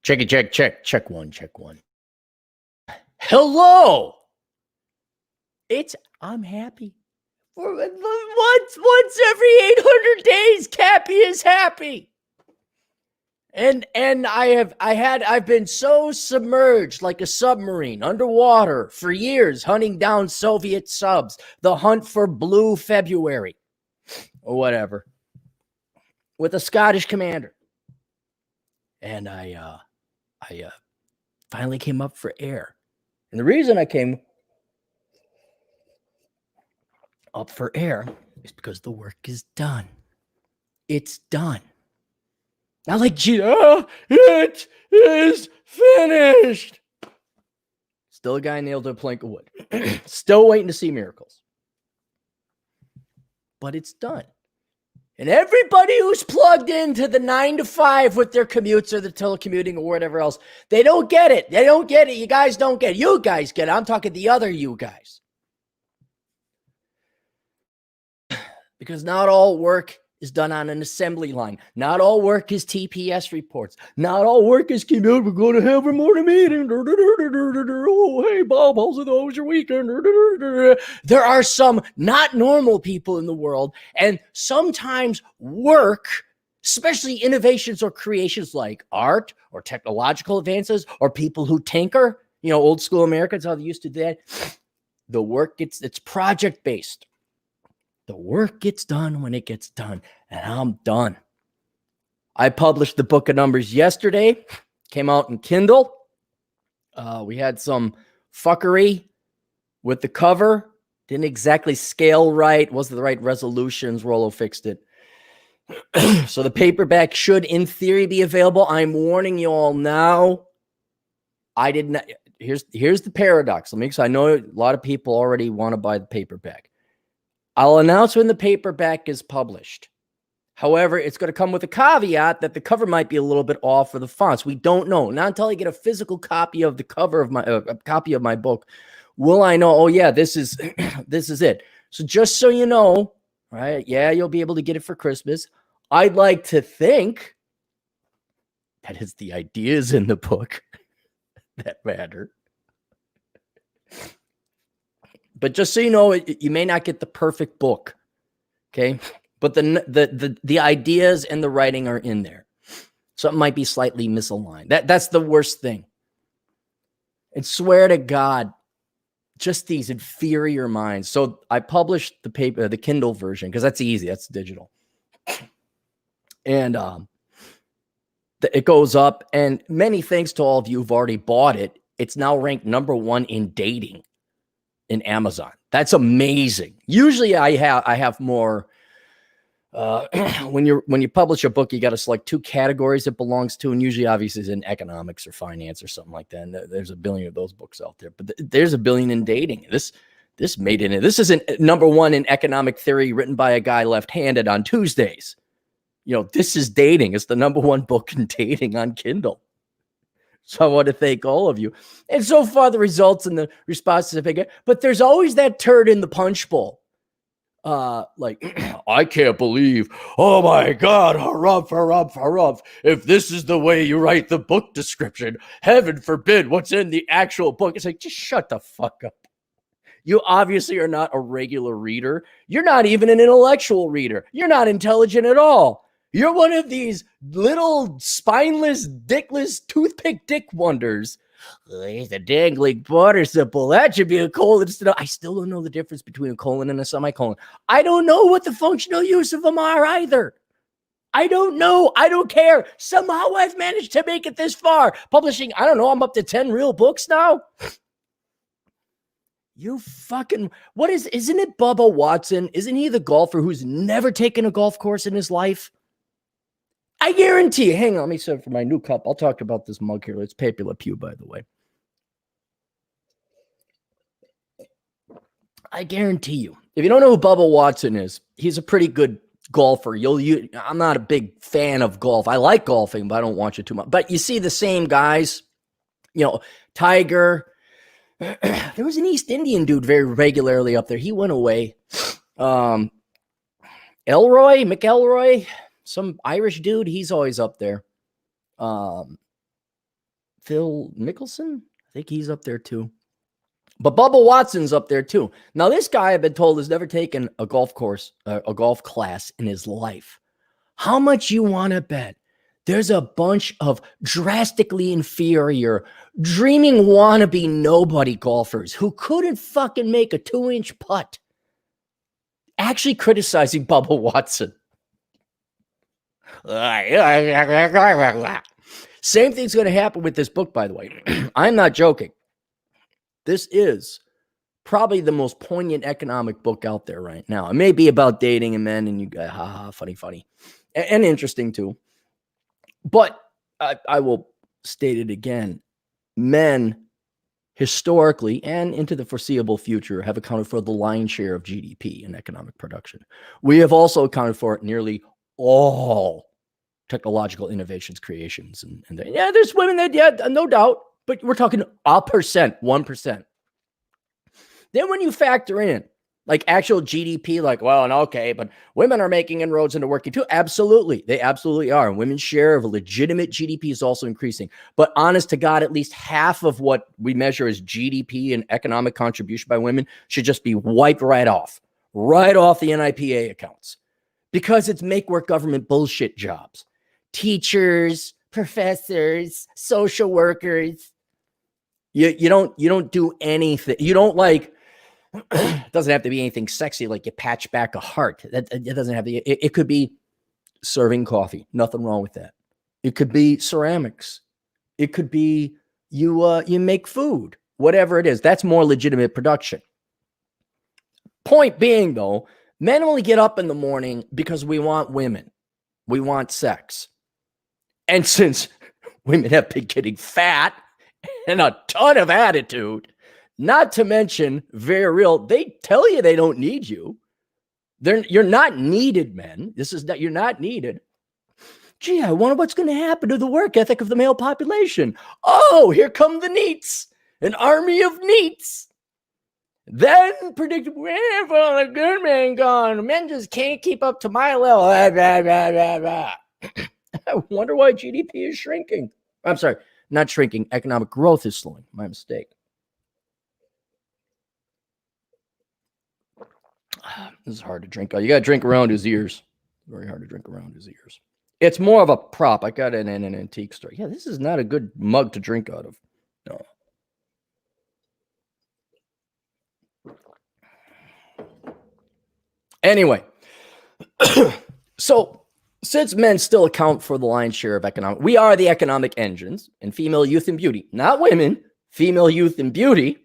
Check it, check one. Hello. I'm happy. Once every 800 days, Cappy is happy. And I've been so submerged like a submarine underwater for years, hunting down Soviet subs, the hunt for Blue February or whatever, with a Scottish commander. And I finally came up for air. And the reason I came up for air is because the work is done. It's done. Not like, it is finished. Still a guy nailed to a plank of wood. Still waiting to see miracles. But it's done. And everybody who's plugged into the 9 to 5 with their commutes or the telecommuting or whatever else, they don't get it. They don't get it. You guys don't get it. You guys get it. I'm talking the other you guys. Because not all work is done on an assembly line. Not all work is TPS reports. Not all work is commute. We're going to have a morning meeting. Oh, hey, Bob, how's your weekend? There are some not normal people in the world, and sometimes work, especially innovations or creations like art or technological advances or people who tinker, old school Americans, how they used to do that. The work it's project-based. The work gets done when it gets done, and I'm done. I published the book of numbers yesterday. Came out in Kindle. We had some fuckery with the cover. Didn't exactly scale right. Wasn't the right resolutions. Rollo fixed it. So the paperback should, in theory, be available. I'm warning you all now. I did not. Here's the paradox. I know a lot of people already want to buy the paperback. I'll announce when the paperback is published. However, it's going to come with a caveat that the cover might be a little bit off for the fonts. We don't know. Not until I get a physical copy of the cover of my book will I know, oh yeah, this is it. So just so you know, right? Yeah, you'll be able to get it for Christmas. I'd like to think that it's the ideas in the book that matter. But just so you know, you may not get the perfect book, okay? But the ideas and the writing are in there. Something might be slightly misaligned. That's the worst thing. And swear to God, just these inferior minds. So I published the Kindle version because that's easy. That's digital. And it goes up. And many thanks to all of you who've already bought it. It's now ranked #1 in dating in Amazon. That's amazing. Usually I have more. When you publish a book, you got to select 2 categories it belongs to, and usually obviously it's in economics or finance or something like that. And there's a billion of those books out there, but there's a billion in dating. This made it in. This isn't #1 in economic theory written by a guy left-handed on Tuesdays. This is dating. It's the #1 book in dating on Kindle. So I want to thank all of you. And so far, the results and the responses have been good. But there's always that turd in the punch bowl. I can't believe, oh my God, harumph. If this is the way you write the book description, heaven forbid what's in the actual book. It's like, just shut the fuck up. You obviously are not a regular reader. You're not even an intellectual reader. You're not intelligent at all. You're one of these little spineless, dickless, toothpick dick wonders. He's a dangling participle. That should be a colon. I still don't know the difference between a colon and a semicolon. I don't know what the functional use of them are either. I don't know. I don't care. Somehow I've managed to make it this far. Publishing, I don't know, I'm up to 10 real books now. You fucking, isn't it Bubba Watson? Isn't he the golfer who's never taken a golf course in his life? I guarantee you. Hang on, let me set for my new cup. I'll talk about this mug here. It's Pepe Le Pew, by the way. I guarantee you. If you don't know who Bubba Watson is, he's a pretty good golfer. I'm not a big fan of golf. I like golfing, but I don't watch it too much. But you see the same guys, Tiger. There was an East Indian dude very regularly up there. He went away. McElroy, some Irish dude. He's always up there. Phil Mickelson. I think he's up there too. But Bubba Watson's up there too. Now, this guy, I've been told, has never taken a golf class in his life. How much you want to bet? There's a bunch of drastically inferior, dreaming wannabe nobody golfers who couldn't fucking make a 2-inch putt actually criticizing Bubba Watson. Same thing's going to happen with this book, by the way. I'm not joking. This is probably the most poignant economic book out there right now. It may be about dating and men, and you go, funny, and interesting too. But I will state it again. Men, historically and into the foreseeable future, have accounted for the lion's share of GDP and economic production. We have also accounted for nearly all technological innovations, creations, and there's women that, no doubt, but we're talking 1%. Then when you factor in like actual GDP, like, well, okay, but women are making inroads into working too. Absolutely. They absolutely are. And women's share of legitimate GDP is also increasing. But honest to God, at least half of what we measure as GDP and economic contribution by women should just be wiped right off the NIPA accounts, because it's make work government bullshit jobs. Teachers, professors, social workers. You don't do anything. You don't like, it doesn't have to be anything sexy like you patch back a heart. It doesn't have to. It could be serving coffee. Nothing wrong with that. It could be ceramics. It could be you make food. Whatever it is, that's more legitimate production. Point being, though, men only get up in the morning because we want women. We want sex. And since women have been getting fat and a ton of attitude, not to mention very real, they tell you they don't need you. You're not needed, men. You're not needed. Gee, I wonder what's going to happen to the work ethic of the male population. Oh, here come the neats, an army of neats. Then predictable, well, the good man gone. Men just can't keep up to my level. I wonder why GDP is shrinking. I'm sorry, not shrinking. Economic growth is slowing. My mistake. This is hard to drink. You got to drink around his ears. Very hard to drink around his ears. It's more of a prop. I got it in an antique store. Yeah, this is not a good mug to drink out of. No. Anyway, so since men still account for the lion's share of economic, we are the economic engines in female youth and beauty, not women, female youth and beauty,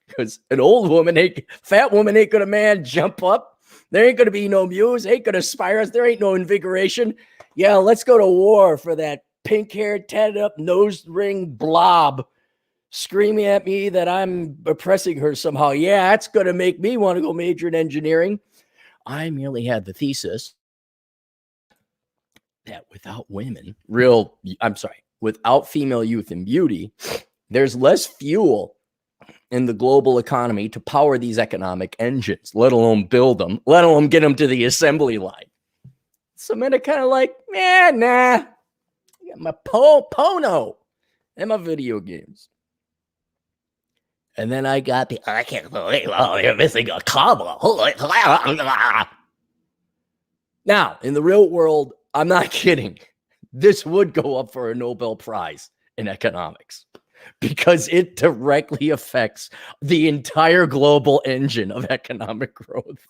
because an old woman, fat woman ain't gonna, man, jump up. There ain't gonna be no muse, ain't gonna inspire us. There ain't no invigoration. Yeah, let's go to war for that pink-haired, tatted-up, nose ring blob screaming at me that I'm oppressing her somehow. Yeah, that's gonna make me want to go major in engineering. I merely had the thesis that without without female youth and beauty, there's less fuel in the global economy to power these economic engines, let alone build them, let alone get them to the assembly line. So men are kind of like, nah, I got my Pono and my video games. And then I got I can't believe, you're missing a cobbler. Now, in the real world, I'm not kidding. This would go up for a Nobel Prize in economics because it directly affects the entire global engine of economic growth.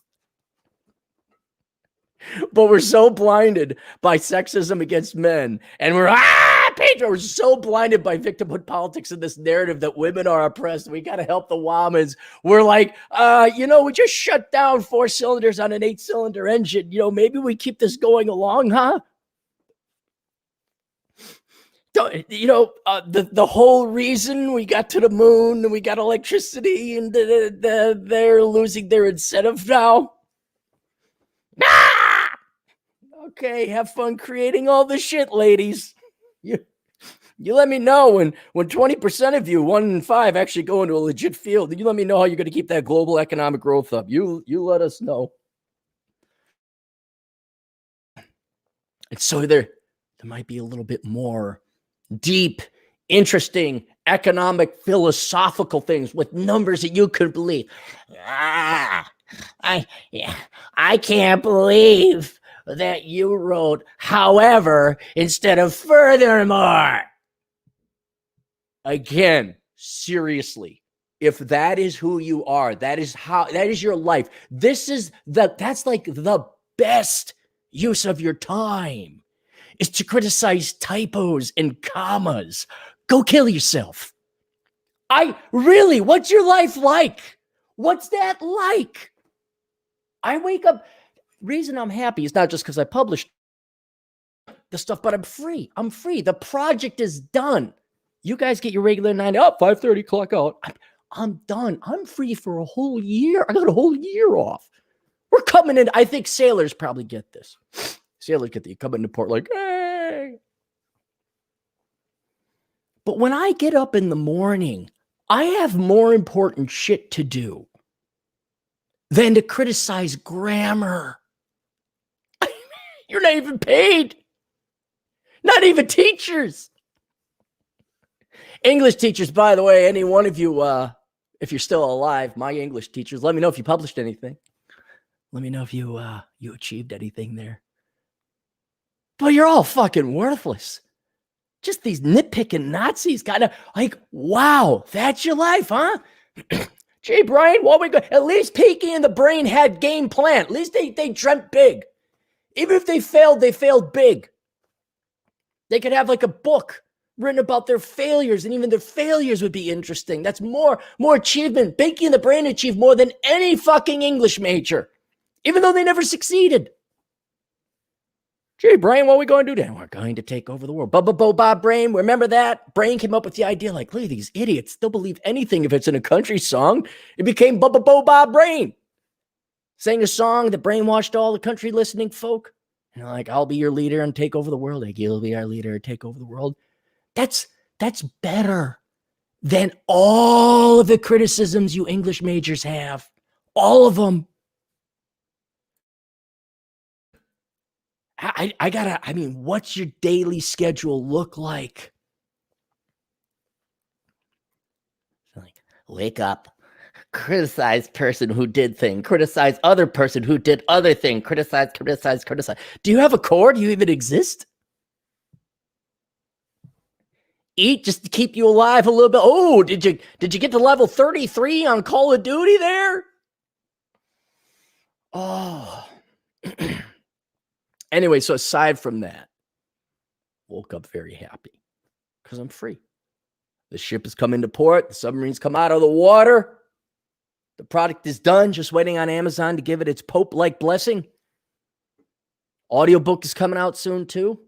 But we're so blinded by sexism against men, and we're so blinded by victimhood politics in this narrative that women are oppressed. We got to help the women. We're like, we just shut down 4 cylinders on an 8-cylinder engine. Maybe we keep this going along, huh? The whole reason we got to the moon and we got electricity and they're losing their incentive now. Okay, have fun creating all the shit, ladies. You let me know when 20% of you, 1 in 5, actually go into a legit field. You let me know how you're going to keep that global economic growth up. You let us know. And so there might be a little bit more deep interesting economic, philosophical things with numbers that you could believe. I can't believe that you wrote however instead of furthermore. Again, seriously, if that is who you are, that is your life. That's like the best use of your time is to criticize typos and commas. Go kill yourself. What's your life like? What's that like? I wake up, reason I'm happy is not just because I published the stuff, but I'm free. I'm free. The project is done. You guys get your regular 9 up, 5:30, clock out. I'm done. I'm free for a whole year. I got a whole year off. We're coming in. I think sailors probably get this. Sailors get the come into port like, hey. But when I get up in the morning, I have more important shit to do than to criticize grammar. You're not even paid. Not even teachers. English teachers, by the way, any one of you, if you're still alive, my English teachers, let me know if you published anything. Let me know if you achieved anything there. But you're all fucking worthless. Just these nitpicking Nazis kind of like, wow, that's your life, huh? Gee, Brian, what we go? At least Peaky and the Brain had game plan. At least they dreamt big. Even if they failed big. They could have like a book written about their failures, and even their failures would be interesting. That's more achievement. Peaky and the Brain achieved more than any fucking English major, even though they never succeeded. Gee, Brain, what are we going to do then? We're going to take over the world. Bubba Bob Brain, remember that? Brain came up with the idea like, look at these idiots. They'll believe anything if it's in a country song. It became Bubba Bob Brain. Sang a song that brainwashed all the country listening folk. You know, like, I'll be your leader and take over the world. Like, you'll be our leader and take over the world. That's better than all of the criticisms you English majors have. All of them. What's your daily schedule look like? Like, wake up, criticize person who did thing, criticize other person who did other thing, criticize. Do you have a core? Do you even exist? Eat just to keep you alive a little bit. Oh, did you get to level 33 on Call of Duty there? Oh. Anyway, so aside from that, woke up very happy because I'm free. The ship has come into port. The submarines come out of the water. The product is done, just waiting on Amazon to give it its Pope-like blessing. Audiobook is coming out soon too.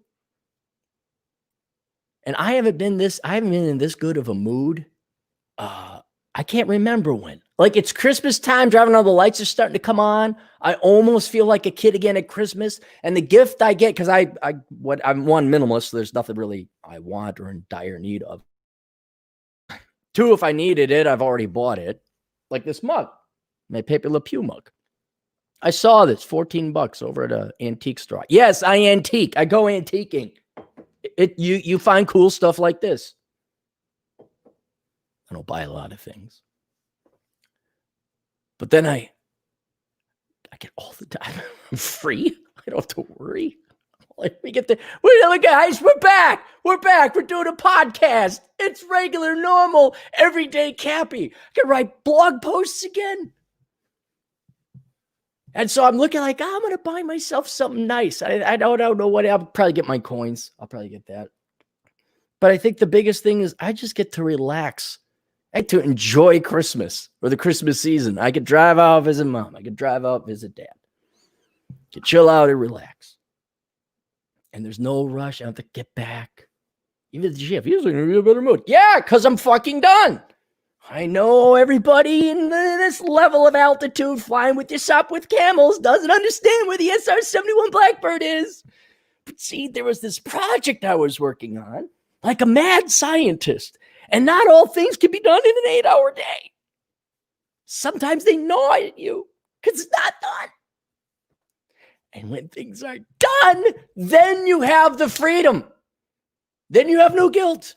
And I haven't been in this good of a mood. I can't remember when. Like, it's Christmas time, driving all the lights are starting to come on. I almost feel like a kid again at Christmas. And the gift I get, because I'm one minimalist, so there's nothing really I want or in dire need of. Two, if I needed it, I've already bought it. Like this mug, my Paper Le Pew mug. I saw this, $14 over at an antique store. Yes, I antique. I go antiquing. You find cool stuff like this. I don't buy a lot of things. But then I get all the time. I'm free. I don't have to worry. Let me get look, guys, we're back. We're doing a podcast. It's regular, normal, everyday Cappy. I can write blog posts again. And so I'm looking like, I'm going to buy myself something nice. I don't know what. I'll probably get my coins. I'll probably get that. But I think the biggest thing is I just get to relax. I get to enjoy Christmas or the Christmas season. I could drive out, visit mom. I could drive out, visit dad. Could chill out and relax. And there's no rush. I have to get back. Even the shift, he's in a real better mood. Yeah, because I'm fucking done. I know everybody in this level of altitude flying with this up with camels doesn't understand where the SR-71 Blackbird is. But see, there was this project I was working on, like a mad scientist. And not all things can be done in an 8-hour day. Sometimes they gnaw at you because it's not done. And when things are done, then you have the freedom. Then you have no guilt.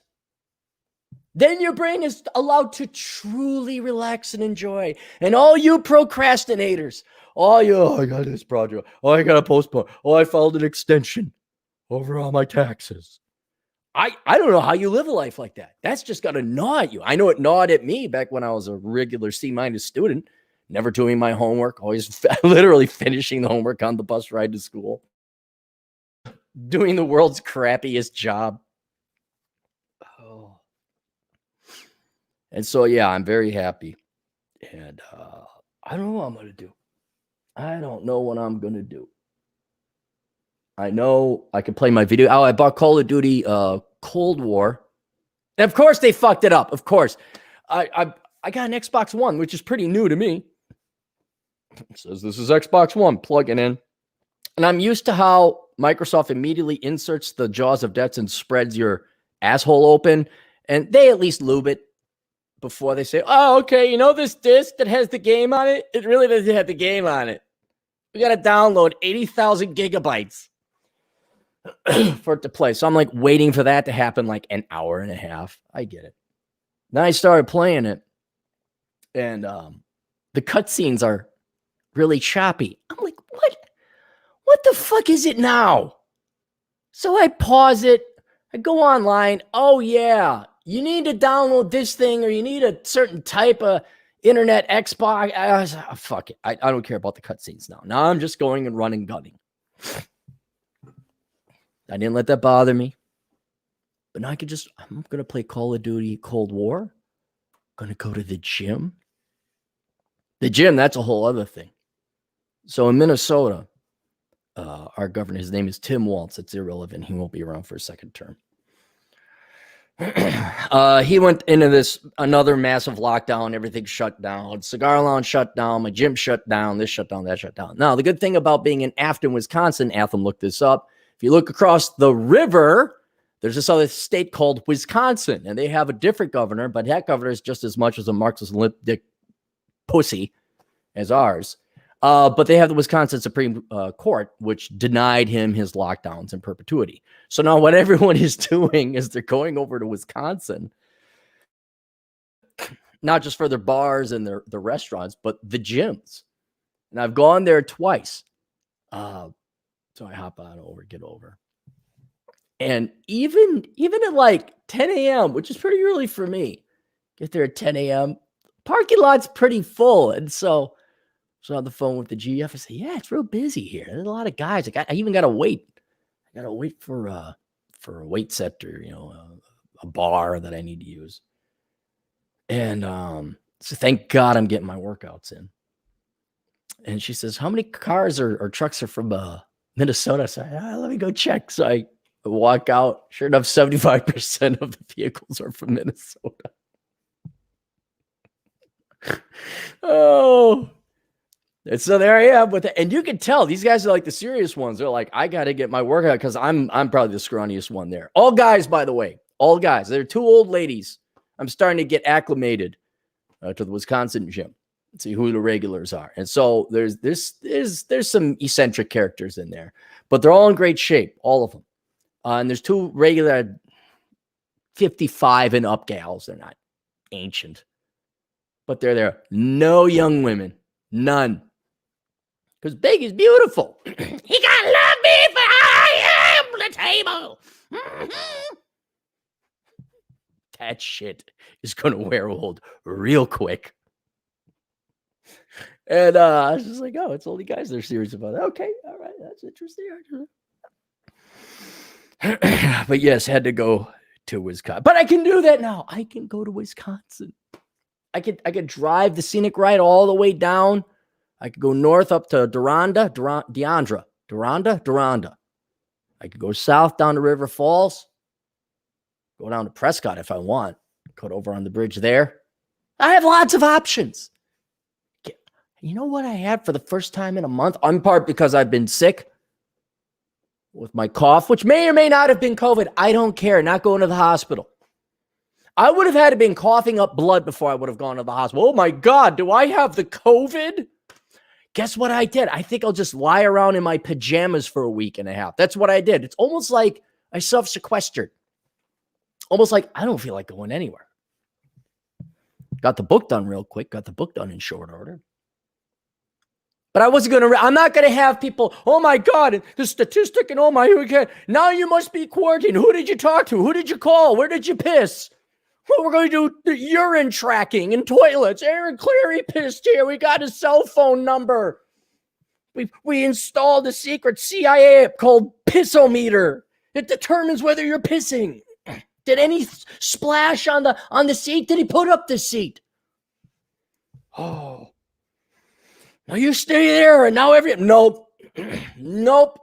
Then your brain is allowed to truly relax and enjoy. And all you procrastinators, oh, I got this project. Oh, I got to postpone. Oh, I filed an extension over all my taxes. I don't know how you live a life like that. That's just got to gnaw at you. I know it gnawed at me back when I was a regular C- student, never doing my homework, always literally finishing the homework on the bus ride to school, doing the world's crappiest job. Oh. And so, yeah, I'm very happy. And I don't know what I'm going to do. I don't know what I'm going to do. I know I can play my video. Oh, I bought Call of Duty Cold War. And of course they fucked it up. Of course. I got an Xbox One, which is pretty new to me. It says this is Xbox One. Plug it in. And I'm used to how Microsoft immediately inserts the jaws of death and spreads your asshole open. And they at least lube it before they say, oh, okay, you know this disc that has the game on it? It really doesn't have the game on it. We got to download 80,000 gigabytes for it to play. So I'm like waiting for that to happen like an hour and a half. I get it. Then I started playing it. And the cutscenes are really choppy. I'm like, what? What the fuck is it now? So I pause it. I go online. Oh, yeah. You need to download this thing or you need a certain type of internet Xbox. Fuck it. I don't care about the cutscenes now. Now I'm just going and running, gunning. I didn't let that bother me. But now I'm going to play Call of Duty Cold War. I'm going to go to the gym. The gym, that's a whole other thing. So in Minnesota, our governor, his name is Tim Walz. It's irrelevant. He won't be around for a second term. He went into another massive lockdown. Everything shut down. Cigar lounge shut down. My gym shut down. This shut down. That shut down. Now, the good thing about being in Afton, Wisconsin, Atham looked this up. If you look across the river, there's this other state called Wisconsin, and they have a different governor, but that governor is just as much as a Marxist limp dick pussy as ours. But they have the Wisconsin Supreme Court, which denied him his lockdowns in perpetuity. So now what everyone is doing is they're going over to Wisconsin, not just for their bars and their restaurants, but the gyms. And I've gone there twice. So I hop on over, get over. And even at like 10 a.m., which is pretty early for me, get there at 10 a.m., parking lot's pretty full. And so on the phone with the GF, I say, yeah, it's real busy here. There's a lot of guys. I even got to wait. I got to wait for a weight setter, a bar that I need to use. And so thank God I'm getting my workouts in. And she says, how many cars or trucks are from Minnesota? So let me go check. So I walk out. Sure enough, 75% of the vehicles are from Minnesota. Oh. And so there I am with it. And you can tell these guys are like the serious ones. They're like, I got to get my workout because I'm probably the scrawniest one there. All guys, by the way, all guys. They're two old ladies. I'm starting to get acclimated to the Wisconsin gym. See who the regulars are. And so there's some eccentric characters in there, but they're all in great shape, all of them. And there's two regular 55 and up gals. They're not ancient, but they're there. No young women, none. Because big is beautiful. He got love me for I am the table. Mm-hmm. That shit is going to wear old real quick. And I was just like, oh, it's only guys that are serious about it. Okay, all right, that's interesting. But yes, had to go to Wisconsin. But I can do that now. I can go to Wisconsin. I could drive the scenic ride all the way down. I could go north up to Deronda. I could go south down to River Falls. Go down to Prescott if I want. Cut over on the bridge there. I have lots of options. You know what I had for the first time in a month? In part because I've been sick with my cough, which may or may not have been COVID. I don't care. Not going to the hospital. I would have had to been coughing up blood before I would have gone to the hospital. Oh my God, do I have the COVID? Guess what I did? I think I'll just lie around in my pajamas for a week and a half. That's what I did. It's almost like I self-sequestered. Almost like I don't feel like going anywhere. Got the book done real quick. Got the book done in short order. But I wasn't going to, I'm not going to have people, oh my God, the statistic and oh my, now you must be quarantined. Who did you talk to? Who did you call? Where did you piss? Well, we're going to do the urine tracking in toilets. Aaron Clarey pissed here. We got his cell phone number. We installed a secret CIA app called Pissometer. It determines whether you're pissing. Did any splash on the seat? Did he put up the seat? Oh. Now you stay there, and now nope. Nope.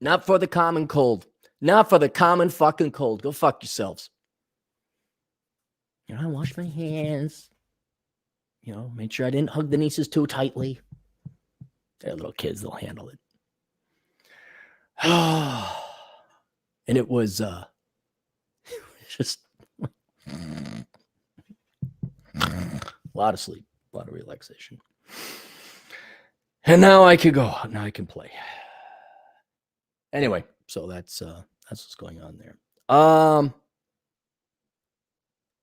Not for the common cold. Not for the common fucking cold. Go fuck yourselves. I wash my hands. Make sure I didn't hug the nieces too tightly. They're little kids, they'll handle it. And it was just a lot of sleep, a lot of relaxation. And now I could go. Now I can play. Anyway, so that's what's going on there.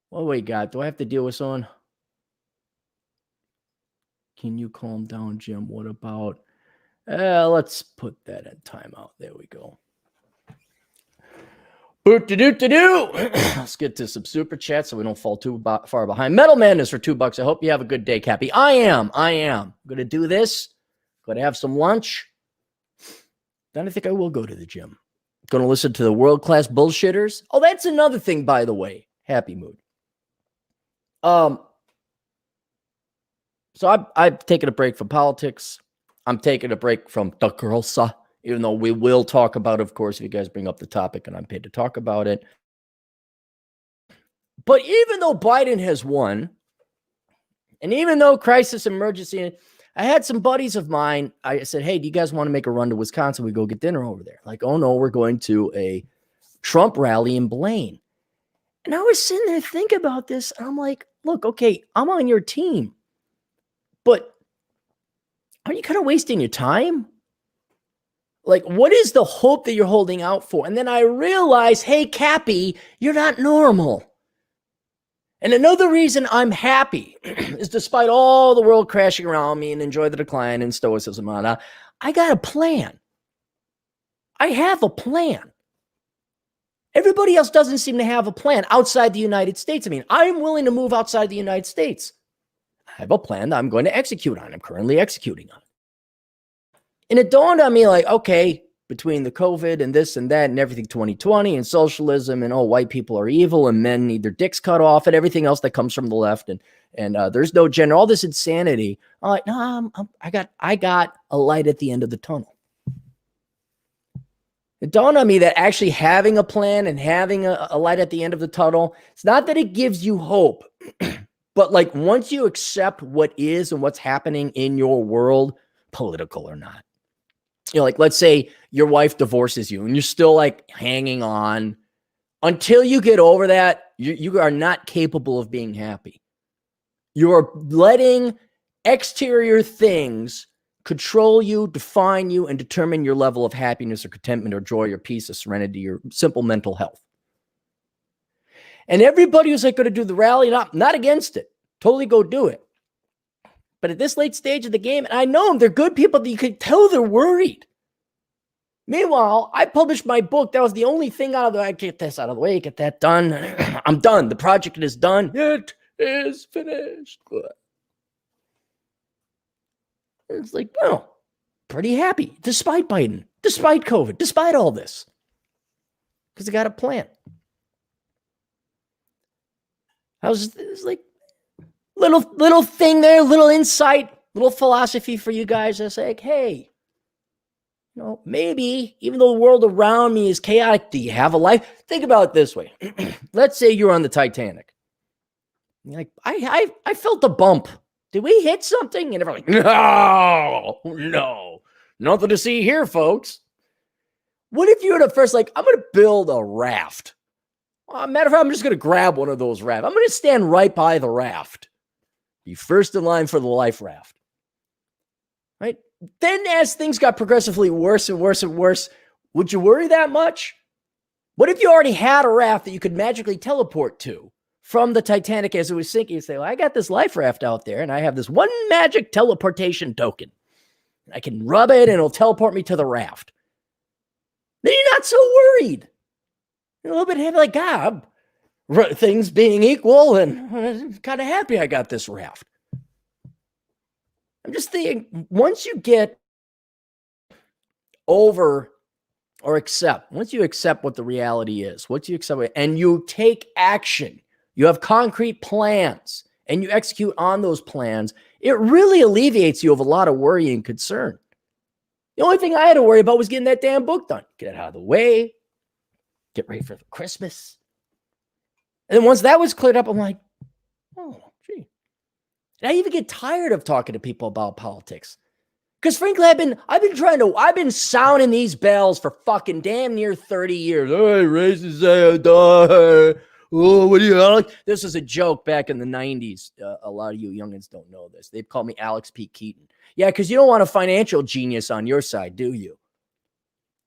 What do we got? Do I have to deal with someone? Can you calm down, Jim? What about? Let's put that in timeout. There we go. Let's get to some super chats so we don't fall too far behind. Metal Madness for $2. I hope you have a good day, Cappy. I am. I'm going to do this. Going to have some lunch. Then I think I will go to the gym. Going to listen to the world-class bullshitters. Oh, that's another thing, by the way. Happy mood. So I've taken a break from politics. I'm taking a break from the Corsa, even though we will talk about it, of course, if you guys bring up the topic and I'm paid to talk about it. But even though Biden has won, and even though crisis emergency, I had some buddies of mine. I said, hey, do you guys want to make a run to Wisconsin? We go get dinner over there. Like, oh no, we're going to a Trump rally in Blaine. And I was sitting there thinking about this. And I'm like, look, okay, I'm on your team, but are you kind of wasting your time? Like, what is the hope that you're holding out for? And then I realized, hey, Cappy, you're not normal. And another reason I'm happy is despite all the world crashing around me and enjoy the decline and stoicism, I got a plan. I have a plan. Everybody else doesn't seem to have a plan outside the United States. I mean, I'm willing to move outside the United States. I have a plan that I'm going to execute on. I'm currently executing on. And it dawned on me like, okay, between the COVID and this and that and everything 2020 and socialism and white people are evil and men need their dicks cut off and everything else that comes from the left and there's no gender, all this insanity. I'm like, no, I got a light at the end of the tunnel. It dawned on me that actually having a plan and having a light at the end of the tunnel, it's not that it gives you hope, but like once you accept what is and what's happening in your world, political or not, like let's say your wife divorces you and you're still like hanging on until you get over that, you are not capable of being happy. You're letting exterior things control you, define you, and determine your level of happiness or contentment or joy or peace or serenity or simple mental health. And everybody who's like going to do the rally, not against it. Totally go do it. But at this late stage of the game, and I know them, they're good people that you can tell they're worried. Meanwhile, I published my book. That was the only thing out of the way. I get this out of the way, get that done. I'm done. The project is done. It is finished. It's like, no, pretty happy, despite Biden, despite COVID, despite all this. Because I got a plan. It's like little thing there, little insight, little philosophy for you guys. That's like, hey, maybe even though the world around me is chaotic, do you have a life? Think about it this way. Let's say you're on the Titanic. You're like, I felt a bump. Did we hit something? And everyone's like, no, nothing to see here, folks. What if you were the first, like, I'm going to build a raft. Matter of fact, I'm just going to grab one of those rafts. I'm going to stand right by the raft. Be first in line for the life raft. Right? Then as things got progressively worse and worse and worse, would you worry that much? What if you already had a raft that you could magically teleport to from the Titanic as it was sinking and say, well, I got this life raft out there and I have this one magic teleportation token. I can rub it and it'll teleport me to the raft. Then you're not so worried. You're a little bit heavy, like, God, things being equal, and I'm kind of happy I got this raft. I'm just thinking, once you get over or accept, once you accept what the reality is, once you accept it, and you take action, you have concrete plans, and you execute on those plans, it really alleviates you of a lot of worry and concern. The only thing I had to worry about was getting that damn book done. Get it out of the way. Get ready for Christmas. And then once that was cleared up, I'm like, oh, gee. And I even get tired of talking to people about politics. Because frankly, I've been sounding these bells for fucking damn near 30 years. Hey, racist, oh, what do you like? This was a joke back in the 90s. A lot of you youngins don't know this. They've called me Alex P. Keaton. Yeah, because you don't want a financial genius on your side, do you?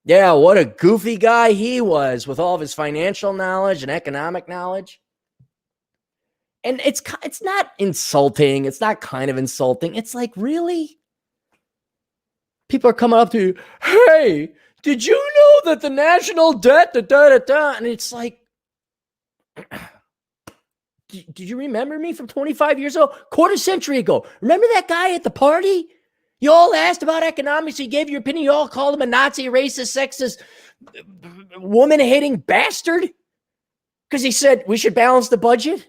Yeah, what a goofy guy he was with all of his financial knowledge and economic knowledge. And it's not insulting. It's not kind of insulting. It's like, really? People are coming up to you, hey, did you know that the national debt, and it's like, did you remember me from 25 years ago? Quarter century ago. Remember that guy at the party? You all asked about economics. You gave your opinion. You all called him a Nazi, racist, sexist, woman-hating bastard because he said we should balance the budget.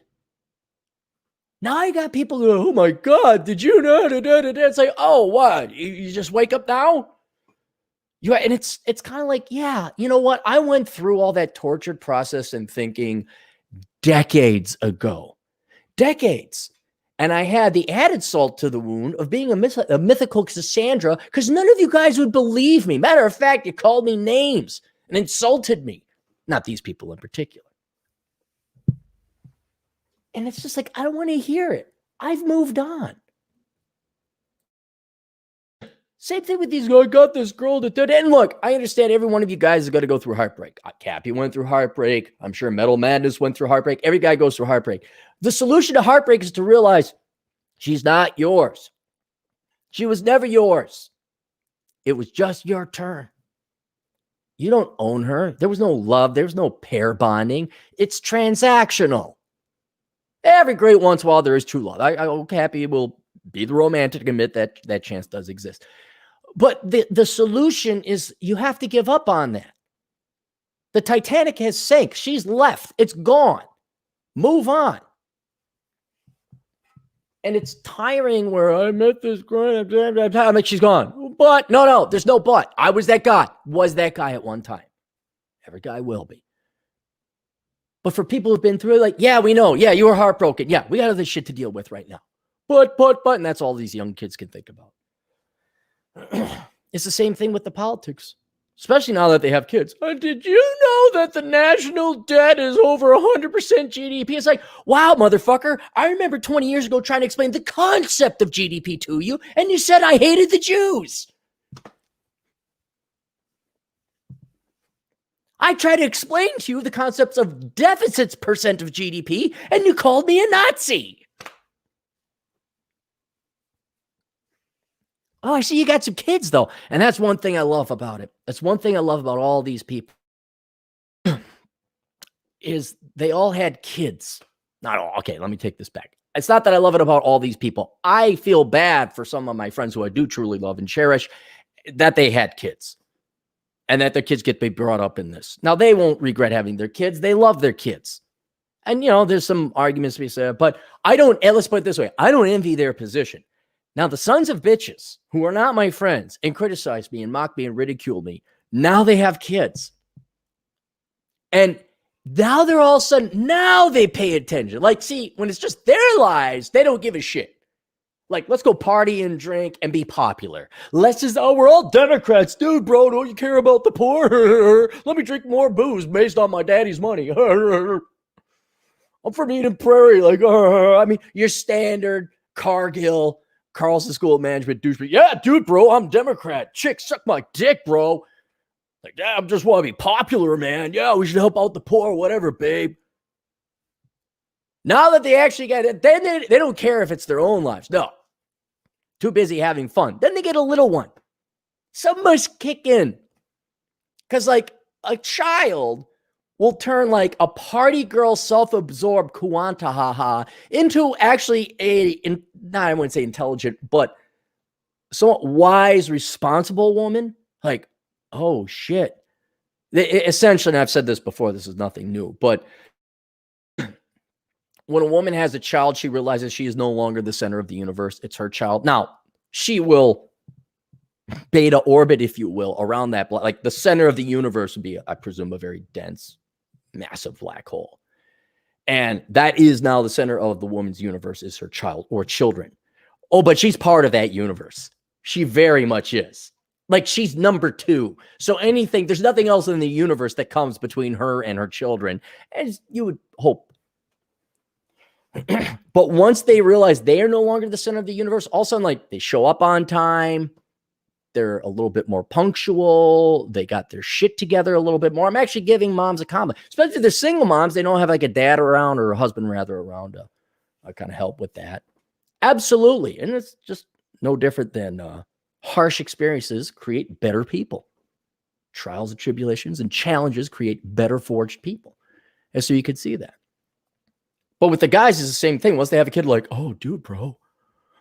Now you got people go, oh my God, did you know? It's like, oh, what? You just wake up now? And it's kind of like, yeah, you know what? I went through all that tortured process and thinking decades ago. Decades. And I had the added salt to the wound of being a mythical Cassandra because none of you guys would believe me. Matter of fact, you called me names and insulted me. Not these people in particular. And it's just like, I don't want to hear it. I've moved on. Same thing with these guys. I got this girl that did it. And look, I understand every one of you guys is going to go through heartbreak. Cappy went through heartbreak. I'm sure Metal Madness went through heartbreak. Every guy goes through heartbreak. The solution to heartbreak is to realize she's not yours. She was never yours. It was just your turn. You don't own her. There was no love. There's no pair bonding. It's transactional. Every great once in a while, there is true love. I Cappy will be the romantic to admit that that chance does exist. But the solution is you have to give up on that. The Titanic has sank. She's left. It's gone. Move on. And it's tiring where I met this girl. I'm like, she's gone. But no, there's no but. I was that guy. Was that guy at one time. Every guy will be. But for people who've been through it, like, yeah, we know. Yeah, you were heartbroken. Yeah, we got other shit to deal with right now. But, and that's all these young kids can think about. It's the same thing with the politics, especially now that they have kids. Did you know that the national debt is over 100% GDP? It's like, wow, motherfucker. I remember 20 years ago trying to explain the concept of GDP to you, and you said I hated the Jews. I tried to explain to you the concepts of deficits percent of GDP, and you called me a Nazi. Oh, I see you got some kids, though. And that's one thing I love about it. That's one thing I love about all these people is they all had kids. Not all. Okay, let me take this back. It's not that I love it about all these people. I feel bad for some of my friends who I do truly love and cherish that they had kids and that their kids get brought up in this. Now, they won't regret having their kids. They love their kids. And, you know, there's some arguments to be said, but I don't, let's put it this way. I don't envy their position. Now, the sons of bitches who are not my friends and criticize me and mock me and ridicule me, now they have kids. And now they're all of a sudden, now they pay attention. Like, see, when it's just their lives, they don't give a shit. Like, let's go party and drink and be popular. Let's just, oh, we're all Democrats. Dude, bro, don't you care about the poor? Let me drink more booze based on my daddy's money. I'm from Eden Prairie. Like, I mean, your standard Cargill, Carlson School of Management douchebag. Yeah, dude, bro, I'm Democrat. Chick, suck my dick, bro. Like, yeah, I just want to be popular, man. Yeah, we should help out the poor, whatever, babe. Now that they actually get it, then they don't care if it's their own lives. No. Too busy having fun. Then they get a little one. Some must kick in. Because like a child will turn like a party girl, self-absorbed Kuantahaha into actually I wouldn't say intelligent, but somewhat wise, responsible woman. Like, oh shit. Essentially, and I've said this before, this is nothing new, but when a woman has a child, she realizes she is no longer the center of the universe. It's her child. Now, she will beta orbit, if you will, around that. Like the center of the universe would be, I presume, a very dense, massive black hole. And that is now the center of the woman's universe is her child or children. Oh, but she's part of that universe. She very much is. Like she's number 2. So there's nothing else in the universe that comes between her and her children, as you would hope. But once they realize they are no longer the center of the universe, all of a sudden, like they show up on time. They're a little bit more punctual. They got their shit together a little bit more. I'm actually giving moms a compliment, especially if they're single moms. They don't have like a dad around or a husband rather around to kind of help with that. Absolutely. And it's just no different than harsh experiences create better people. Trials and tribulations and challenges create better forged people. And so you could see that. But with the guys, it's the same thing. Once they have a kid, like, oh, dude, bro.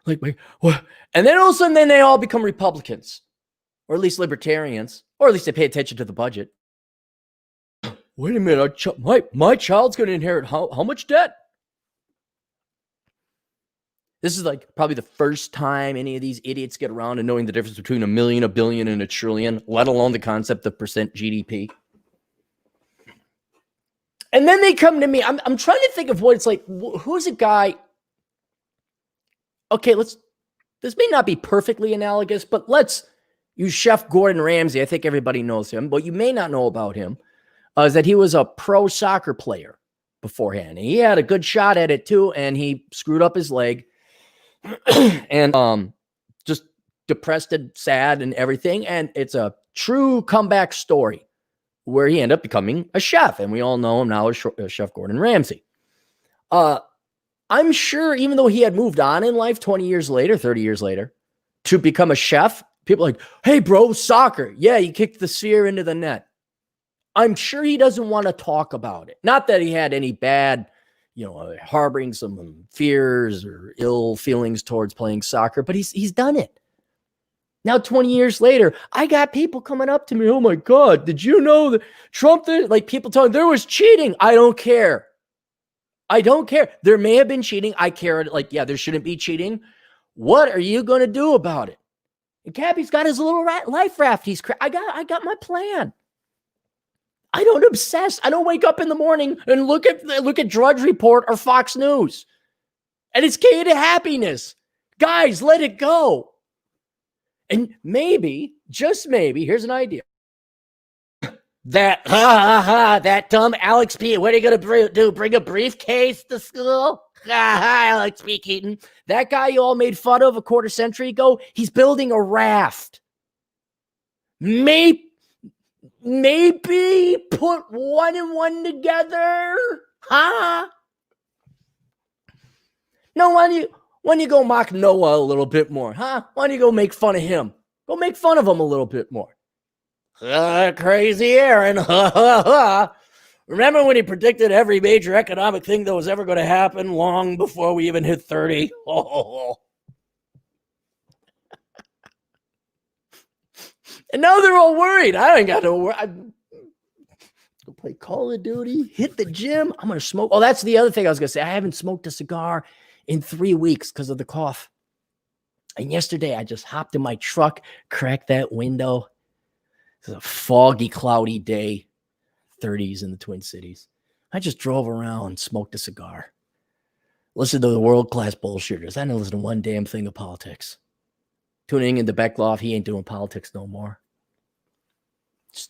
Like, what? And then all of a sudden, then they all become Republicans. Or at least libertarians. Or at least they pay attention to the budget. Wait a minute. My child's going to inherit how much debt? This is like probably the first time any of these idiots get around to knowing the difference between a million, a billion, and a trillion, let alone the concept of percent GDP. And then they come to me. I'm trying to think of what it's like. Who's a guy? Okay, this may not be perfectly analogous, but let's use Chef Gordon Ramsay. I think everybody knows him, but you may not know about him is that he was a pro soccer player beforehand. He had a good shot at it too, and he screwed up his leg and just depressed and sad and everything. And it's a true comeback story where he ended up becoming a chef. And we all know him now as Chef Gordon Ramsay. I'm sure even though he had moved on in life 20 years later, 30 years later, to become a chef, people are like, hey, bro, soccer. Yeah, you kicked the sphere into the net. I'm sure he doesn't want to talk about it. Not that he had any bad, harboring some fears or ill feelings towards playing soccer, but he's done it. Now, 20 years later, I got people coming up to me. Oh my God, did you know that Trump did? Like people telling there was cheating. I don't care. I don't care. There may have been cheating. I care. Like, yeah, there shouldn't be cheating. What are you going to do about it? And Cappy's got his little life raft. I got my plan. I don't obsess. I don't wake up in the morning and look at Drudge Report or Fox News. And it's key to happiness. Guys, let it go. And maybe, just maybe, here's an idea. That dumb Alex P. What are you going to do? Bring a briefcase to school? Alex P. Keaton. That guy you all made fun of a quarter century ago, he's building a raft. Maybe put 1 and 1 together. Huh? No, why don't you go mock Noah a little bit more? Huh? Why don't you go make fun of him? Go make fun of him a little bit more. Crazy Aaron. Remember when he predicted every major economic thing that was ever going to happen long before we even hit 30? And now they're all worried. I ain't got no worry. Go play Call of Duty, hit the gym. I'm going to smoke. Oh, that's the other thing I was going to say. I haven't smoked a cigar in 3 weeks because of the cough. And yesterday I just hopped in my truck, cracked that window. It's a foggy, cloudy day, 30s in the Twin Cities. I just drove around, smoked a cigar. Listen to the world-class bullshitters. I didn't listen to one damn thing of politics. Tuning into Beckloff, he ain't doing politics no more.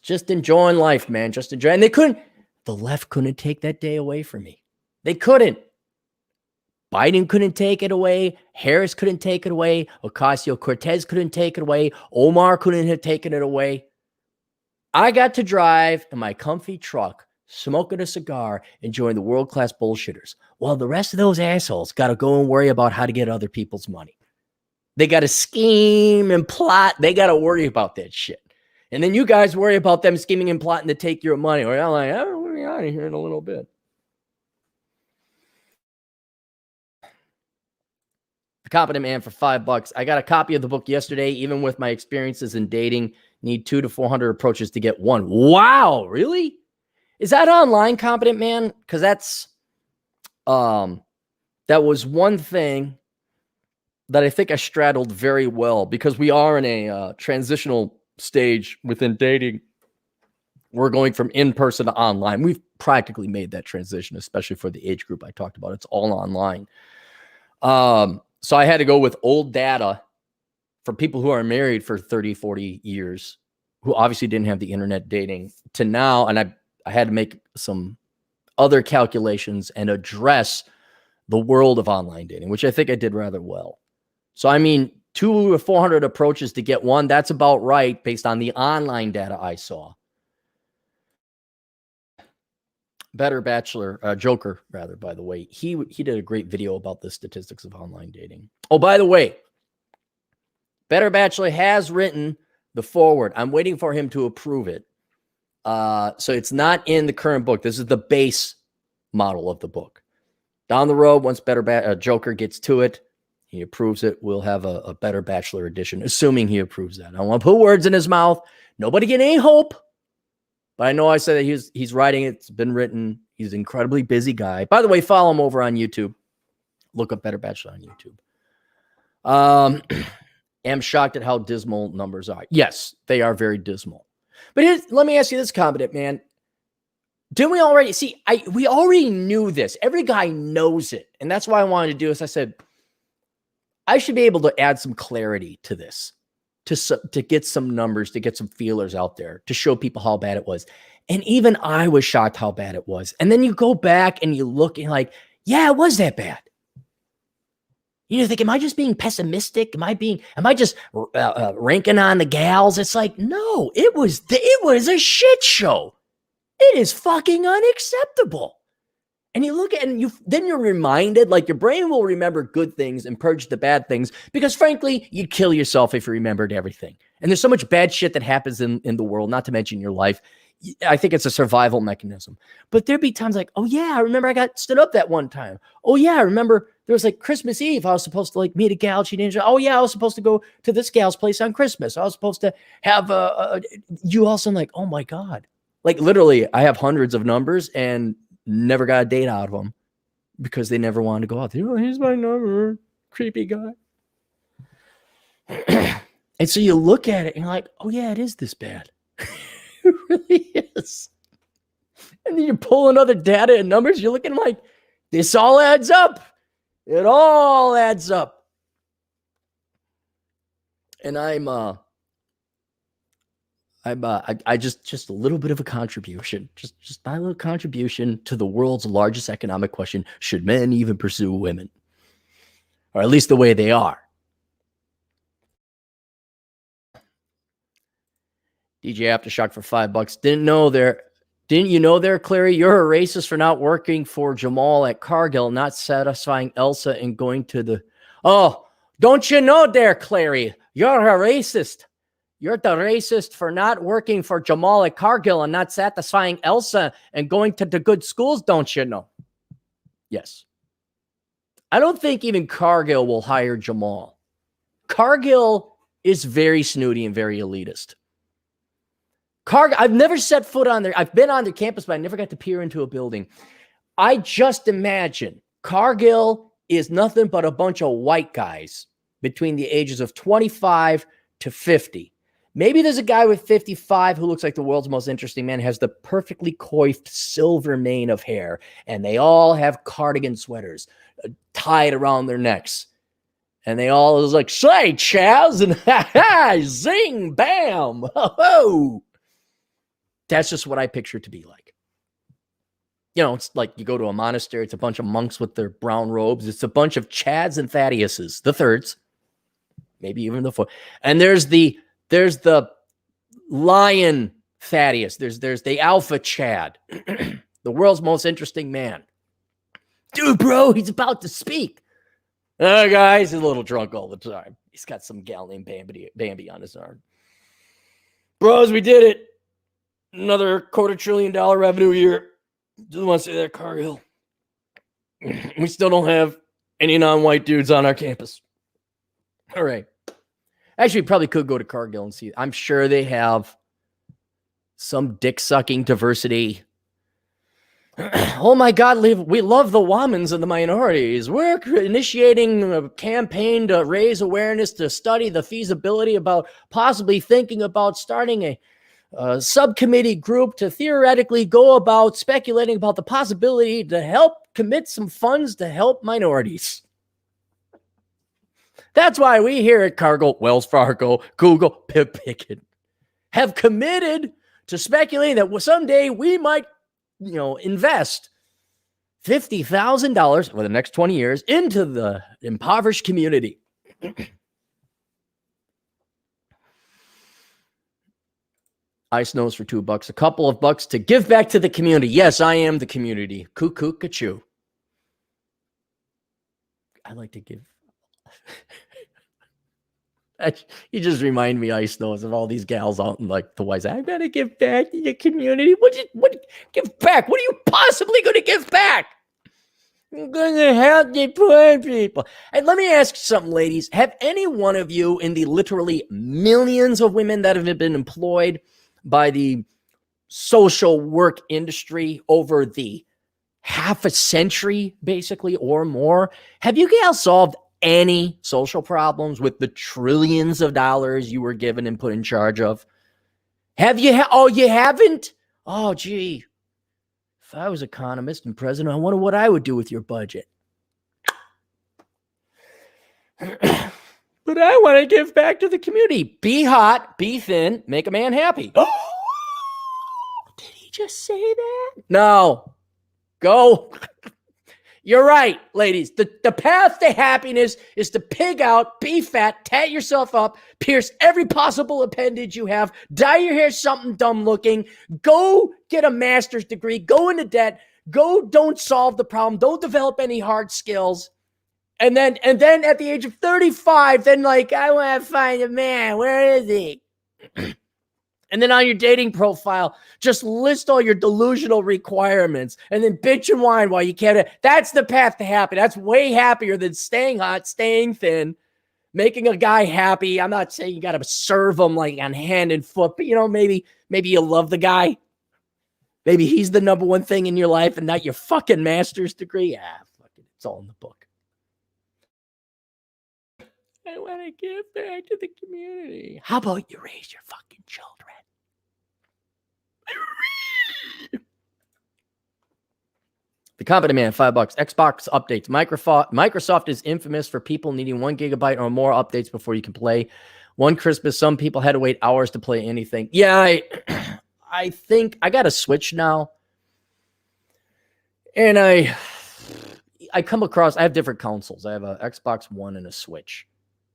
Just enjoying life, man. Just enjoying. And the left couldn't take that day away from me. They couldn't. Biden couldn't take it away. Harris couldn't take it away. Ocasio-Cortez couldn't take it away. Omar couldn't have taken it away. I got to drive in my comfy truck smoking a cigar, enjoying the world-class bullshitters, while the rest of those assholes got to go and worry about how to get other people's money. They got to scheme and plot. They got to worry about that shit. And then you guys worry about them scheming and plotting to take your money. Or you're like, oh, we'll be out of here in a little bit. The Competent Man for $5. I got a copy of the book yesterday. Even with my experiences in dating, need 200 to 400 approaches to get one. Wow, really? Is that online, Competent Man? Because that's that was one thing that I think I straddled very well, because we are in a transitional stage within dating. We're going from in-person to online. We've practically made that transition, especially for the age group I talked about. It's all online. So I had to go with old data for people who are married for 30, 40 years, who obviously didn't have the internet dating, to now. And I had to make some other calculations and address the world of online dating, which I think I did rather well. So, I mean, 200 to 400 approaches to get one. That's about right based on the online data I saw. Better Bachelor, Joker, rather, by the way. He did a great video about the statistics of online dating. Oh, by the way, Better Bachelor has written the foreword. I'm waiting for him to approve it. So it's not in the current book. This is the base model of the book. Down the road, once Joker gets to it, he approves it, we'll have a Better Bachelor edition, assuming he approves that. I don't want to put words in his mouth. Nobody get any hope. But I know I said that he's writing it. It's been written. He's an incredibly busy guy. By the way, follow him over on YouTube. Look up Better Bachelor on YouTube. Am shocked at how dismal numbers are. Yes, they are very dismal. But let me ask you this, Competent Man. Didn't we already see? We already knew this. Every guy knows it. And that's why I wanted to do this. I said, I should be able to add some clarity to this, to get some numbers, to get some feelers out there, to show people how bad it was. And even I was shocked how bad it was. And then you go back and you look and like, yeah, it was that bad. You think, am I just being pessimistic? Am I just ranking on the gals? It's like, no, it was a shit show. It is fucking unacceptable. And you look at it and then you're reminded, like, your brain will remember good things and purge the bad things, because frankly, you'd kill yourself if you remembered everything. And there's so much bad shit that happens in the world, not to mention your life. I think it's a survival mechanism. But there'd be times like, oh yeah, I remember I got stood up that one time. Oh yeah, I remember there was like Christmas Eve. I was supposed to like meet a gal. She didn't. Oh yeah, I was supposed to go to this gal's place on Christmas. I was supposed to have you also like, oh my God. Like literally, I have hundreds of numbers and never got a date out of them because they never wanted to go out. Oh, here's my number. Creepy guy. And so you look at it and you're like, oh yeah, it is this bad. It really is. And then you pull another data and numbers. You're looking like, this all adds up. It all adds up. And I just a little bit of a contribution, just my little contribution to the world's largest economic question: should men even pursue women, or at least the way they are? DJ Aftershock for $5. Didn't you know there, Clarey? You're a racist for not working for Jamal at Cargill, not satisfying Elsa and going to the. Oh, don't you know there, Clarey? You're a racist. You're the racist for not working for Jamal at Cargill and not satisfying Elsa and going to the good schools, don't you know? Yes. I don't think even Cargill will hire Jamal. Cargill is very snooty and very elitist. I've never set foot on there. I've been on their campus, but I never got to peer into a building. I just imagine Cargill is nothing but a bunch of white guys between the ages of 25 to 50. Maybe there's a guy with 55 who looks like the world's most interesting man, has the perfectly coiffed silver mane of hair, and they all have cardigan sweaters tied around their necks. And they all is like, say, Chaz, and ha-ha, zing, bam, ho-ho. That's just what I picture it to be like. You know, it's like you go to a monastery, it's a bunch of monks with their brown robes. It's a bunch of Chads and Thaddeus's, the thirds, maybe even the fourth. And there's the lion Thaddeus. There's the Alpha Chad, the world's most interesting man. Dude, bro, he's about to speak. Guys, he's a little drunk all the time. He's got some gal named Bambi on his arm. Bros, we did it. Another $250 billion revenue year. Just want to say that, Cargill. We still don't have any non-white dudes on our campus. All right. Actually, probably could go to Cargill and see. I'm sure they have some dick-sucking diversity. Oh my God, we love the womans and the minorities. We're initiating a campaign to raise awareness, to study the feasibility about possibly thinking about starting a subcommittee group to theoretically go about speculating about the possibility to help commit some funds to help minorities. That's why we here at Cargill, Wells Fargo, Google, Pip Pickett have committed to speculating that someday we might invest $50,000 for the next 20 years into the impoverished community. Ice nose for $2, a couple of bucks to give back to the community. Yes, I am the community. Cuckoo, ka-choo. I like to give. You just remind me, Ice Nose, of all these gals out in like the wise. I gotta give back to the community. What give back? What are you possibly going to give back? I'm going to help the poor people. And let me ask you something, ladies. Have any one of you in the literally millions of women that have been employed by the social work industry over the half a century, basically, or more, have you guys solved any social problems with the trillions of dollars you were given and put in charge of? Have you? You haven't? Oh, gee. If I was economist and president, I wonder what I would do with your budget. But I want to give back to the community. Be hot, be thin, make a man happy. Did he just say that? No. Go. You're right, ladies. The path to happiness is to pig out, be fat, tat yourself up, pierce every possible appendage you have, dye your hair something dumb looking, go get a master's degree, go into debt, don't solve the problem, don't develop any hard skills. And then at the age of 35, then like, I want to find a man. Where is he? And then on your dating profile, just list all your delusional requirements and then bitch and whine while you can't. That's the path to happy. That's way happier than staying hot, staying thin, making a guy happy. I'm not saying you got to serve him like on hand and foot, but maybe you love the guy. Maybe he's the number one thing in your life and not your fucking master's degree. Yeah, fuck it. It's all in the book. I want to give back to the community. How about you raise your fucking children? The Competent Man, $5. Xbox updates. Microsoft is infamous for people needing 1 gigabyte or more updates before you can play. One Christmas, some people had to wait hours to play anything. Yeah, I think I got a Switch now. And I come across, I have different consoles. I have an Xbox One and a Switch.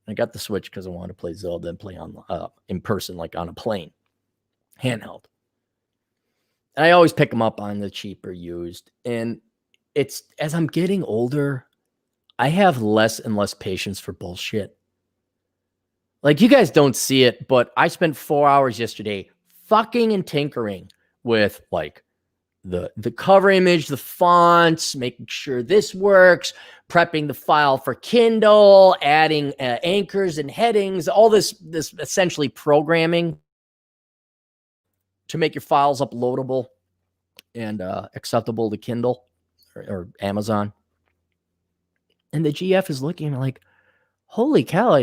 I got the Switch because I wanted to play Zelda and play on in person, like on a plane, handheld. And I always pick them up on the cheaper used. And it's, as I'm getting older, I have less and less patience for bullshit. Like, you guys don't see it, but I spent 4 hours yesterday fucking and tinkering with like the cover image, the fonts, making sure this works, prepping the file for Kindle, adding anchors and headings, all this essentially programming to make your files uploadable and acceptable to Kindle or Amazon. And the GF is looking like, holy cow,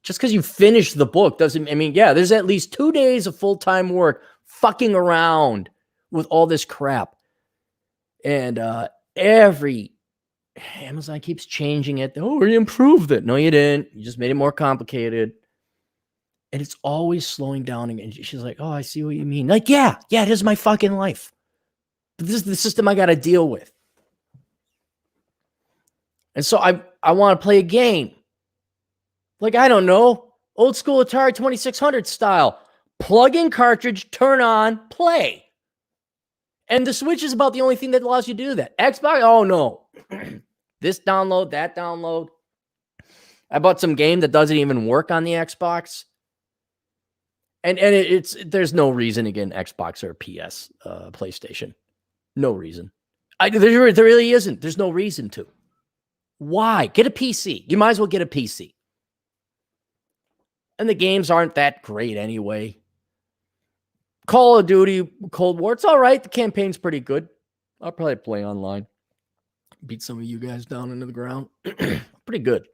just because you finished the book doesn't, there's at least 2 days of full-time work fucking around with all this crap. And Amazon keeps changing it. Oh, you improved it. No, you didn't. You just made it more complicated. And it's always slowing down. And she's like, oh, I see what you mean. Like, yeah, it is my fucking life. But this is the system I got to deal with. And so I want to play a game. Like, I don't know, old school Atari 2600 style. Plug in cartridge, turn on, play. And the Switch is about the only thing that allows you to do that. Xbox, oh no. This download, that download. I bought some game that doesn't even work on the Xbox. And there's no reason to get an Xbox or a PS, PlayStation. No reason. There really isn't. There's no reason to. Why? Get a PC. You might as well get a PC. And the games aren't that great anyway. Call of Duty, Cold War, it's all right. The campaign's pretty good. I'll probably play online. Beat some of you guys down into the ground. Pretty good.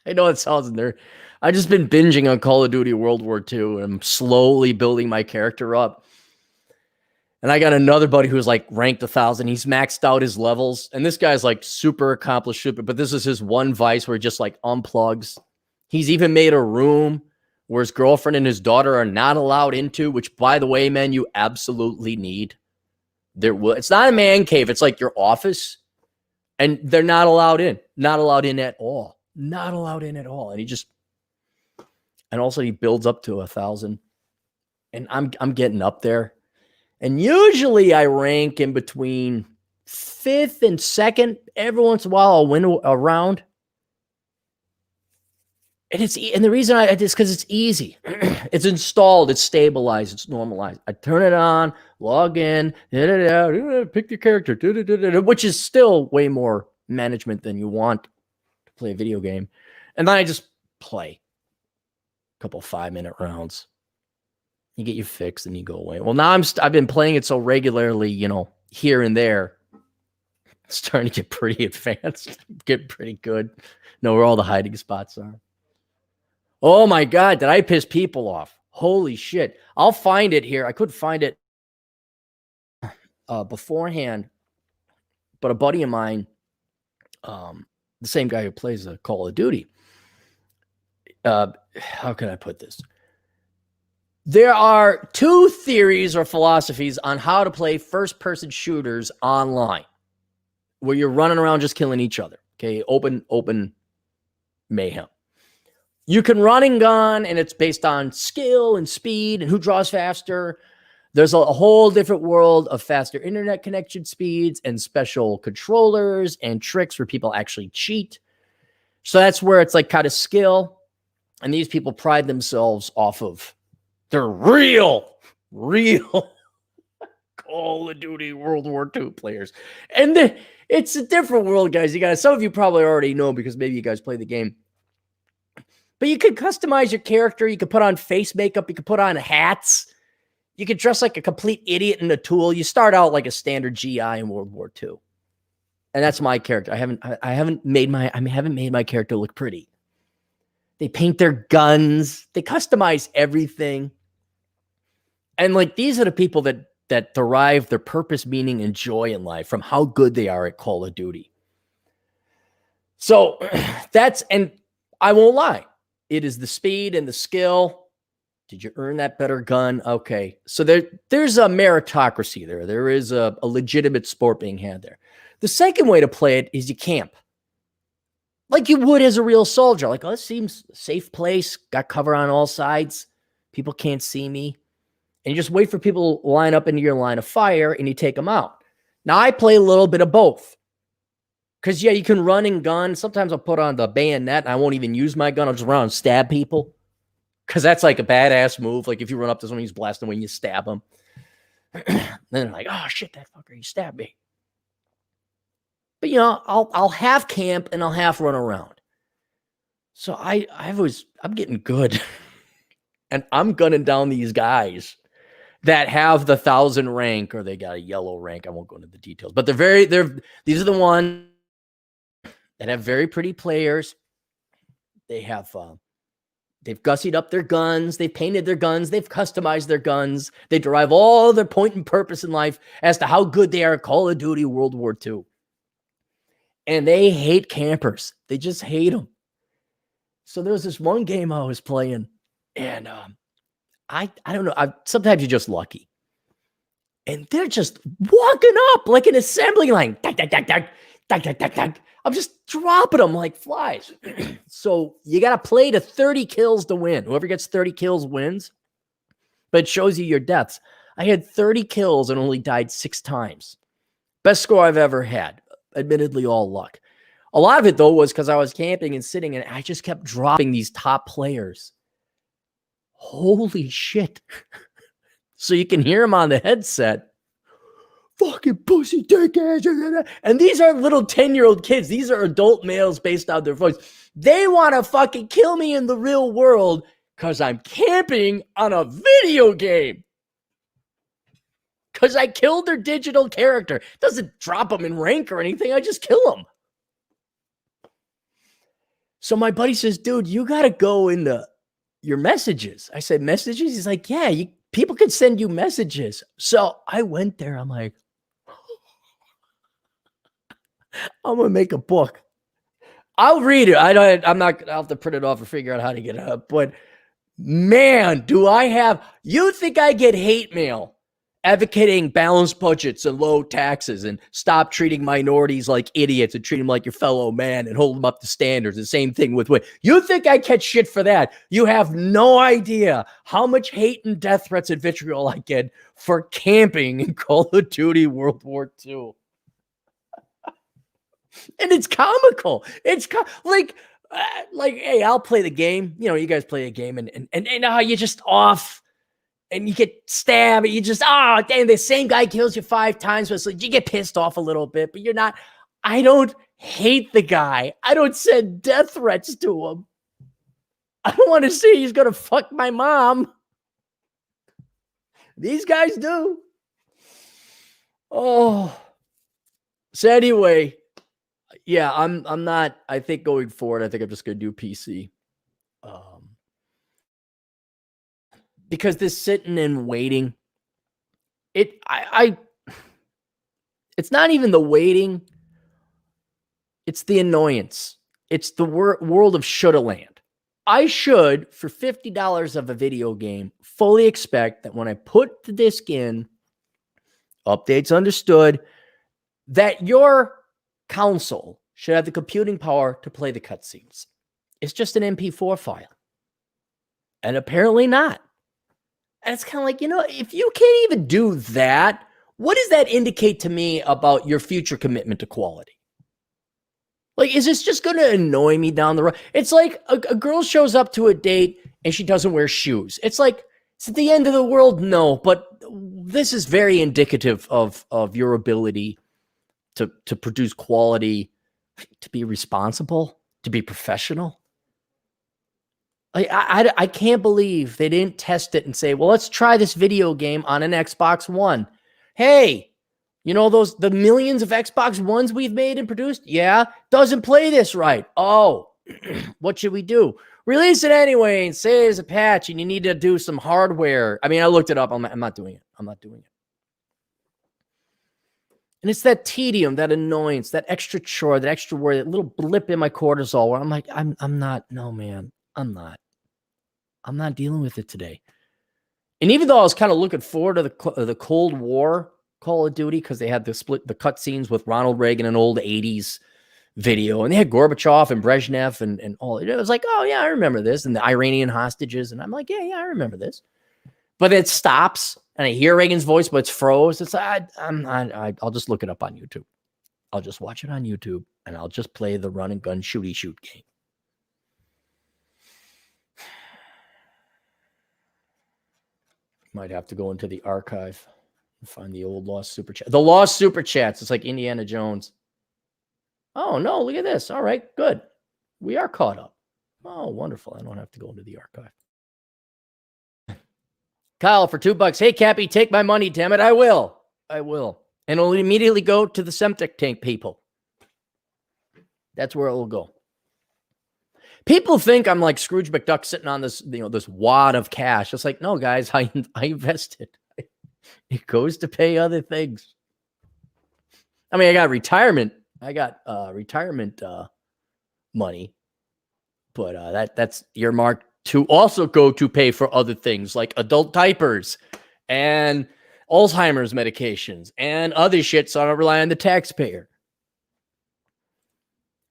I know it sounds in there. I've just been binging on Call of Duty World War II. And I'm slowly building my character up. And I got another buddy who's like ranked 1,000. He's maxed out his levels. And this guy's like super accomplished, but this is his one vice where he just like unplugs. He's even made a room where his girlfriend and his daughter are not allowed into, which, by the way, man, you absolutely need. It's not a man cave. It's like your office. And they're not allowed in. Not allowed in at all. Not allowed in at all. And also he builds up to 1,000. And I'm getting up there. And usually I rank in between 5th and 2nd. Every once in a while I'll win a round. And the reason it's because it's easy. It's installed, it's stabilized, it's normalized. I turn it on, log in, pick your character, which is still way more management than you want to play a video game. And then I just play a couple 5-minute rounds. You get your fix and you go away. Well, now I've been playing it so regularly, here and there. It's starting to get pretty advanced, get pretty good. Know where all the hiding spots are. Oh my God, did I piss people off? Holy shit. I'll find it here. I couldn't find it beforehand, but a buddy of mine, the same guy who plays Call of Duty, how can I put this? There are 2 theories or philosophies on how to play first-person shooters online, where you're running around just killing each other. Okay, open mayhem. You can run and gun, and it's based on skill and speed and who draws faster. There's a whole different world of faster internet connection speeds and special controllers and tricks where people actually cheat. So that's where it's like kind of skill. And these people pride themselves off of their real Call of Duty World War II players. And it's a different world, guys. Some of you probably already know because maybe you guys play the game. But you could customize your character. You could put on face makeup. You could put on hats. You could dress like a complete idiot in a tool. You start out like a standard GI in World War II. And that's my character. I haven't made my character look pretty. They paint their guns. They customize everything. And like these are the people that derive their purpose, meaning, and joy in life from how good they are at Call of Duty. So and I won't lie. It is the speed and the skill. Did you earn that better gun? Okay. So there's a meritocracy there. There is a legitimate sport being had there. The second way to play it is you camp. Like you would as a real soldier. Like, oh, this seems a safe place. Got cover on all sides. People can't see me. And you just wait for people to line up into your line of fire and you take them out. Now, I play a little bit of both. Because, yeah, you can run and gun. Sometimes I'll put on the bayonet and I won't even use my gun. I'll just run and stab people. Because that's like a badass move. Like if you run up to someone, he's blasting when you stab him. Then they're like, oh, shit, that fucker, he stabbed me. But, I'll half camp and I'll half run around. So I'm getting good. And I'm gunning down these guys that have the 1,000 rank or they got a yellow rank. I won't go into the details. But these are the ones that have very pretty players. They have, they've gussied up their guns. They've painted their guns. They've customized their guns. They derive all their point and purpose in life as to how good they are at Call of Duty World War II. And they hate campers. They just hate them. So there was this one game I was playing and, I don't know. Sometimes you're just lucky. And they're just walking up like an assembly line. I'm just dropping them like flies. So you got to play to 30 kills to win. Whoever gets 30 kills wins. But it shows you your deaths. I had 30 kills and only died 6 times. Best score I've ever had. Admittedly, all luck. A lot of it, though, was because I was camping and sitting, and I just kept dropping these top players. Holy shit. So you can hear them on the headset. Fucking pussy dick ass. And these are little 10-year-old kids. These are adult males based on their voice. They want to fucking kill me in the real world because I'm camping on a video game. Because I killed their digital character. It doesn't drop them in rank or anything. I just kill them. So my buddy says, dude, you got to go into your messages. I said, messages? He's like, yeah, people could send you messages. So I went there. I'm like, I'm going to make a book. I'll read it. I'll have to print it off and figure out how to get it up. But man, you think I get hate mail advocating balanced budgets and low taxes and stop treating minorities like idiots and treat them like your fellow man and hold them up to standards. The same thing with you think I catch shit for that? You have no idea how much hate and death threats and vitriol I get for camping in Call of Duty World War II. And it's comical. It's like, hey, I'll play the game. You know, you guys play a game and you're just off. And you get stabbed, and you just, damn, the same guy kills you 5 times. So it's like you get pissed off a little bit, but you're not. I don't hate the guy. I don't send death threats to him. I don't want to see he's going to fuck my mom. These guys do. Oh. So anyway, yeah, I'm not, I think going forward, I think I'm just going to do PC. Because this sitting and waiting, it's not even the waiting. It's the annoyance. It's the world of shoulda land. I should, for $50 of a video game, fully expect that when I put the disc in, updates understood, that your console should have the computing power to play the cutscenes. It's just an MP4 file. And apparently not. And it's kind of like, if you can't even do that, what does that indicate to me about your future commitment to quality? Like, is this just going to annoy me down the road? It's like a girl shows up to a date and she doesn't wear shoes. It's like, it's at the end of the world? No, but this is very indicative of your ability to produce quality, to be responsible, to be professional. I can't believe they didn't test it and say, well, let's try this video game on an Xbox One. Hey, the millions of Xbox Ones we've made and produced? Yeah, doesn't play this right. Oh, what should we do? Release it anyway and say there's a patch and you need to do some hardware. I mean, I looked it up. I'm not doing it. I'm not doing it. And it's that tedium, that annoyance, that extra chore, that extra worry, that little blip in my cortisol where I'm like, I'm not, no, man, I'm not dealing with it today. And even though I was kind of looking forward to the Cold War Call of Duty, because they had the cutscenes with Ronald Reagan and old 80s video, and they had Gorbachev and Brezhnev and all. It was like, oh yeah, I remember this, and the Iranian hostages, and I'm like, yeah, I remember this. But it stops, and I hear Reagan's voice, but it's froze. It's like, I'll just look it up on YouTube. I'll just watch it on YouTube, and I'll just play the run and gun shooty shoot game. Might have to go into the archive and find the old lost super chat. The lost super chats. It's like Indiana Jones. Oh, no, look at this. All right, good. We are caught up. Oh, wonderful. I don't have to go into the archive. Kyle, for $2. Hey, Cappy, take my money, damn it. I will. And it'll immediately go to the septic tank people. That's where it will go. People think I'm like Scrooge McDuck sitting on this, this wad of cash. It's like, no, guys, I invested. It goes to pay other things. I mean, I got retirement money, but that's earmarked to also go to pay for other things like adult diapers and Alzheimer's medications and other shit. So I don't rely on the taxpayer.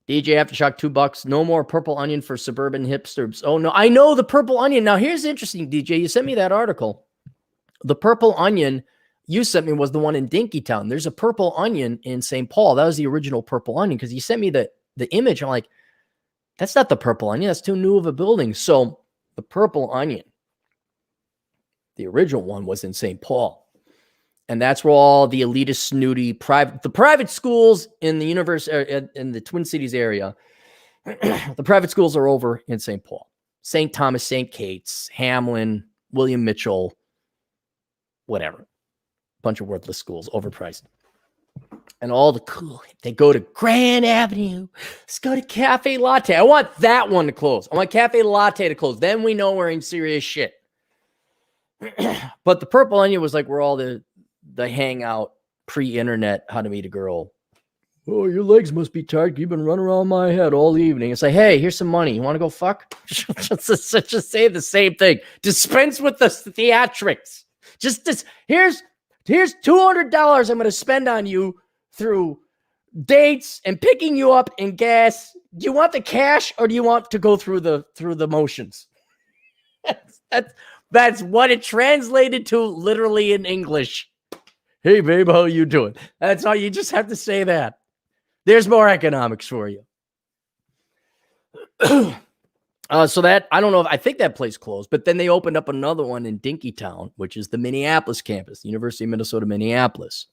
DJ Aftershock, $2. No more purple onion for suburban hipsters. Oh, no. I know the purple onion. Now, here's interesting, DJ. You sent me that article. The purple onion you sent me was the one in Dinkytown. There's a purple onion in St. Paul. That was the original purple onion because you sent me the image. I'm like, that's not the purple onion. That's too new of a building. So the purple onion, the original one, was in St. Paul. And that's where all the elitist, snooty, private schools in the in the Twin Cities area, the private schools are over in St. Paul. St. Thomas, St. Kate's, Hamlin, William Mitchell, whatever. Bunch of worthless schools, overpriced. And all the cool, they go to Grand Avenue. Let's go to Cafe Latte. I want that one to close. I want Cafe Latte to close. Then we know we're in serious shit. But the purple onion was like where all the hangout pre-internet how to meet a girl. Oh, your legs must be tired. You've been running around my head all evening. It's like, hey, here's some money. You want to go fuck? just say the same thing. Dispense with the theatrics. Here's $200 I'm going to spend on you through dates and picking you up in gas. Do you want the cash or do you want to go through the motions? That's what it translated to literally in English. Hey, babe, how you doing? That's all. You just have to say that. There's more economics for you. So that, I don't know, I think that place closed, but then they opened up another one in Dinkytown, which is the Minneapolis campus, University of Minnesota, Minneapolis.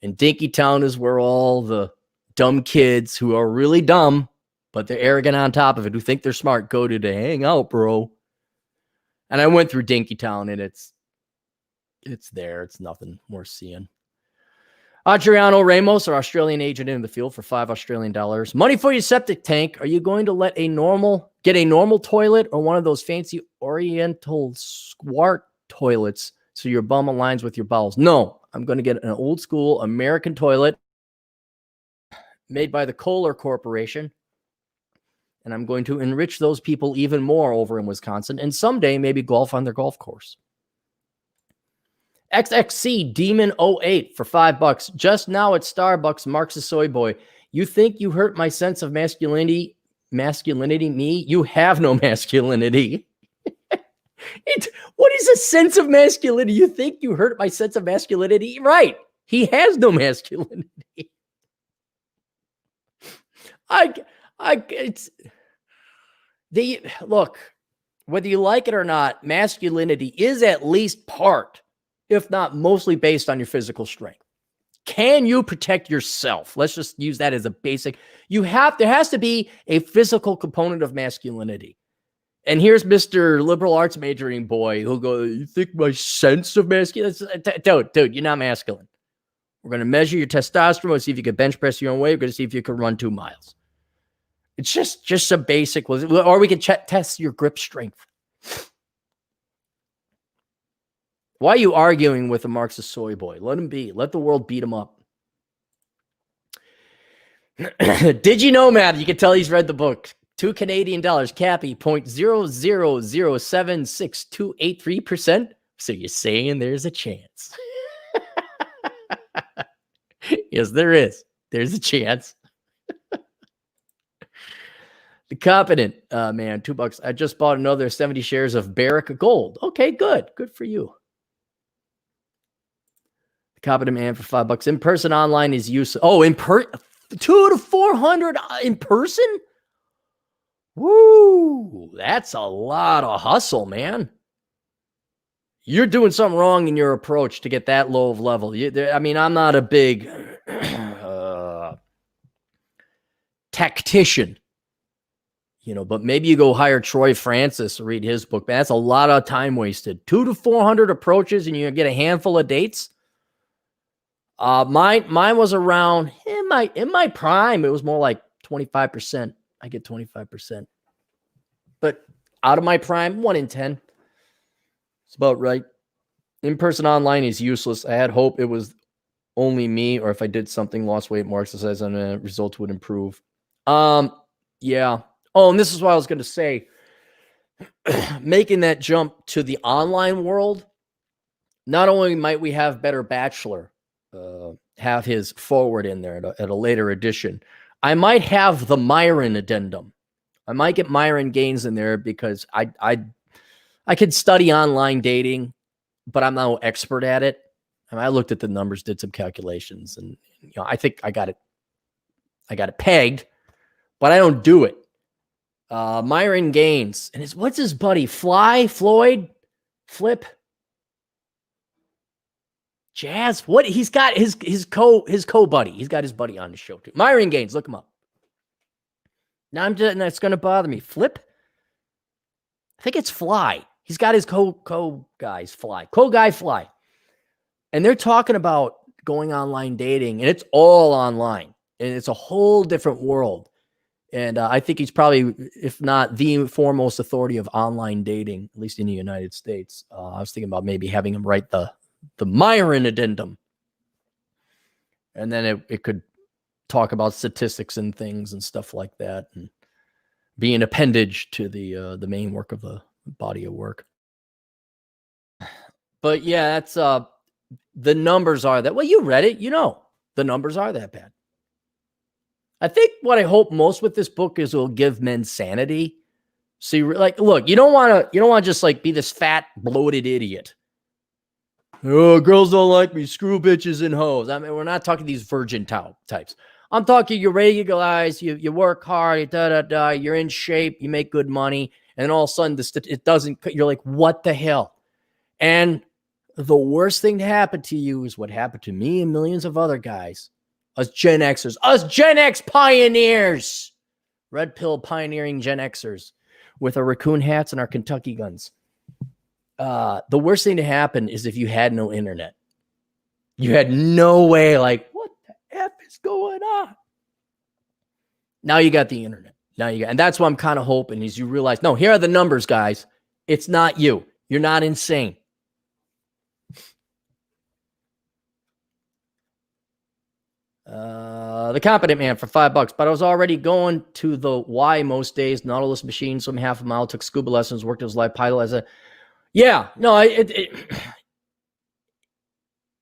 And Dinkytown is where all the dumb kids who are really dumb, but they're arrogant on top of it, who think they're smart, go to hang out, bro. And I went through Dinkytown, and it's there. It's nothing worth seeing. Adriano Ramos, our Australian agent in the field for $5 Australian. Money for your septic tank. Are you going to get a normal toilet or one of those fancy Oriental squart toilets so your bum aligns with your bowels? No, I'm going to get an old school American toilet made by the Kohler Corporation. And I'm going to enrich those people even more over in Wisconsin and someday maybe golf on their golf course. XXC Demon 08 for $5. Just now at Starbucks, Mark's a Soyboy. You think you hurt my sense of masculinity? Me? You have no masculinity. What is a sense of masculinity? You think you hurt my sense of masculinity? Right. He has no masculinity. Look, whether you like it or not, masculinity is at least part, if not mostly, based on your physical strength. Can you protect yourself? Let's just use that as a basic. There has to be a physical component of masculinity. And here's Mr. liberal arts majoring boy who'll go, you think my sense of masculinity? Dude, you're not masculine. We're going to measure your testosterone, see if you can bench press your own weight. We're going to see if you can run 2 miles. It's just a basic, or we can test your grip strength. Why are you arguing with a Marxist soy boy? Let him be. Let the world beat him up. Did you know, Matt? You can tell he's read the book. $2 Canadian. Cappy, 0.0076283%. So you're saying there's a chance. Yes, there is. There's a chance. The Competent man, $2. I just bought another 70 shares of Barrick Gold. Okay, good. Good for you. The Competent man for $5. In person, online is useless. Oh, $200 to $400 in person? Woo! That's a lot of hustle, man. You're doing something wrong in your approach to get that low of level. I'm not a big tactician. But maybe you go hire Troy Francis to read his book. Man, that's a lot of time wasted. 200 to 400 approaches, and you get a handful of dates. Mine was around in my prime. It was more like 25%. I get 25%, but out of my prime, 1 in 10. It's about right. In person, online is useless. I had hope it was only me, or if I did something, lost weight, more exercise, and the results would improve. Yeah. Oh, and this is what I was going to say. Making that jump to the online world, not only might we have better Bachelor, have his forward in there at a later edition, I might have the Myron addendum. I might get Myron Gaines in there because I could study online dating, but I'm no expert at it. I mean, I looked at the numbers, did some calculations, and I think I got it pegged, but I don't do it. Myron Gaines and what's his buddy? Floyd, Flip, Jazz. What he's got his co buddy. He's got his buddy on the show too. Myron Gaines, look him up. Now that's going to bother me. Flip. I think it's Fly. He's got his co-guy Fly. And they're talking about going online dating, and it's all online. And it's a whole different world. And I think he's probably, if not the foremost authority of online dating, at least in the United States. I was thinking about maybe having him write the Myron addendum. And then it could talk about statistics and things and stuff like that, and be an appendage to the main work of the body of work. But yeah, that's the numbers are that. Well, you read it, the numbers are that bad. I think what I hope most with this book is it'll give men sanity. See, like, look, you don't want to just like be this fat, bloated idiot. Oh, girls don't like me. Screw bitches and hoes. I mean, we're not talking these virgin types. I'm talking you're regular guys. You work hard. You're in shape. You make good money. And then all of a sudden, it doesn't. You're like, what the hell? And the worst thing to happen to you is what happened to me and millions of other guys. Us Gen Xers. Us Gen X pioneers. Red pill pioneering Gen Xers with our raccoon hats and our Kentucky guns. The worst thing to happen is if you had no internet. You had no way, like, what the F is going on? Now you got the internet. And that's what I'm kind of hoping is you realize, no, here are the numbers, guys. It's not you. You're not insane. The Competent Man for $5, but I was already going to the Y most days. Nautilus machine, swim half a mile, took scuba lessons, worked as live pilot as a. Yeah, no, it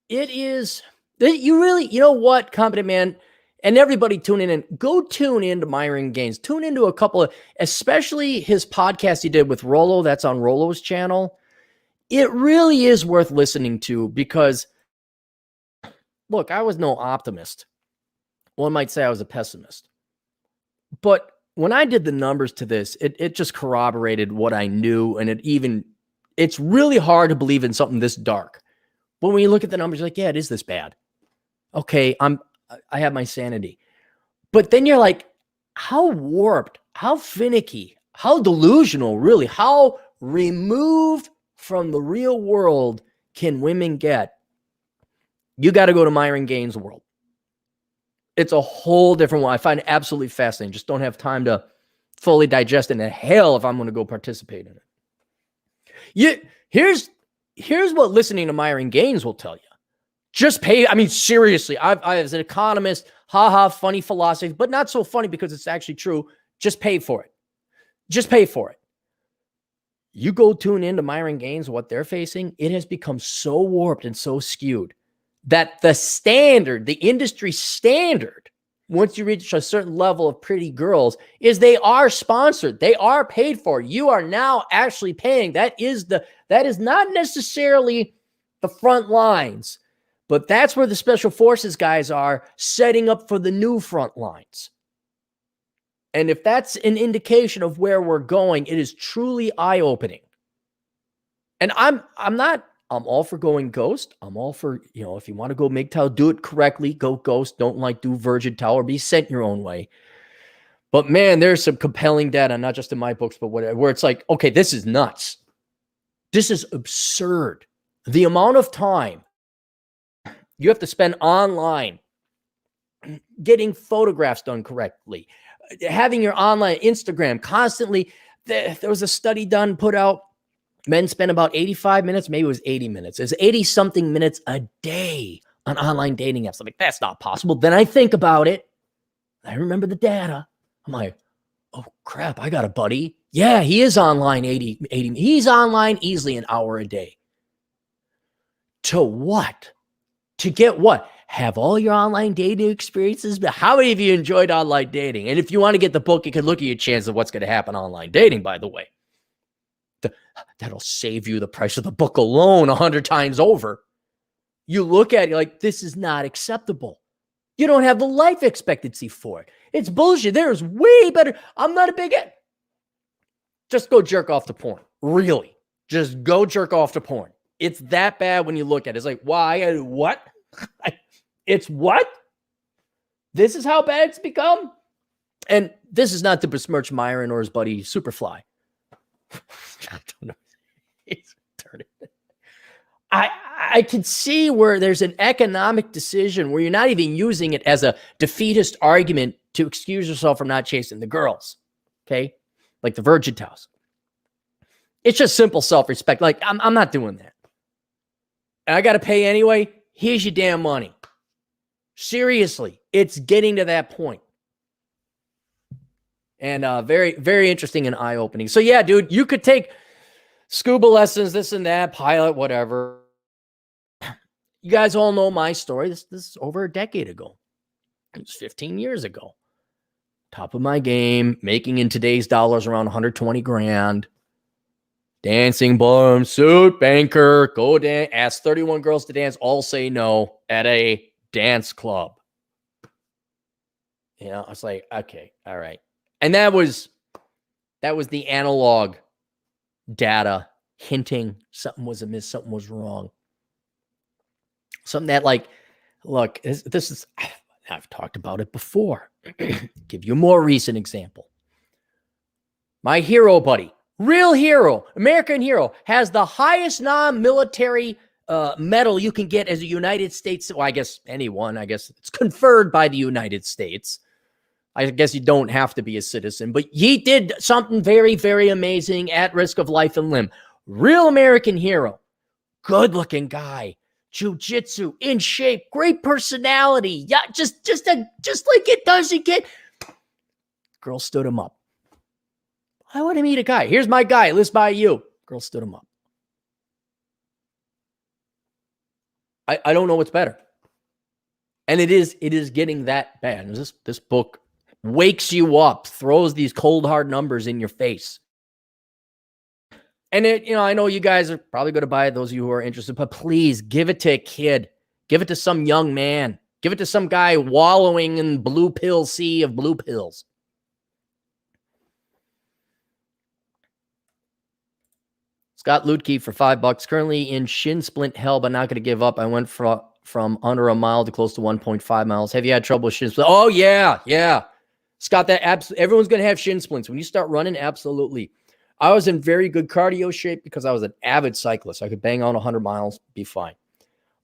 is. You really, you know what, Competent Man, and everybody tuning in, go tune into Myron Gaines. Tune into a couple of, especially his podcast he did with Rollo. That's on Rollo's channel. It really is worth listening to because, look, I was no optimist. One might say I was a pessimist. But when I did the numbers to this, it just corroborated what I knew. And it's really hard to believe in something this dark. But when you look at the numbers, you're like, yeah, it is this bad. Okay, I have my sanity. But then you're like, how warped, how finicky, how delusional, really, how removed from the real world can women get? You got to go to Myron Gaines' world. It's a whole different one. I find it absolutely fascinating. Just don't have time to fully digest it. And hell, if I'm going to go participate in it. Here's what listening to Myron Gaines will tell you. Just pay. I mean, seriously, I as an economist, funny philosophy, but not so funny because it's actually true. Just pay for it. Just pay for it. You go tune into Myron Gaines, what they're facing. It has become so warped and so skewed that the industry standard, once you reach a certain level of pretty girls, is they are sponsored. They are paid for. You are now actually paying. That is not necessarily the front lines, but that's where the special forces guys are setting up for the new front lines. And if that's an indication of where we're going, it is truly eye-opening. And I'm all for going ghost. I'm all for, if you want to go MGTOW, do it correctly. Go ghost. Don't do virgin tower or be sent your own way. But man, there's some compelling data, not just in my books, but whatever, where it's like, okay, this is nuts. This is absurd. The amount of time you have to spend online getting photographs done correctly, having your online Instagram constantly. There was a study put out. Men spend about 85 minutes, maybe it was 80 minutes. It's 80-something minutes a day on online dating apps. I'm like, that's not possible. Then I think about it. I remember the data. I'm like, oh, crap, I got a buddy. Yeah, he is online 80. He's online easily an hour a day. To what? To get what? have all your online dating experiences, but how many of you enjoyed online dating? And if you want to get the book, you can look at your chance of what's going to happen online dating, by the way. That'll save you the price of the book alone 100 times over. You look at it like, this is not acceptable. You don't have the life expectancy for it. It's bullshit. There's way better. I'm not a big it. Just go jerk off to porn. Really. Just go jerk off to porn. It's that bad when you look at it. It's like, why? What? It's what? This is how bad it's become? And this is not to besmirch Myron or his buddy Superfly. I don't know. I can see where there's an economic decision where you're not even using it as a defeatist argument to excuse yourself from not chasing the girls. Okay? Like the Virgin Towels. It's just simple self-respect. Like, I'm not doing that. And I got to pay anyway. Here's your damn money. Seriously, it's getting to that point. And very, very interesting and eye-opening. So yeah, dude, you could take scuba lessons, this and that, pilot, whatever. You guys all know my story. This is over a decade ago. It was 15 years ago. Top of my game, making in today's dollars around 120 grand. Dancing bum, suit, banker, go dance, ask 31 girls to dance, all say no at a dance club. You know, I was like, okay, all right. And that was the analog data hinting something was amiss, something was wrong. Something that, like, look, this is, I've talked about it before. Give you a more recent example. My hero buddy, real hero, American hero, has the highest non-military medal you can get as a United States. Well, I guess anyone, I guess it's conferred by the United States. I guess you don't have to be a citizen, but he did something very, very amazing at risk of life and limb. Real American hero, good looking guy, jiu-jitsu, in shape, great personality. Yeah, just like it doesn't get. Girl stood him up. I want to meet a guy. Here's my guy. Lives by you. Girl stood him up. I don't know what's better. And it is getting that bad. This book wakes you up, throws these cold, hard numbers in your face. And I know you guys are probably going to buy it, those of you who are interested, but please give it to a kid. Give it to some young man. Give it to some guy wallowing in blue pill sea of blue pills. Scott Lutke for $5. Currently in shin splint hell, but not going to give up. I went from under a mile to close to 1.5 miles. Have you had trouble with shin splints? Oh, yeah. Scott, everyone's going to have shin splints. When you start running, absolutely. I was in very good cardio shape because I was an avid cyclist. I could bang on 100 miles, be fine.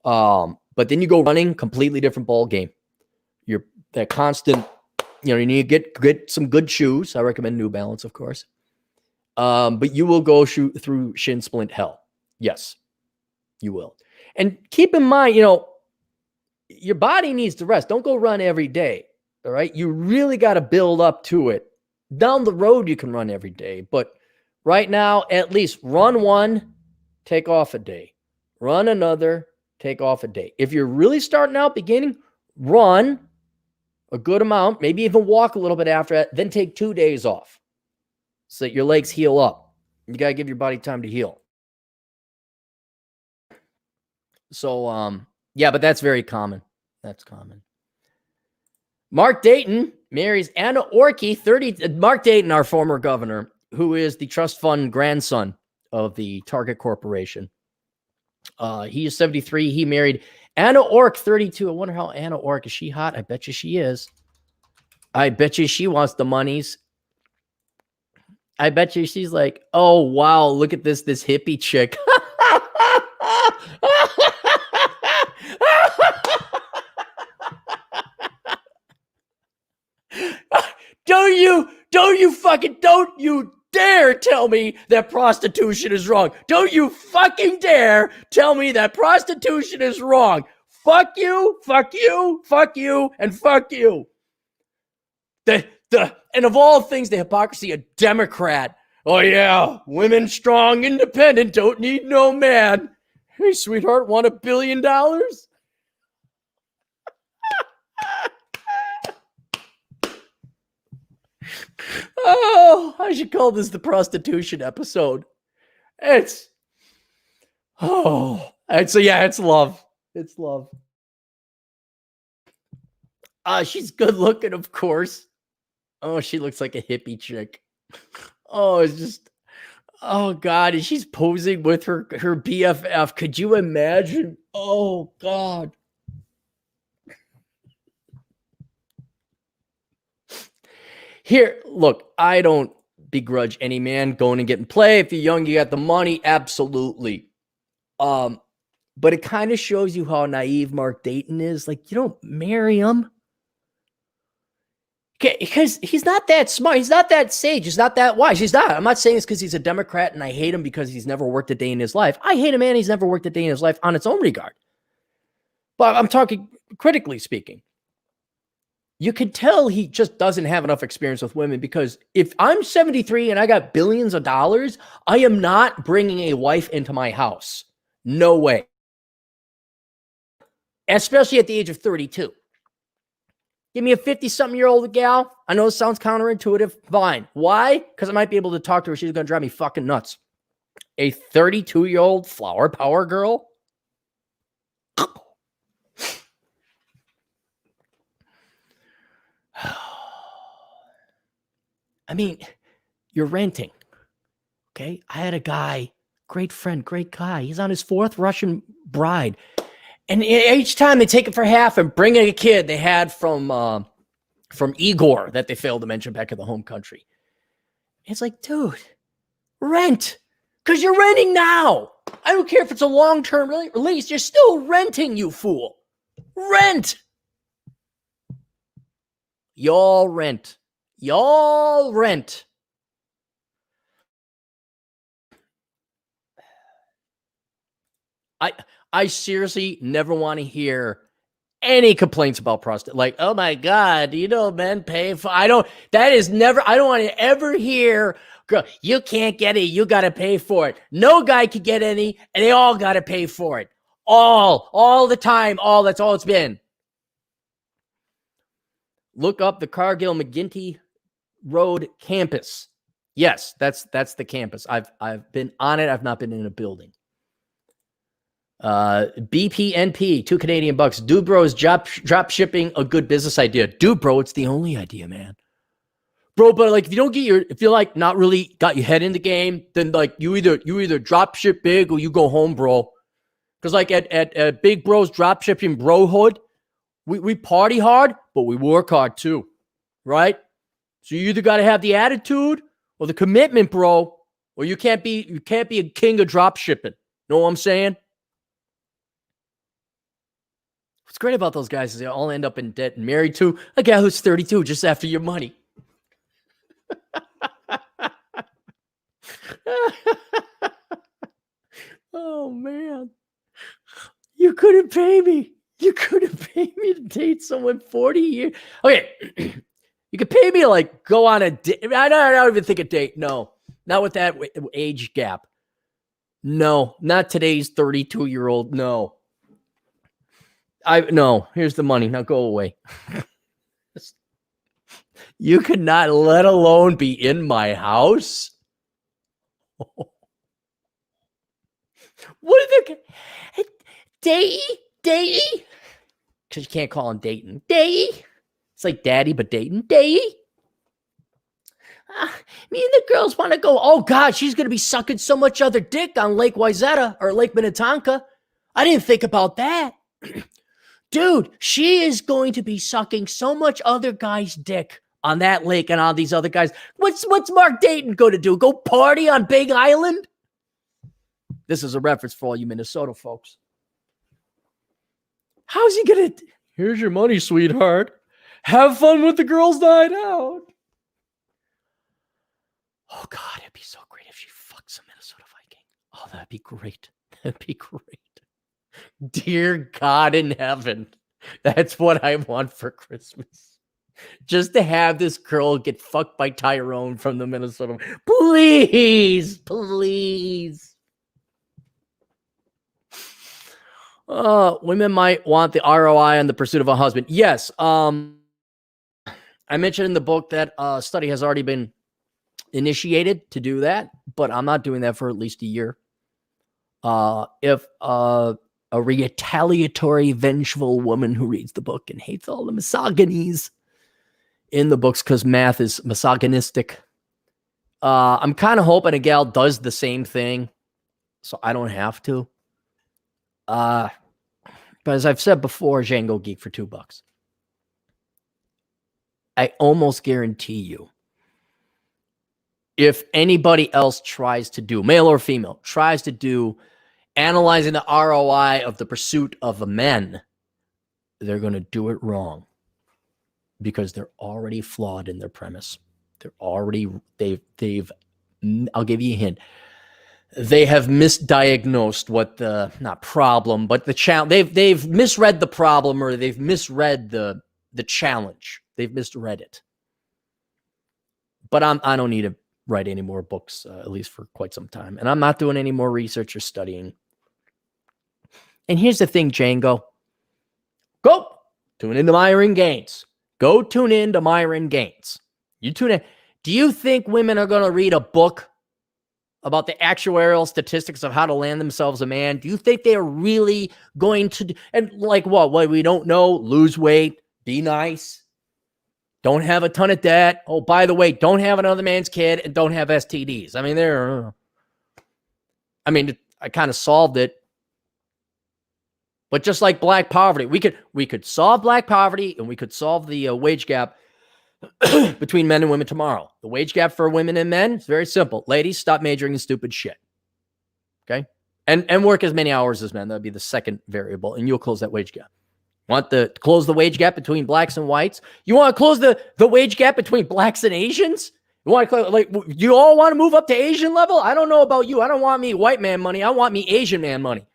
But then you go running, completely different ball game. You're that constant, you need to get some good shoes. I recommend New Balance, of course. But you will go through shin splint hell. Yes, you will. And keep in mind, your body needs to rest. Don't go run every day. All right. You really got to build up to it. Down the road, you can run every day. But right now, at least run one, take off a day. Run another, take off a day. If you're really starting out beginning, run a good amount, maybe even walk a little bit after that, then take 2 days off so that your legs heal up. You got to give your body time to heal. So, yeah, but that's very common. That's common. Mark Dayton marries Anna Orkey, 30. Mark Dayton, our former governor, who is the trust fund grandson of the Target Corporation. He is 73. He married Anna Ork, 32. I wonder how Anna Ork, is she hot? I bet you she is. I bet you she wants the monies. I bet you she's like, oh, wow, look at this hippie chick. Don't you dare tell me that prostitution is wrong. Don't you fucking dare tell me that prostitution is wrong. Fuck you, fuck you, fuck you, and fuck you. And of all things, the hypocrisy, a Democrat. Oh yeah, women strong, independent, don't need no man. Hey, sweetheart, want $1 billion? Oh, I should call this the prostitution episode. It's it's love. It's love. She's good looking, of course. Oh, she looks like a hippie chick. Oh, it's just, oh God, and she's posing with her BFF. Could you imagine? Oh God. Here, look, I don't begrudge any man going and getting play. If you're young, you got the money, absolutely. But it kind of shows you how naive Mark Dayton is. Like, you don't marry him. Because he's not that smart. He's not that sage. He's not that wise. He's not. I'm not saying it's because he's a Democrat and I hate him because he's never worked a day in his life. I hate a man. He's never worked a day in his life on its own regard. But I'm talking critically speaking. You can tell he just doesn't have enough experience with women, because if I'm 73 and I got billions of dollars, I am not bringing a wife into my house. No way. Especially at the age of 32. Give me a 50-something-year-old gal. I know it sounds counterintuitive. Fine. Why? Because I might be able to talk to her. She's going to drive me fucking nuts. A 32-year-old flower power girl? I mean, you're renting. Okay? I had a guy, great friend, great guy. He's on his 4th Russian bride. And each time they take it for half and bring in a kid they had from Igor that they failed to mention back in the home country. It's like, dude, rent. Because you're renting now. I don't care if it's a long-term lease. You're still renting, you fool. Rent. Y'all rent. Y'all rent. I seriously never want to hear any complaints about prostitution. Like, oh my God, men pay for, I don't want to ever hear, girl, you can't get it. You got to pay for it. No guy can get any, and they all got to pay for it. All the time. That's all it's been. Look up the Cargill McGinty Road campus. Yes, that's the campus. I've been on it. I've not been in a building. BPNP, $2 Canadian. Dude, bro, is drop shipping a good business idea? Dude, bro, it's the only idea, man. Bro, but like, if you don't get if you're like not really got your head in the game, then like you either drop ship big or you go home, bro. Because like at Big Bro's drop shipping brohood, we party hard, but we work hard too, right? So you either got to have the attitude or the commitment, bro, or you can't be a king of drop shipping. Know what I'm saying? What's great about those guys is they all end up in debt and married to a guy who's 32 just after your money. Oh, man. You couldn't pay me. You couldn't pay me to date someone 40 years. Okay. You could pay me to like go on a date. I don't even think a date. No, not with that age gap. No, not today's 32-year-old. No. Here's the money. Now go away. You could not, let alone be in my house. What are they? Day? Because you can't call him Dayton. Day? It's like daddy, but Dayton. Day? Me and the girls want to go. Oh, God, she's going to be sucking so much other dick on Lake Wayzata or Lake Minnetonka. I didn't think about that. Dude, she is going to be sucking so much other guy's dick on that lake and all these other guys. What's Mark Dayton going to do? Go party on Big Island? This is a reference for all you Minnesota folks. How's he going to? Here's your money, sweetheart. Have fun with the girls' night out. Oh, God, it'd be so great if she fucks a Minnesota Viking. Oh, that'd be great. That'd be great. Dear God in heaven, that's what I want for Christmas. Just to have this girl get fucked by Tyrone from the Minnesota. Please. Women might want the ROI on the pursuit of a husband. Yes. I mentioned in the book that a study has already been initiated to do that, but I'm not doing that for at least a year. If a retaliatory, vengeful woman who reads the book and hates all the misogynies in the books because math is misogynistic, I'm kind of hoping a gal does the same thing so I don't have to. But as I've said before, Django Geek for $2. I almost guarantee you, if anybody else tries to do, male or female, tries to do analyzing the ROI of the pursuit of men, they're going to do it wrong because they're already flawed in their premise. They're already, they've, I'll give you a hint. They have misdiagnosed what the, not problem, but the challenge, they've misread the problem, or they've misread the challenge. They've misread it. But I don't need to write any more books, at least for quite some time. And I'm not doing any more research or studying. And here's the thing, Django. Go tune into Myron Gaines. Go tune into Myron Gaines. You tune in. Do you think women are going to read a book about the actuarial statistics of how to land themselves a man? Do you think they're really going to, and like what we don't know, lose weight, be nice, don't have a ton of debt. Oh, by the way, don't have another man's kid and don't have STDs. I mean, I kind of solved it. But just like black poverty, we could solve black poverty, and we could solve the wage gap between men and women tomorrow. The wage gap for women and men is very simple. Ladies, stop majoring in stupid shit. Okay? And work as many hours as men. That'd be the second variable, and you'll close that wage gap. Want to close the wage gap between blacks and whites? You want to close the wage gap between blacks and Asians? You want to, like, you all want to move up to Asian level? I don't know about you. I don't want me white man money. I want me Asian man money.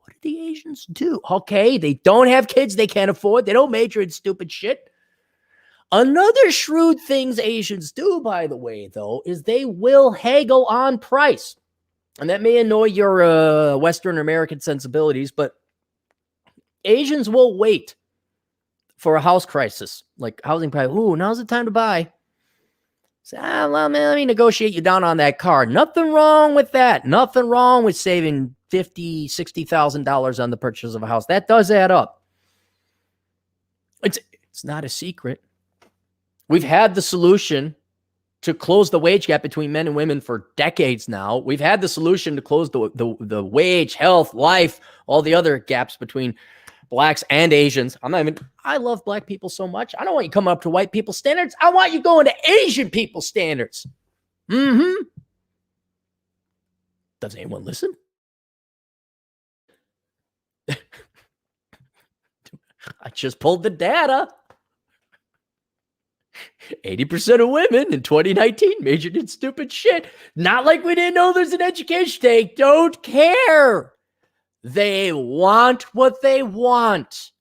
What do the Asians do? Okay, they don't have kids they can't afford. They don't major in stupid shit. Another shrewd things Asians do, by the way, though, is they will haggle on price. And that may annoy your Western American sensibilities, but Asians will wait for a house crisis, like housing price. Ooh, now's the time to buy. Say, well, man, let me negotiate you down on that car. Nothing wrong with that. Nothing wrong with saving $50,000, $60,000 on the purchase of a house. That does add up. It's not a secret. We've had the solution to close the wage gap between men and women for decades now. We've had the solution to close the wage, health, life, all the other gaps between blacks and Asians. I love black people so much. I don't want you coming up to white people standards. I want you going to Asian people standards. Does anyone listen? I just pulled the data. 80% of women in 2019 majored in stupid shit. Not like we didn't know there's an education take. Don't care. They want what they want.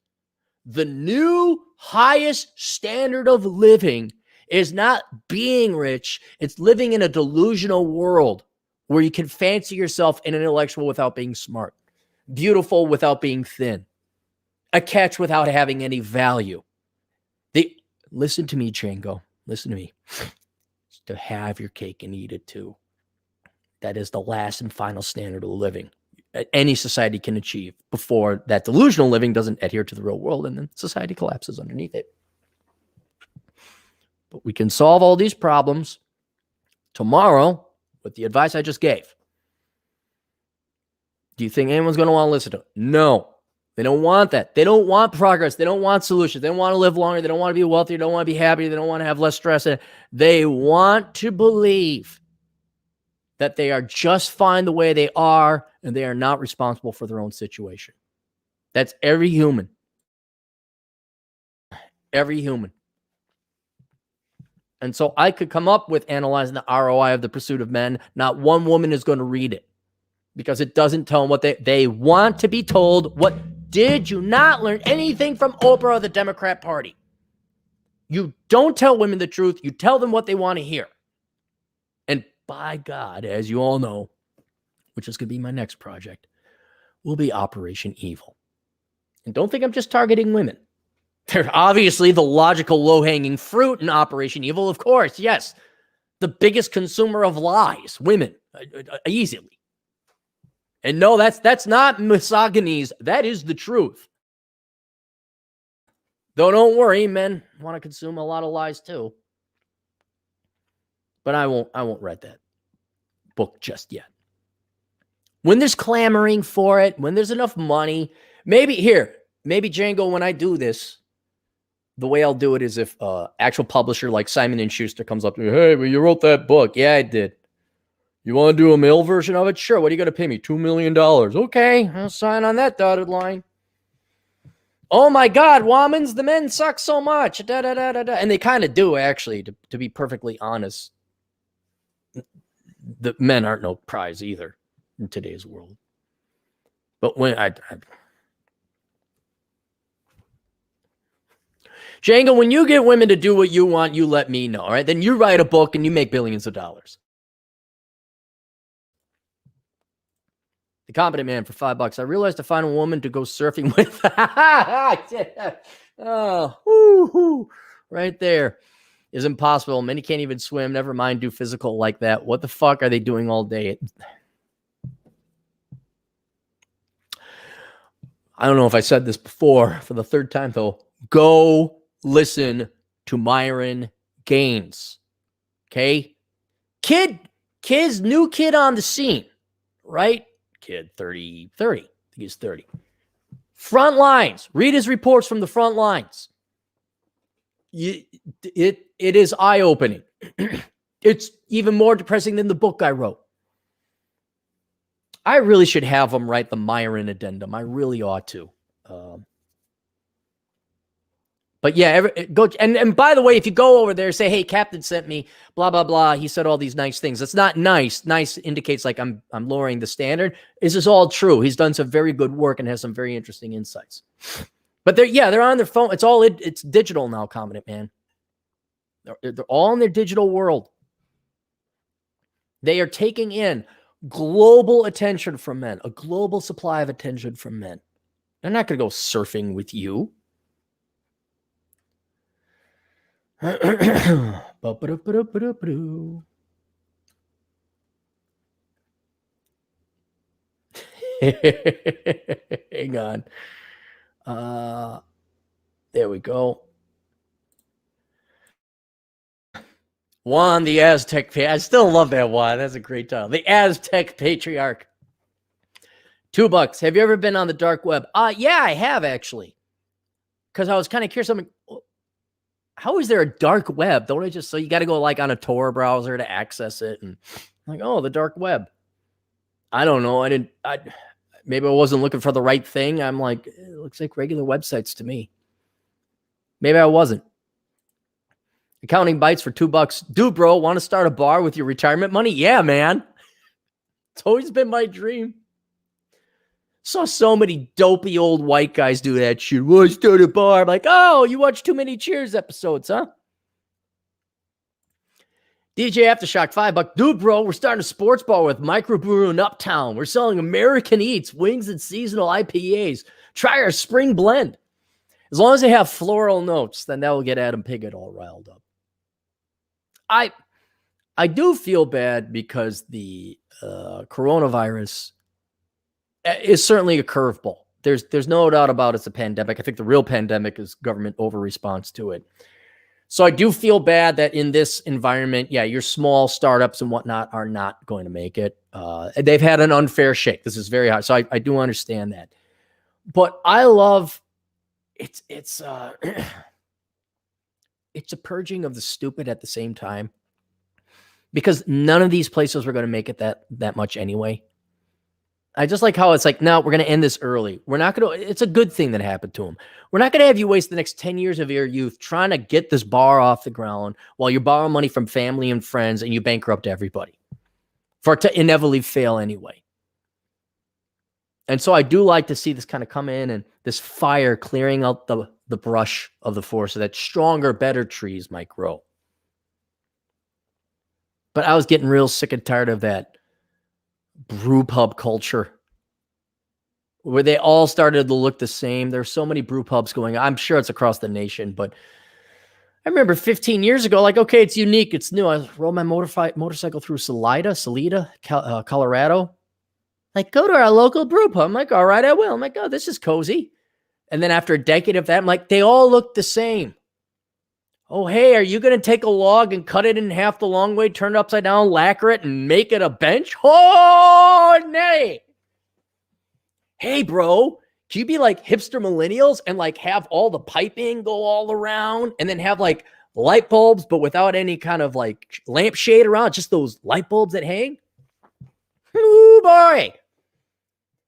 The new highest standard of living is not being rich. It's living in a delusional world where you can fancy yourself an intellectual without being smart, beautiful without being thin, a catch without having any value. Listen to me, Django. Listen to me. It's to have your cake and eat it too. That is the last and final standard of living any society can achieve before that delusional living doesn't adhere to the real world, and then society collapses underneath it. But we can solve all these problems tomorrow with the advice I just gave. Do you think anyone's going to want to listen to it? No. They don't want that. They don't want progress. They don't want solutions. They don't want to live longer. They don't want to be wealthier. They don't want to be happier. They don't want to have less stress. They want to believe that they are just fine the way they are, and they are not responsible for their own situation. That's every human. Every human. And so I could come up with analyzing the ROI of the pursuit of men. Not one woman is going to read it because it doesn't tell them what they want to be told. What did you not learn anything from Oprah or the Democrat Party? You don't tell women the truth. You tell them what they want to hear. And by God, as you all know, which is going to be my next project, will be Operation Evil. And don't think I'm just targeting women. They're obviously the logical low-hanging fruit in Operation Evil, of course. Yes, the biggest consumer of lies, women, easily. And no, that's not misogynies. That is the truth. Though don't worry, men want to consume a lot of lies too. But I won't read that book just yet. When there's clamoring for it, when there's enough money, maybe Django, when I do this, the way I'll do it is if actual publisher like Simon & Schuster comes up to me, hey, well, you wrote that book. Yeah, I did. You want to do a mail version of it? Sure. What are you going to pay me? $2 million. Okay, I'll sign on that dotted line. Oh my God, Womans, the men suck so much. Da, da, da, da, da. And they kind of do, actually, to be perfectly honest. The men aren't no prize either in today's world. But when Django, when you get women to do what you want, you let me know, all right? Then you write a book and you make billions of dollars. The Competent Man for $5. I realized to find a woman to go surfing with. Right there is impossible. Many can't even swim. Never mind do physical like that. What the fuck are they doing all day? I don't know if I said this before for the third time, though. Go listen to Myron Gaines. Okay? New kid on the scene, right? Kid, 30. I think he's 30. Front lines. Read his reports from the front lines. It is eye-opening. It's even more depressing than the book I wrote. I really should have him write the Myron addendum. I really ought to. But yeah, go and by the way, if you go over there, say, "Hey, Captain sent me blah blah blah. He said all these nice things." That's not nice. Nice indicates like I'm lowering the standard. This is all true. He's done some very good work and has some very interesting insights. But they're on their phone. It's digital now, Competent Man. They're all in their digital world. They are taking in global attention from men, a global supply of attention from men. They're not going to go surfing with you. Hang on. There we go. Juan the Aztec. I still love that one. That's a great title. The Aztec Patriarch. $2. Have you ever been on the dark web? Yeah, I have actually. Because I was kind of curious. I'm like, how is there a dark web? Don't I just, so you got to go like on a Tor browser to access it. And I'm like, oh, the dark web. I don't know. Maybe I wasn't looking for the right thing. I'm like, it looks like regular websites to me. Maybe I wasn't. Accounting bites for $2. Dude, bro, want to start a bar with your retirement money? Yeah, man. It's always been my dream. Saw so many dopey old white guys do that shit. Well, I start a bar. I'm like, oh, you watch too many Cheers episodes, huh? DJ Aftershock, $5. Dude, bro, we're starting a sports bar with microbrew in Uptown. We're selling American Eats, wings, and seasonal IPAs. Try our spring blend. As long as they have floral notes, then that will get Adam Piggott all riled up. I do feel bad because the coronavirus is certainly a curveball. There's no doubt about it's a pandemic. I think the real pandemic is government over-response to it. So I do feel bad that in this environment, yeah, your small startups and whatnot are not going to make it. They've had an unfair shake. This is very hard. So I do understand that. But I love it's a purging of the stupid at the same time, because none of these places were going to make it that much anyway. I just like how it's like, no, we're going to end this early. We're not going to, it's a good thing that happened to them. We're not going to have you waste the next 10 years of your youth trying to get this bar off the ground while you borrow money from family and friends and you bankrupt everybody for it to inevitably fail anyway. And so I do like to see this kind of come in and this fire clearing out the brush of the forest so that stronger, better trees might grow. But I was getting real sick and tired of that brew pub culture. where they all started to look the same. There's so many brew pubs going on. I'm sure it's across the nation, but I remember 15 years ago, like, okay, it's unique, it's new. I rode my motorcycle through Salida, Colorado. Like, go to our local brew pub. I'm like, all right, I will. I'm like, oh, this is cozy. And then after a decade of that, I'm like, they all look the same. Oh, hey, are you going to take a log and cut it in half the long way, turn it upside down, lacquer it, and make it a bench? Oh, nay. Hey, bro, can you be like hipster millennials and like have all the piping go all around and then have like light bulbs, but without any kind of like lampshade around, just those light bulbs that hang? Ooh, boy.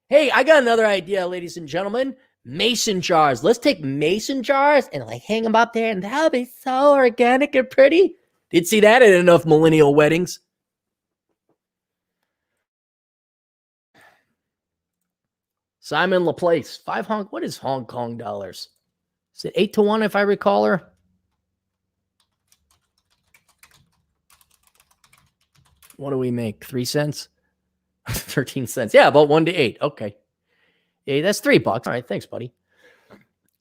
Hey, I got another idea, ladies and gentlemen. Mason jars. Let's take mason jars and like hang them up there, and that'll be so organic and pretty. Did see that at enough millennial weddings. Simon Laplace, what is Hong Kong dollars? Is it 8-1 if I recall her? What do we make? 3 cents? 13 cents. Yeah, about 1 to 8. Okay. Hey, that's $3. All right, thanks, buddy.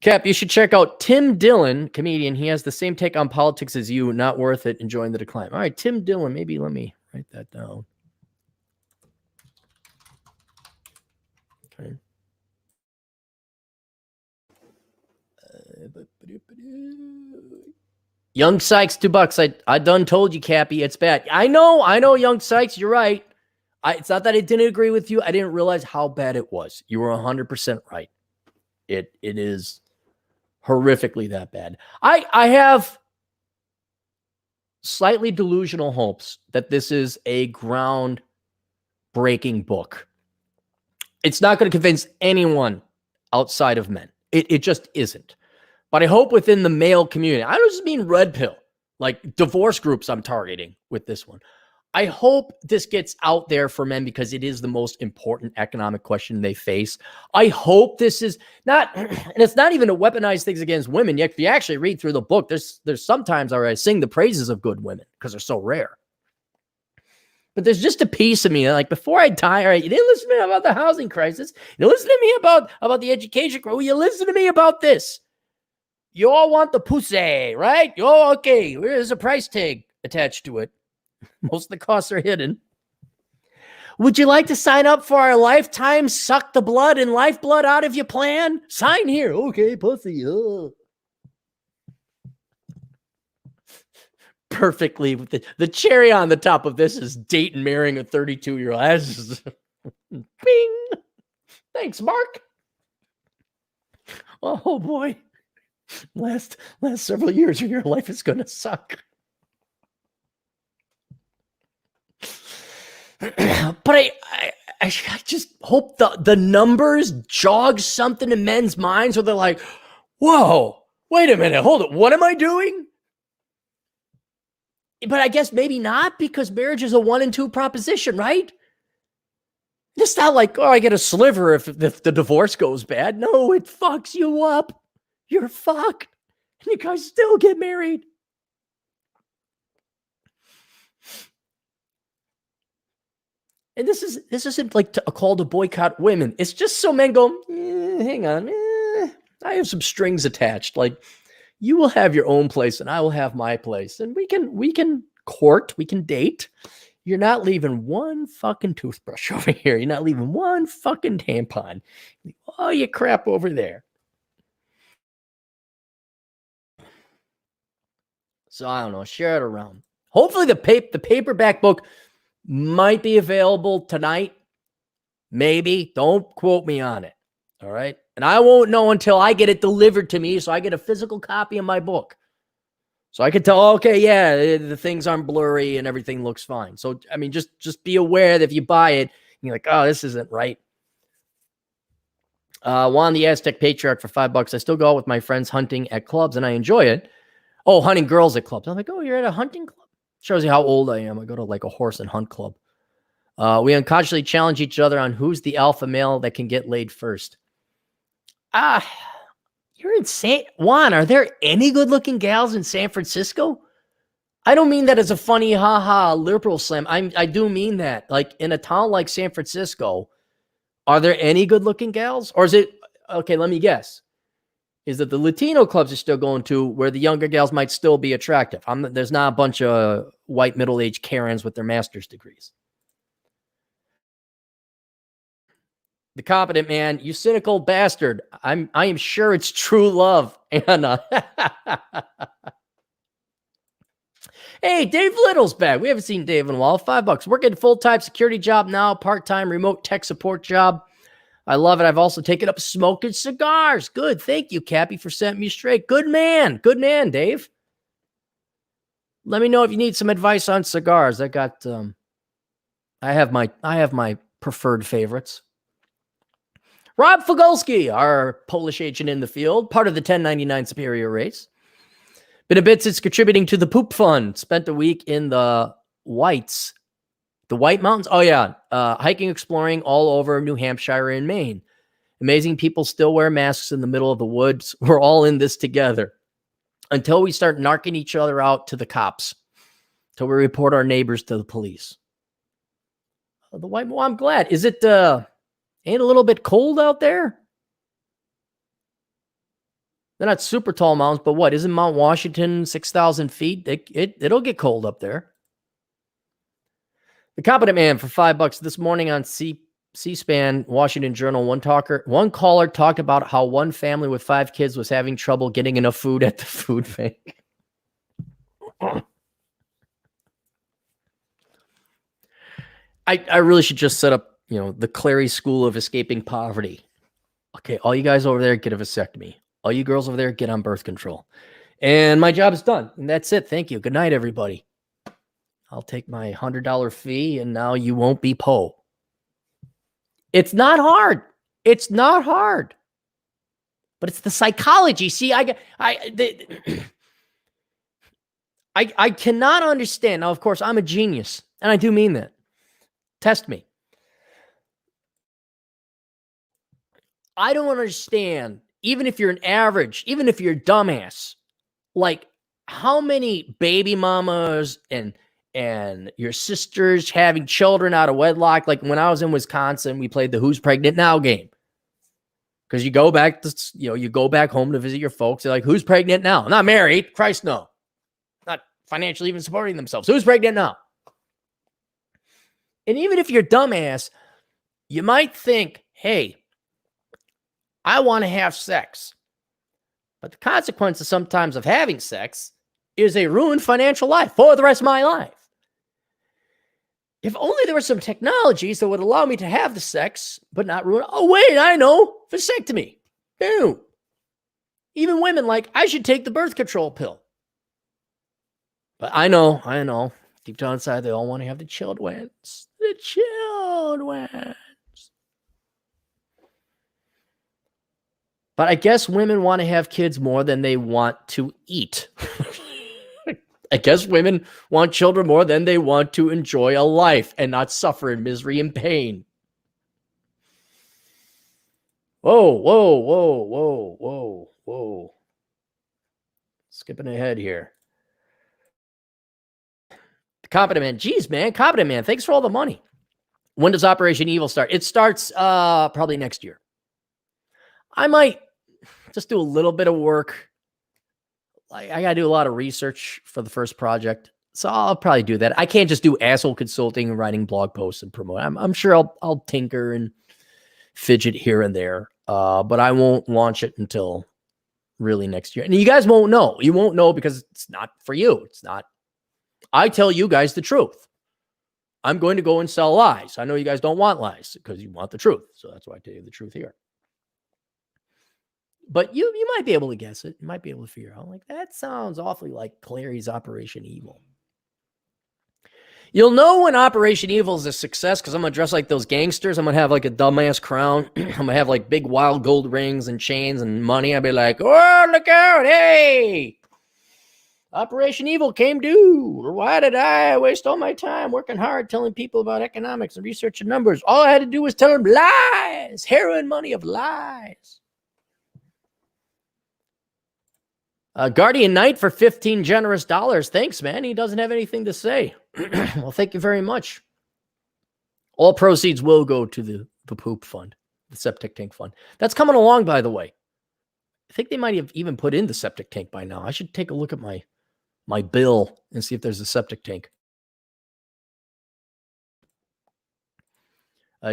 Cap, you should check out Tim Dillon, comedian. He has the same take on politics as you. Not worth it. Enjoying the decline. All right, Tim Dillon. Maybe let me write that down. Okay. Young Sykes, $2. I done told you, Cappy, it's bad. I know, Young Sykes, you're right. It's not that I didn't agree with you. I didn't realize how bad it was. You were 100% right. It is horrifically that bad. I have slightly delusional hopes that this is a ground-breaking book. It's not going to convince anyone outside of men. It just isn't. But I hope within the male community, I don't just mean red pill, like divorce groups I'm targeting with this one. I hope this gets out there for men because it is the most important economic question they face. I hope this is not, and it's not even to weaponize things against women. If you actually read through the book, there's sometimes where I sing the praises of good women because they're so rare. But there's just a piece of me, like, before I die, all right, you didn't listen to me about the housing crisis. You didn't listen to me about the education. Will you listen to me about this? You all want the pussy, right? Oh, okay. There's a price tag attached to it. Most of the costs are hidden. Would you like to sign up for our lifetime suck the blood and lifeblood out of your plan? Sign here. Okay, pussy. Perfectly. The cherry on the top of this is dating marrying a 32-year-old. Bing. Thanks, Mark. Oh, boy. Last several years of your life is going to suck. But I just hope the numbers jog something in men's minds where they're like, whoa, wait a minute, hold it. What am I doing? But I guess maybe not, because marriage is a 1 and 2 proposition, right? It's not like, oh, I get a sliver if the divorce goes bad. No, it fucks you up. You're fucked. And you guys still get married. And this isn't like a call to boycott women. It's just so men go, hang on, I have some strings attached. Like, you will have your own place and I will have my place. And we can court, we can date. You're not leaving one fucking toothbrush over here. You're not leaving one fucking tampon. All your crap over there. So I don't know, share it around. Hopefully the paperback book might be available tonight. Maybe. Don't quote me on it. All right. And I won't know until I get it delivered to me. So I get a physical copy of my book. So I can tell, okay, yeah, the things aren't blurry and everything looks fine. So, I mean, just be aware that if you buy it, you're like, oh, this isn't right. Juan the Aztec Patriarch for $5. I still go out with my friends hunting at clubs and I enjoy it. Oh, hunting girls at clubs. I'm like, oh, you're at a hunting club? Shows you how old I am. I go to like a horse and hunt club. We unconsciously challenge each other on who's the alpha male that can get laid first. You're insane. Juan, are there any good-looking gals in San Francisco? I don't mean that as a funny, haha, liberal slam. I do mean that. Like, in a town like San Francisco, Are there any good-looking gals? Or is it, okay, let me guess. Is that the Latino clubs are still going to where the younger gals might still be attractive? There's not a bunch of white middle-aged Karens with their master's degrees. The Competent Man, you cynical bastard. I am sure it's true love, Anna. Hey, Dave Little's back. We haven't seen Dave in a while. $5. Working a full-time security job now, part-time remote tech support job. I love it. I've also taken up smoking cigars. Good. Thank you, Cappy, for setting me straight. Good man. Good man, Dave. Let me know if you need some advice on cigars. I have my preferred favorites. Rob Fogolski, our Polish agent in the field, part of the 1099 Superior race. Been a bit since contributing to the Poop Fund. Spent a week in the White Mountains. Oh, yeah. Hiking, exploring all over New Hampshire and Maine. Amazing people still wear masks in the middle of the woods. We're all in this together. Until we start narking each other out to the cops. Until we report our neighbors to the police. I'm glad. Is it... ain't a little bit cold out there? They're not super tall mountains, but what? Isn't Mount Washington 6,000 feet? It'll get cold up there. The Competent Man for $5 this morning on C-SPAN, Washington Journal. One caller talked about how one family with 5 kids was having trouble getting enough food at the food bank. I really should just set up, the Clarey School of Escaping Poverty. Okay, all you guys over there get a vasectomy. All you girls over there get on birth control. And my job is done. And that's it. Thank you. Good night, everybody. I'll take my $100 fee, and now you won't be Poe. It's not hard. It's not hard. But it's the psychology. See, I cannot understand. Now, of course, I'm a genius, and I do mean that. Test me. I don't understand, even if you're an average, even if you're a dumbass, like how many baby mamas and your sisters having children out of wedlock. Like when I was in Wisconsin, we played the Who's Pregnant Now game. Because you go back to, you go back home to visit your folks. They're like, who's pregnant now? Not married. Christ, no. Not financially even supporting themselves. Who's pregnant now? And even if you're dumbass, you might think, hey, I want to have sex. But the consequences sometimes of having sex is a ruined financial life for the rest of my life. If only there were some technologies that would allow me to have the sex, but not ruin. Oh, wait, I know. Vasectomy. Boom. Even women I should take the birth control pill. But I know. Deep down inside, they all want to have the children. The children. But I guess women want to have kids more than they want to eat. I guess women want children more than they want to enjoy a life and not suffer in misery and pain. Whoa. Skipping ahead here. The Competent Man. Geez, man. Competent Man. Thanks for all the money. When does Operation Evil start? It starts probably next year. I might just do a little bit of work. I got to do a lot of research for the first project. So I'll probably do that. I can't just do asshole consulting and writing blog posts and promote. I'm sure I'll tinker and fidget here and there. But I won't launch it until really next year. And you guys won't know. You won't know because it's not for you. It's not. I tell you guys the truth. I'm going to go and sell lies. I know you guys don't want lies because you want the truth. So that's why I tell you the truth here. But you might be able to guess it. You might be able to figure out, that sounds awfully like Clarey's Operation Evil. You'll know when Operation Evil is a success because I'm going to dress like those gangsters. I'm going to have a dumbass crown. I'm going to have big wild gold rings and chains and money. I'll be like, oh, look out. Hey, Operation Evil came due. Why did I waste all my time working hard telling people about economics and research and numbers? All I had to do was tell them lies. Heroin money of lies. Guardian Knight for $15 generous. Thanks, man. He doesn't have anything to say. Well, thank you very much. All proceeds will go to the Poop Fund. The septic tank fund. That's coming along, by the way. I think they might have even put in the septic tank by now. I should take a look at my bill and see if there's a septic tank.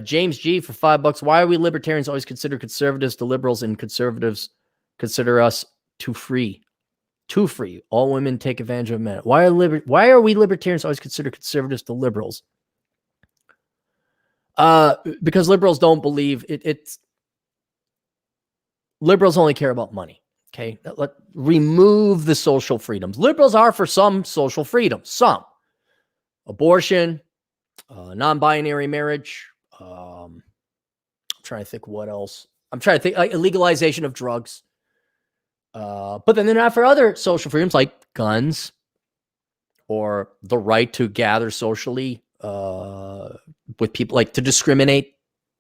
James G for $5. Why are we libertarians always consider conservatives the liberals and conservatives consider us too free? Too free. All women take advantage of men. Why are we libertarians always consider conservatives the liberals? Because liberals don't believe it's liberals only care about money. Okay. Remove the social freedoms. Liberals are for some social freedoms, some abortion, non-binary marriage. I'm trying to think what else. I'm trying to think like legalization of drugs. But then they're not for other social freedoms like guns or the right to gather socially with people, like to discriminate,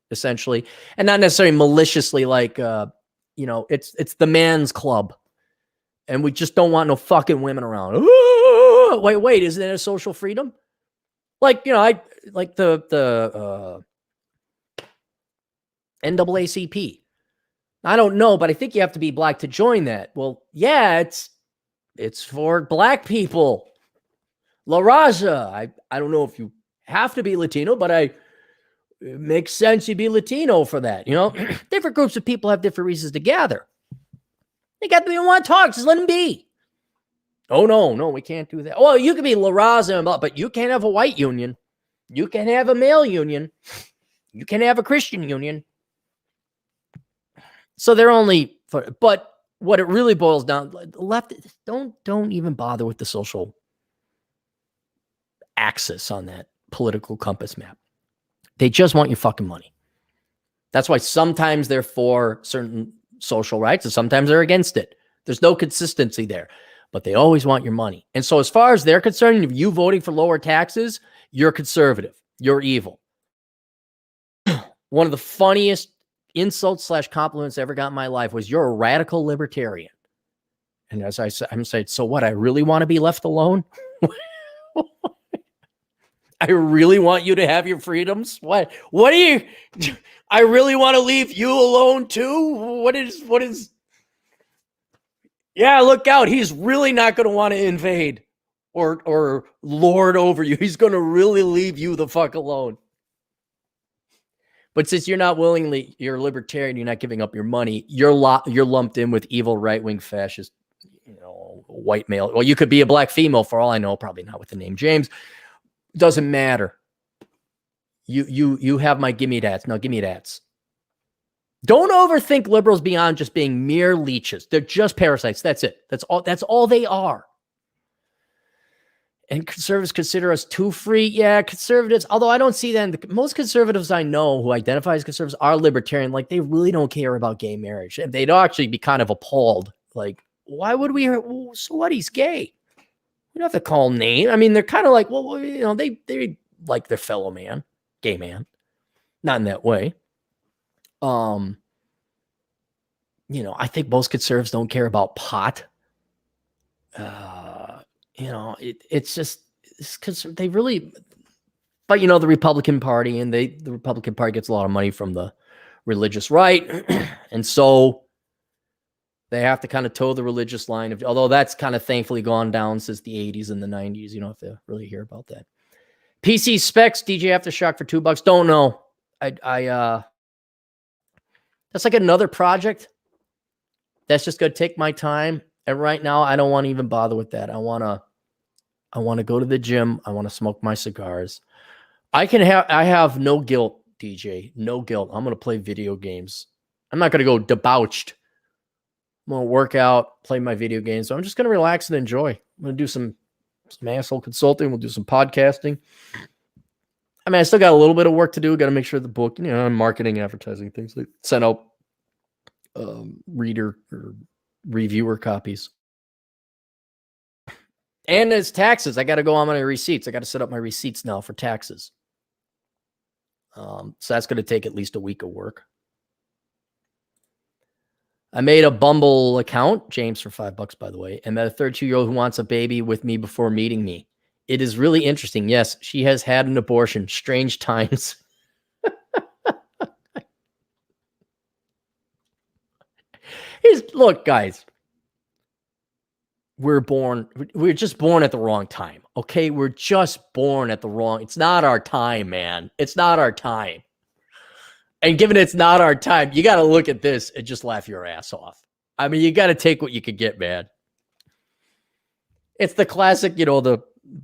essentially, and not necessarily maliciously, like it's the man's club, and we just don't want no fucking women around. Ooh, wait, isn't that a social freedom? Like I like the NAACP. I don't know, but I think you have to be black to join that. Well, yeah, it's for black people. La Raza. I don't know if you have to be Latino, but it makes sense you be Latino for that. Different groups of people have different reasons to gather. They got to be want to talk. Just let them be. Oh, no, we can't do that. Well, you can be La Raza, but you can't have a white union. You can have a male union. You can have a Christian union. So they're only for, but what it really boils down, left, don't even bother with the social axis on that political compass map. They just want your fucking money. That's why sometimes they're for certain social rights and sometimes they're against it. There's no consistency there, but they always want your money. And so as far as they're concerned, if you voting for lower taxes, you're conservative, you're evil. One of the funniest insults / compliments I ever got in my life was, you're a radical libertarian. And as I'm saying, so what? I really want to be left alone? I really want you to have your freedoms. What do you, I really want to leave you alone too. What is, yeah, look out. He's really not going to want to invade or lord over you. He's going to really leave you the fuck alone. But since you're not you're a libertarian, you're not giving up your money, you're lumped in with evil right-wing fascist, white male. Well, you could be a black female for all I know, probably not with the name James. Doesn't matter. You have my gimme dats. Now gimme dats. Don't overthink liberals beyond just being mere leeches. They're just parasites. That's it. That's all they are. And conservatives consider us too free. Yeah, conservatives, although I don't see that. Most conservatives I know who identify as conservatives are libertarian. Like, they really don't care about gay marriage. They'd actually be kind of appalled. Like, why would we? So what? He's gay. We don't have to call him name. I mean, they're kind of like, well, they like their fellow man, gay man. Not in that way. I think most conservatives don't care about pot. It's just because they really, but the Republican Party, and the Republican Party gets a lot of money from the religious right. And so they have to kind of toe the religious line, although that's kind of thankfully gone down since the 80s and the 90s. You don't have to really hear about that. PC Specs, DJ Aftershock for $2. Don't know. That's like another project. That's just going to take my time. And right now, I don't want to even bother with that. I want to go to the gym. I want to smoke my cigars. I have no guilt, DJ. No guilt. I'm going to play video games. I'm not going to go debauched. I'm going to work out, play my video games. So I'm just going to relax and enjoy. I'm going to do some asshole consulting. We'll do some podcasting. I mean, I still got a little bit of work to do. Got to make sure the book, marketing, advertising, things like send out reader or reviewer copies. And it's taxes. I got to go on my receipts. I got to set up my receipts now for taxes. So that's going to take at least a week of work. I made a Bumble account, James, for $5, by the way, and met a 32-year-old who wants a baby with me before meeting me. It is really interesting. Yes, she has had an abortion. Strange times. Look, guys, we're just born at the wrong time. Okay. We're just born at the wrong. It's not our time, man. It's not our time. And given it's not our time, you got to look at this and just laugh your ass off. I mean, you got to take what you could get, man. It's the classic, the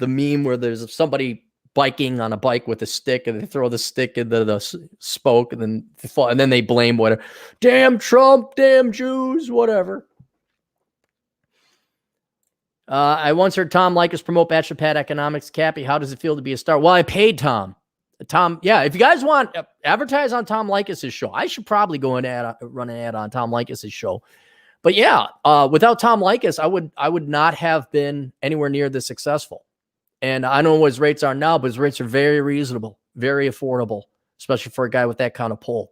meme where there's somebody biking on a bike with a stick and they throw the stick into the spoke and then they blame whatever. Damn Trump, damn Jews, whatever. I once heard Tom Likas promote Bachelor Pad Economics. Cappy, how does it feel to be a star? Well, I paid Tom. Yeah, if you guys want advertise on Tom Likas' show, I should probably go and run an ad on Tom Likas' show. But yeah, without Tom Likas, I would not have been anywhere near this successful. And I don't know what his rates are now, but his rates are very reasonable, very affordable, especially for a guy with that kind of pull.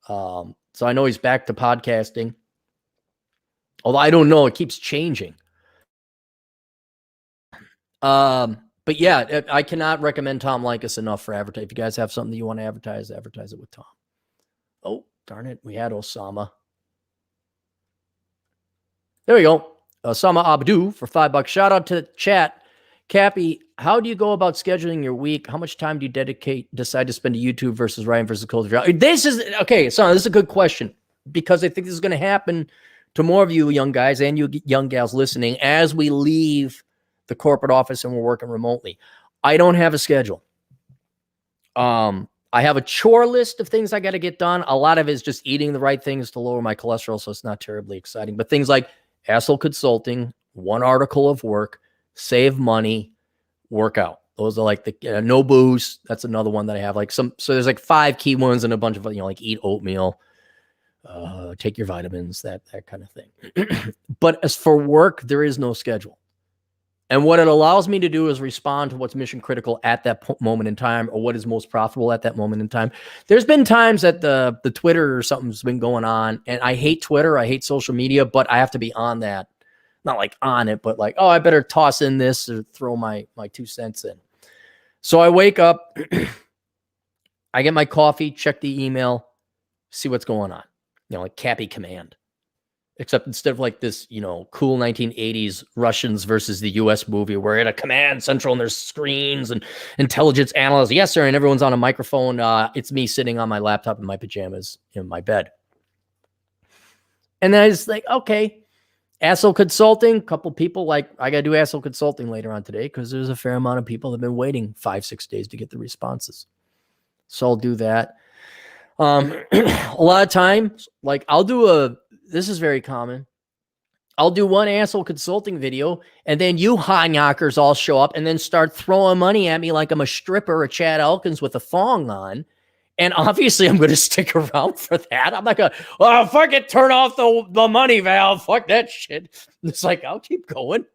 So I know he's back to podcasting. Although I don't know, it keeps changing. But yeah, I cannot recommend Tom Likas enough for advertising. If you guys have something that you want to advertise it with Tom. Oh, darn it. We had Osama. There we go. Osama Abdu for $5. Shout out to the chat. Cappy, how do you go about scheduling your week? How much time do you decide to spend to YouTube versus writing versus cold draw? This is a good question because I think this is going to happen to more of you young guys and you young gals listening as we leave the corporate office and we're working remotely. I don't have a schedule. I have a chore list of things I got to get done. A lot of it is just eating the right things to lower my cholesterol, so it's not terribly exciting. But things like asshole consulting, one article of work, save money, workout. Those are like the no booze. That's another one that I have. So there's like 5 key ones and a bunch of like eat oatmeal, take your vitamins, that kind of thing. But as for work, there is no schedule. And what it allows me to do is respond to what's mission critical at that moment in time or what is most profitable at that moment in time. There's been times that the Twitter or something's been going on, and I hate Twitter. I hate social media, but I have to be on that. Not like on it, but like, oh, I better toss in this or throw my 2 cents in. So I wake up, I get my coffee, check the email, see what's going on. Like Cappy command. Except instead of like this, cool 1980s Russians versus the U.S. movie where at a command central and there's screens and intelligence analysts. Yes, sir. And everyone's on a microphone. It's me sitting on my laptop in my pajamas in my bed. And then I was like, okay, asshole consulting. A couple people I got to do asshole consulting later on today because there's a fair amount of people that have been waiting 5-6 days to get the responses. So I'll do that. A lot of times, this is very common. I'll do one asshole consulting video and then you high-knockers all show up and then start throwing money at me like I'm a stripper or Chad Elkins with a thong on. And obviously I'm going to stick around for that. I'm not going to, oh, fuck it, turn off the money valve. Fuck that shit. It's like, I'll keep going.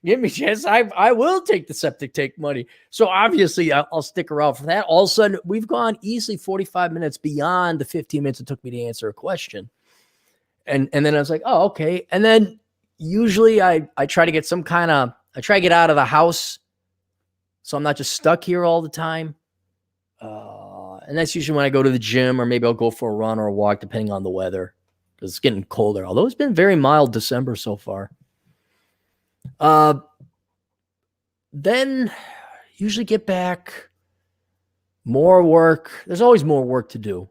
Give me a chance. I will take the septic tank money. So obviously I'll stick around for that. All of a sudden we've gone easily 45 minutes beyond the 15 minutes it took me to answer a question. And then I was like, oh, okay. And then usually I try to get I try to get out of the house so I'm not just stuck here all the time. And that's usually when I go to the gym or maybe I'll go for a run or a walk depending on the weather because it's getting colder. Although it's been very mild December so far. Then usually get back, more work. There's always more work to do.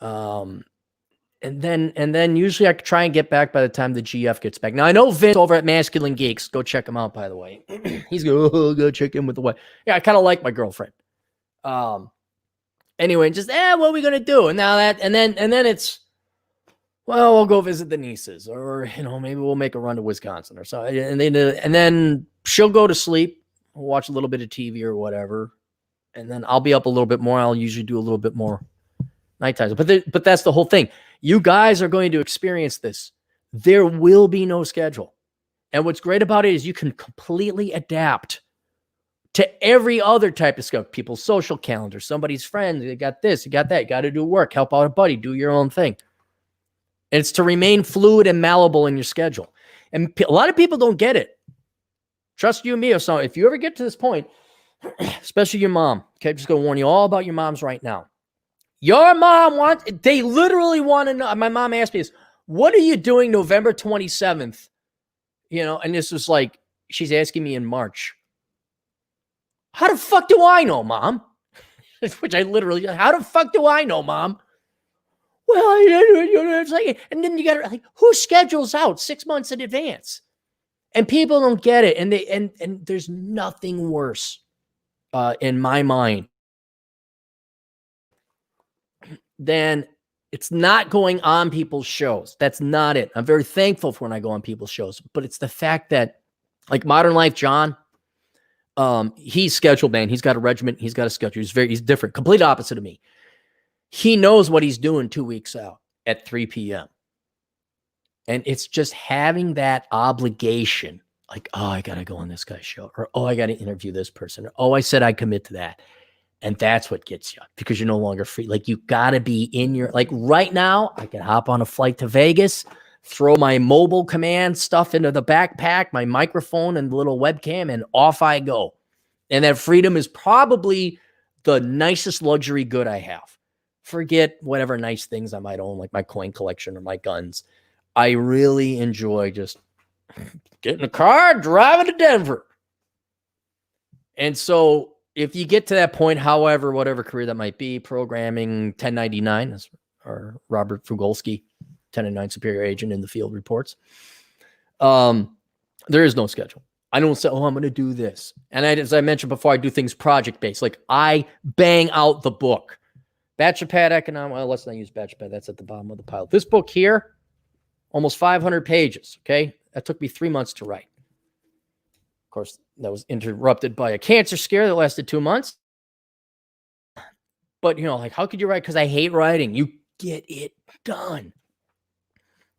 And then usually I try and get back by the time the GF gets back. Now I know Vince over at Masculine Geeks. Go check him out, by the way. He's go check in with the wife. Yeah, I kind of like my girlfriend. Anyway, just what are we gonna do? And now and then it's we'll go visit the nieces, or maybe we'll make a run to Wisconsin or something. And then she'll go to sleep, watch a little bit of TV or whatever, and then I'll be up a little bit more. I'll usually do a little bit more nighttime. But that's the whole thing. You guys are going to experience this. There will be no schedule. And what's great about it is you can completely adapt to every other type of stuff. People's social calendar, somebody's friends, you got this, you got that, you got to do work, help out a buddy, do your own thing. And it's to remain fluid and malleable in your schedule. And a lot of people don't get it. Trust you and me. If you ever get to this point, especially your mom, okay, I'm just going to warn you all about your moms right now. Your mom they literally want to know. My mom asked me this, what are you doing November 27th? You know, and this was like, she's asking me in March. How the fuck do I know, Mom? Which I literally, how the fuck do I know, Mom? Well, it's like, and then you got to, like, who schedules out 6 months in advance? And people don't get it. And and there's nothing worse in my mind than it's not going on people's shows. That's not it. I'm very thankful for when I go on people's shows, but it's the fact that, like, Modern Life John, he's scheduled, man. He's got a regiment. He's got a schedule. He's different, complete opposite of me. He knows what he's doing 2 weeks out at 3 p.m. And it's just having that obligation, like, oh, I got to go on this guy's show, or, oh, I got to interview this person, or, oh, I said I commit to that. And that's what gets you, because you're no longer free. Like, you got to be in your, like, right now, I can hop on a flight to Vegas, throw my mobile command stuff into the backpack, my microphone and the little webcam, and off I go. And that freedom is probably the nicest luxury good I have. Forget whatever nice things I might own, like my coin collection or my guns. I really enjoy just getting a car, driving to Denver. And so if you get to that point, however, whatever career that might be, programming, 1099, or Robert Fugolski, 1099 superior agent in the field reports, there is no schedule. I don't say, oh, I'm going to do this. And as I mentioned before, I do things project-based. Like, I bang out the book. Bachelor Economics. Well, let's not use Bachelor. That's at the bottom of the pile. This book here, almost 500 pages, okay? That took me 3 months to write. Of course, that was interrupted by a cancer scare that lasted 2 months. But, you know, like, how could you write? Because I hate writing. You get it done.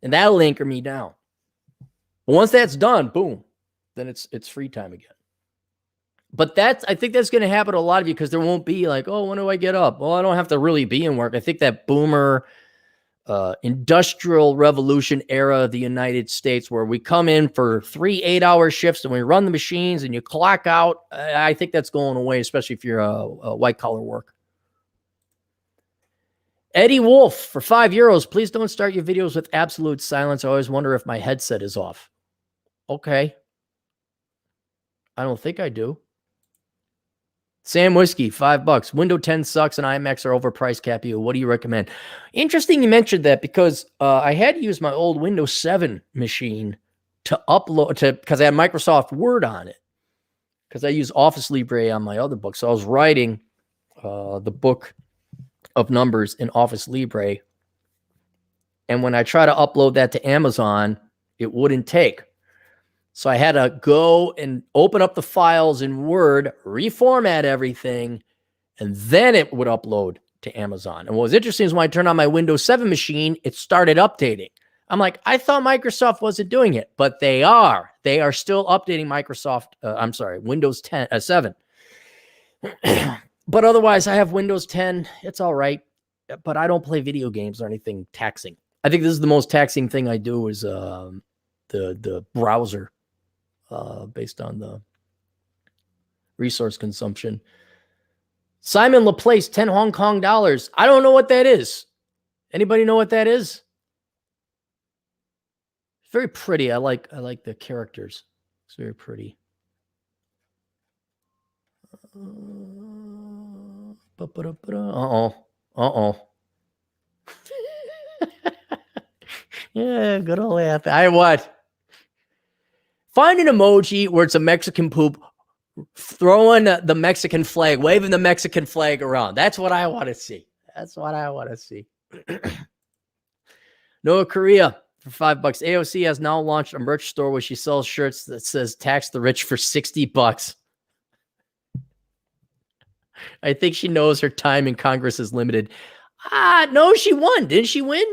And that'll anchor me down. But once that's done, boom, then it's free time again. But I think that's going to happen to a lot of you, because there won't be like, oh, when do I get up? Well, I don't have to really be in work. I think that boomer industrial revolution era of the United States, where we come in for 3 8-hour shifts and we run the machines and you clock out, I think that's going away, especially if you're a white-collar worker. Eddie Wolf for €5. Please don't start your videos with absolute silence. I always wonder if my headset is off. Okay. I don't think I do. Sam Whiskey, $5. Windows 10 sucks and IMAX are overpriced, Cappy. What do you recommend? Interesting you mentioned that, because I had to use my old Windows 7 machine to upload, because I had Microsoft Word on it, because I use Office Libre on my other book. So I was writing the book of numbers in Office Libre. And when I try to upload that to Amazon, it wouldn't take. So I had to go and open up the files in Word, reformat everything, and then it would upload to Amazon. And what was interesting is when I turned on my Windows 7 machine, it started updating. I'm like, I thought Microsoft wasn't doing it, but they are. They are still updating Windows 7. But otherwise, I have Windows 10. It's all right, but I don't play video games or anything taxing. I think this is the most taxing thing I do is the browser. Based on the resource consumption. Simon Laplace, 10 Hong Kong dollars. I don't know what that is. Anybody know what that is? It's very pretty. I like the characters. It's very pretty. Yeah, good old laugh. What? Find an emoji where it's a Mexican poop throwing the Mexican flag, waving the Mexican flag around. That's what I want to see. That's what I want to see. Noah Korea for $5. AOC has now launched a merch store where she sells shirts that says tax the rich for $60. I think she knows her time in Congress is limited. No, she won. Didn't she win?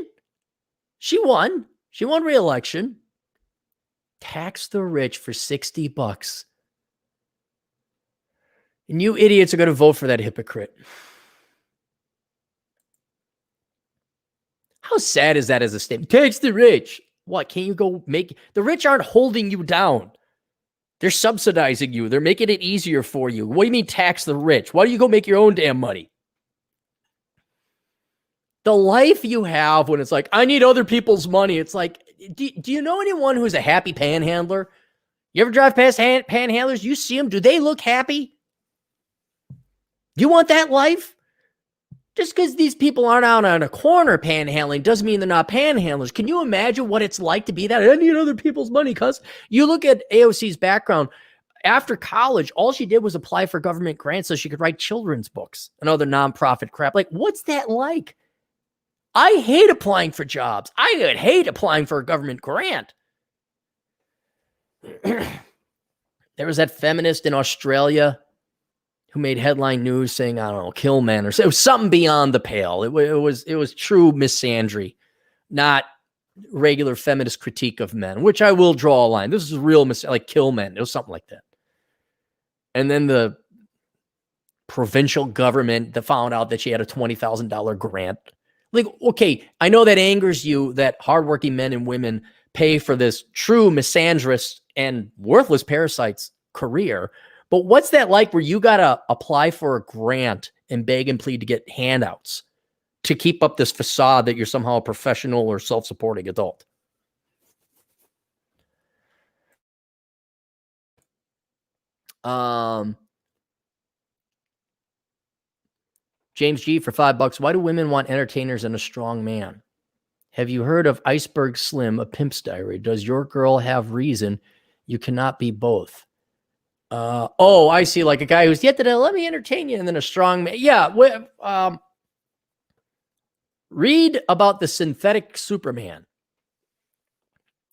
She won. She won re-election. Tax the rich for $60. And you idiots are going to vote for that hypocrite. How sad is that as a statement? Tax the rich. What, can't you go make... The rich aren't holding you down. They're subsidizing you. They're making it easier for you. What do you mean tax the rich? Why don't you go make your own damn money? The life you have when it's like, I need other people's money. It's like, do you know anyone who's a happy panhandler? You ever drive past panhandlers? You see them. Do they look happy? Do you want that life? Just because these people aren't out on a corner panhandling doesn't mean they're not panhandlers. Can you imagine what it's like to be that? I need other people's money, cuz. You look at AOC's background. After college, all she did was apply for government grants so she could write children's books and other nonprofit crap. Like, what's that like? I hate applying for jobs. I would hate applying for a government grant. There was that feminist in Australia who made headline news saying, I don't know, kill men, or it was something beyond the pale. It was true misandry, not regular feminist critique of men, which I will draw a line. This is real like kill men. It was something like that. And then the provincial government that found out that she had a $20,000 grant. Like, okay, I know that angers you that hardworking men and women pay for this true misandrist and worthless parasite's career. But what's that like where you got to apply for a grant and beg and plead to get handouts to keep up this facade that you're somehow a professional or self-supporting adult? James G for $5. Why do women want entertainers and a strong man? Have you heard of Iceberg Slim, a pimp's diary? Does your girl have reason? You cannot be both. Oh, I see. Like a guy who's yet to let me entertain you, and then a strong man. Yeah. Read about the synthetic Superman.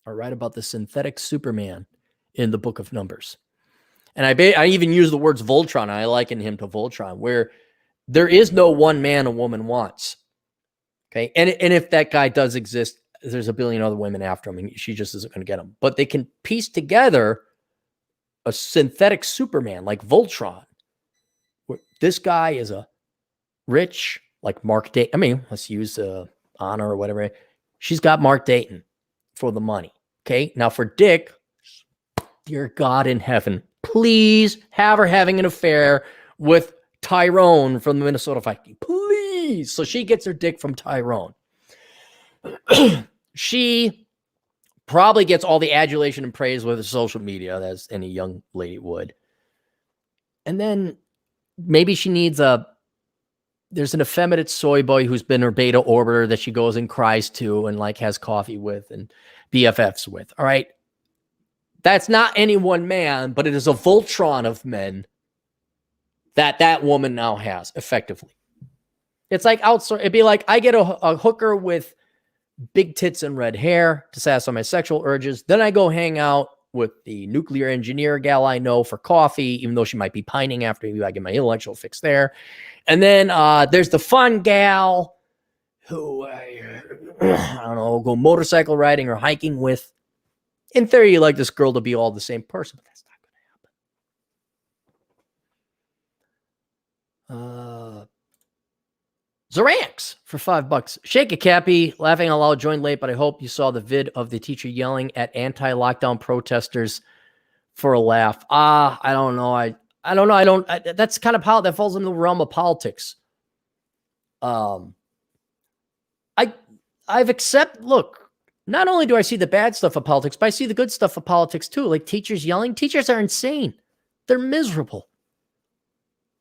Or write about the synthetic Superman in the Book of Numbers. And I even use the words Voltron. I liken him to Voltron, where there is no one man a woman wants. Okay. And if that guy does exist, there's a billion other women after him, and she just isn't going to get him. But they can piece together a synthetic Superman like Voltron. This guy is a rich, like Mark Dayton. I mean, let's use Honor or whatever. She's got Mark Dayton for the money. Okay. Now for Dick, dear God in heaven, please have her having an affair with Tyrone from the Minnesota Vikings. Please. So she gets her dick from Tyrone. She probably gets all the adulation and praise with social media, as any young lady would. And then maybe she needs there's an effeminate soy boy who's been her beta orbiter that she goes and cries to and like has coffee with and BFFs with. All right. That's not any one man, but it is a Voltron of men that woman now has effectively. It's like outsource. It'd be like I get a hooker with big tits and red hair to satisfy my sexual urges. Then I go hang out with the nuclear engineer gal I know for coffee, even though she might be pining after me. I get my intellectual fix there. And then there's the fun gal who I don't know, go motorcycle riding or hiking with. In theory, you like this girl to be all the same person, but that's not going to happen. Zoranx for $5. Shake it, Cappy. Laughing out loud, joined late, but I hope you saw the vid of the teacher yelling at anti-lockdown protesters for a laugh. I don't know. I don't know. That's kind of how that falls in the realm of politics. I've look, not only do I see the bad stuff of politics, but I see the good stuff of politics too. Like teachers yelling. Teachers are insane. They're miserable.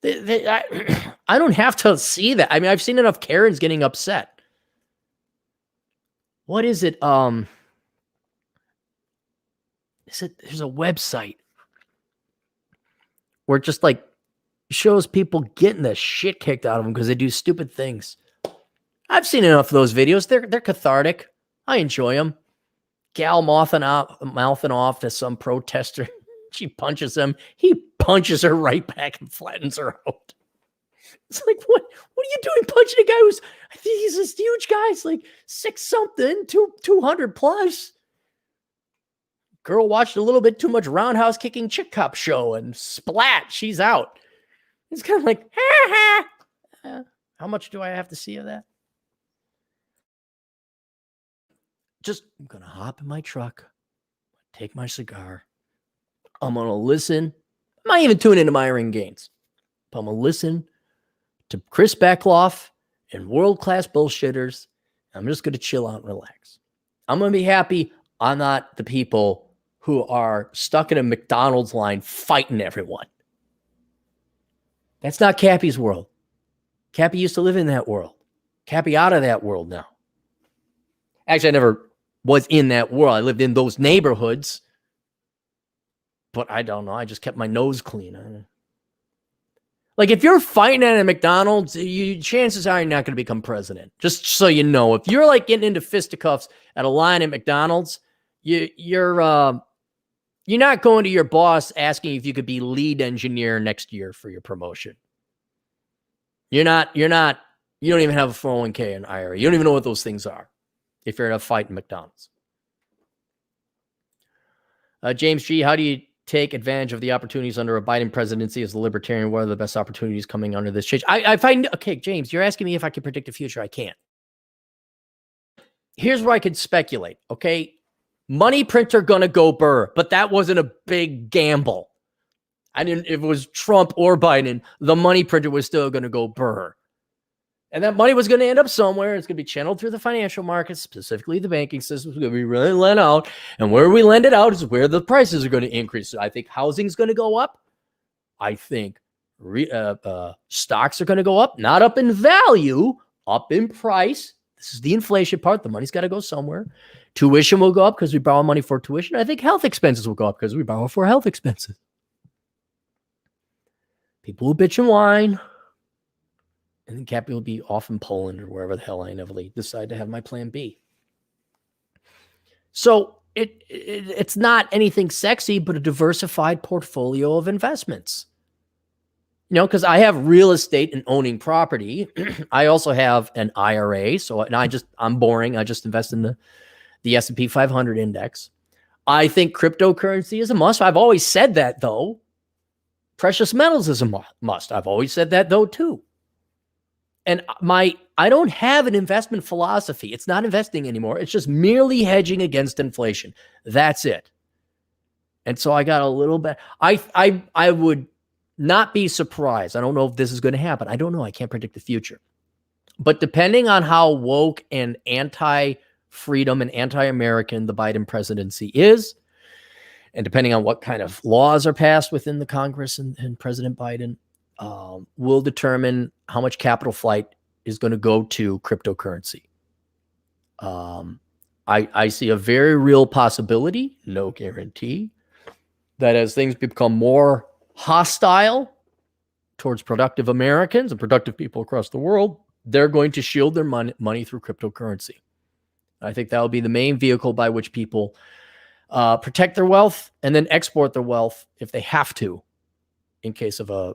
I don't have to see that. I mean, I've seen enough Karens getting upset. What is it? There's a website where it just like shows people getting the shit kicked out of them because they do stupid things. I've seen enough of those videos. They're cathartic. I enjoy them. Gal mouthing off to some protester. She punches him. He punches her right back and flattens her out. It's like, what are you doing punching a guy who's, I think he's this huge guy. He's like 6-something, 200 plus. Girl watched a little bit too much roundhouse kicking chick cop show and splat, she's out. It's kind of like, ha ha. How much do I have to see of that? I'm going to hop in my truck, take my cigar. I'm going to listen. I might even tune into Myron Gaines. But I'm going to listen to Chris Beckloff and world-class bullshitters. I'm just going to chill out and relax. I'm going to be happy I'm not the people who are stuck in a McDonald's line fighting everyone. That's not Cappy's world. Cappy used to live in that world. Cappy out of that world now. Actually, I never was in that world. I lived in those neighborhoods. But I don't know. I just kept my nose clean. Like, if you're fighting at a McDonald's, chances are you're not going to become president. Just so you know. If you're like getting into fisticuffs at a line at McDonald's, you're not going to your boss asking if you could be lead engineer next year for your promotion. You don't even have a 401k and IRA. You don't even know what those things are if you're in a fight in McDonald's. James G., how do you take advantage of the opportunities under a Biden presidency as a libertarian? What are the best opportunities coming under this change? I find, okay, James, you're asking me if I can predict the future. I can't. Here's where I could speculate, okay? Money printer gonna go burr, but that wasn't a big gamble. If it was Trump or Biden, the money printer was still gonna go burr. And that money was going to end up somewhere. It's going to be channeled through the financial markets, specifically the banking system. It's going to be really lent out. And where we lend it out is where the prices are going to increase. So I think housing is going to go up. I think stocks are going to go up, not up in value, up in price. This is the inflation part. The money's got to go somewhere. Tuition will go up because we borrow money for tuition. I think health expenses will go up because we borrow for health expenses. People will bitch and whine. And then Cappy will be off in Poland or wherever the hell I inevitably decide to have my plan B. So it's not anything sexy, but a diversified portfolio of investments. You know, because I have real estate and owning property. I also have an IRA. I'm boring. I just invest in the S&P 500 index. I think cryptocurrency is a must. I've always said that, though. Precious metals is a must. I've always said that, though, too. And I don't have an investment philosophy. It's not investing anymore. It's just merely hedging against inflation. That's it. And so I got a little bit. I would not be surprised. I don't know if this is going to happen. I don't know. I can't predict the future. But depending on how woke and anti-freedom and anti-American the Biden presidency is, and depending on what kind of laws are passed within the Congress and President Biden, will determine how much capital flight is going to go to cryptocurrency. I see a very real possibility, no guarantee, that as things become more hostile towards productive Americans and productive people across the world, they're going to shield their money through cryptocurrency. I think that will be the main vehicle by which people protect their wealth and then export their wealth if they have to, in case of a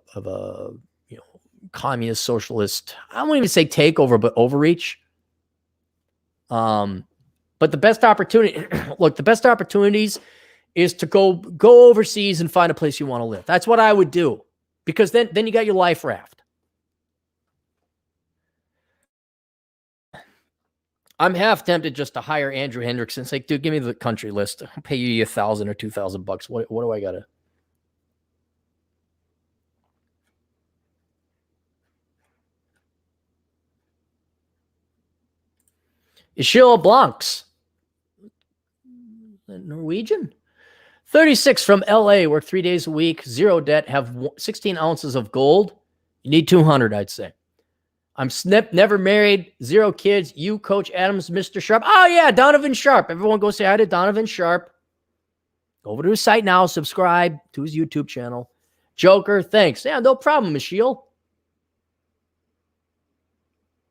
communist socialist, I won't even say takeover, but overreach. But the best opportunity, the best opportunities is to go overseas and find a place you want to live. That's what I would do, because then you got your life raft. I'm half tempted just to hire Andrew Hendrickson. It's like, dude, give me the country list. I'll pay you $1,000 or $2,000. What do I got to? Ishil Blancs, Norwegian. 36 from LA, work 3 days a week, zero debt, have 16 ounces of gold. You need 200, I'd say. I'm snip, never married, 0 kids. You, Coach Adams, Mr. Sharp. Oh, yeah, Donovan Sharp. Everyone go say hi to Donovan Sharp. Go over to his site now, subscribe to his YouTube channel. Joker, thanks. Yeah, no problem, Ishil.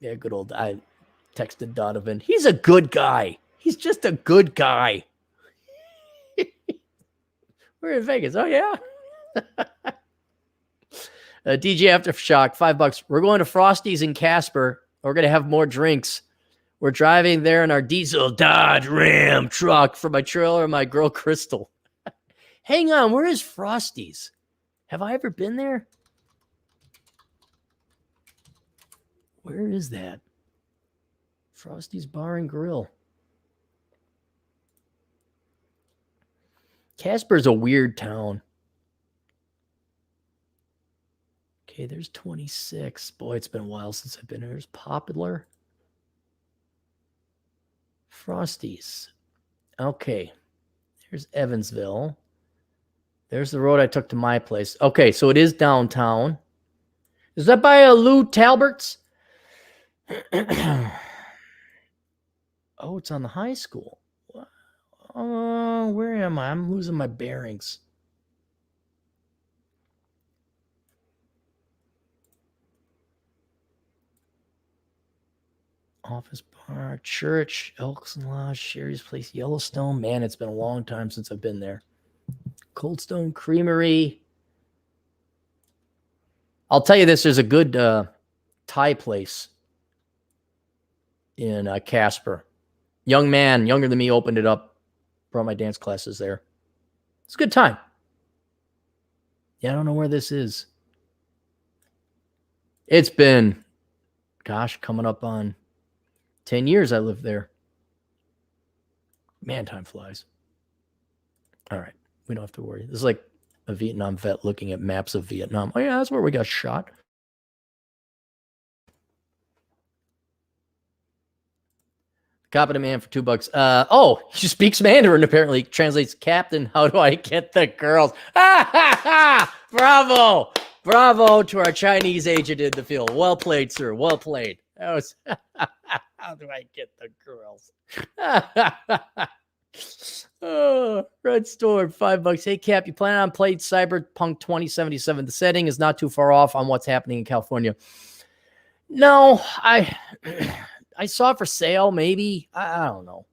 Yeah, good old, I texted Donovan. He's a good guy. He's just a good guy. We're in Vegas. Oh, yeah. DJ Aftershock, $5. We're going to Frosty's in Casper. We're going to have more drinks. We're driving there in our diesel Dodge Ram truck for my trailer and my girl Crystal. Hang on. Where is Frosty's? Have I ever been there? Where is that? Frosty's Bar and Grill. Casper's a weird town. Okay, there's 26. Boy, it's been a while since I've been here. There's Popular. Frosties. Okay. Here's Evansville. There's the road I took to my place. Okay, so it is downtown. Is that by Lou Talbert's? Oh, it's on the high school. Where am I? I'm losing my bearings. Office Park, Church, Elks Lodge, Sherry's Place, Yellowstone. Man, it's been a long time since I've been there. Cold Stone Creamery. I'll tell you this, there's a good Thai place in Casper. Young man, younger than me, opened it up. Brought my dance classes there. It's a good time. Yeah, I don't know where this is. It's been, gosh, coming up on 10 years I lived there. Man, time flies. All right. We don't have to worry. This is like a Vietnam vet looking at maps of Vietnam. Oh, yeah, that's where we got shot. Copy the man for $2. Oh, he speaks Mandarin, apparently. Translates, Captain, how do I get the girls? Bravo. Bravo to our Chinese agent in the field. Well played, sir. Well played. That was, how do I get the girls? Oh, Red Storm, $5. Hey, Cap, you plan on playing Cyberpunk 2077? The setting is not too far off on what's happening in California. No, I saw it for sale, maybe. I don't know.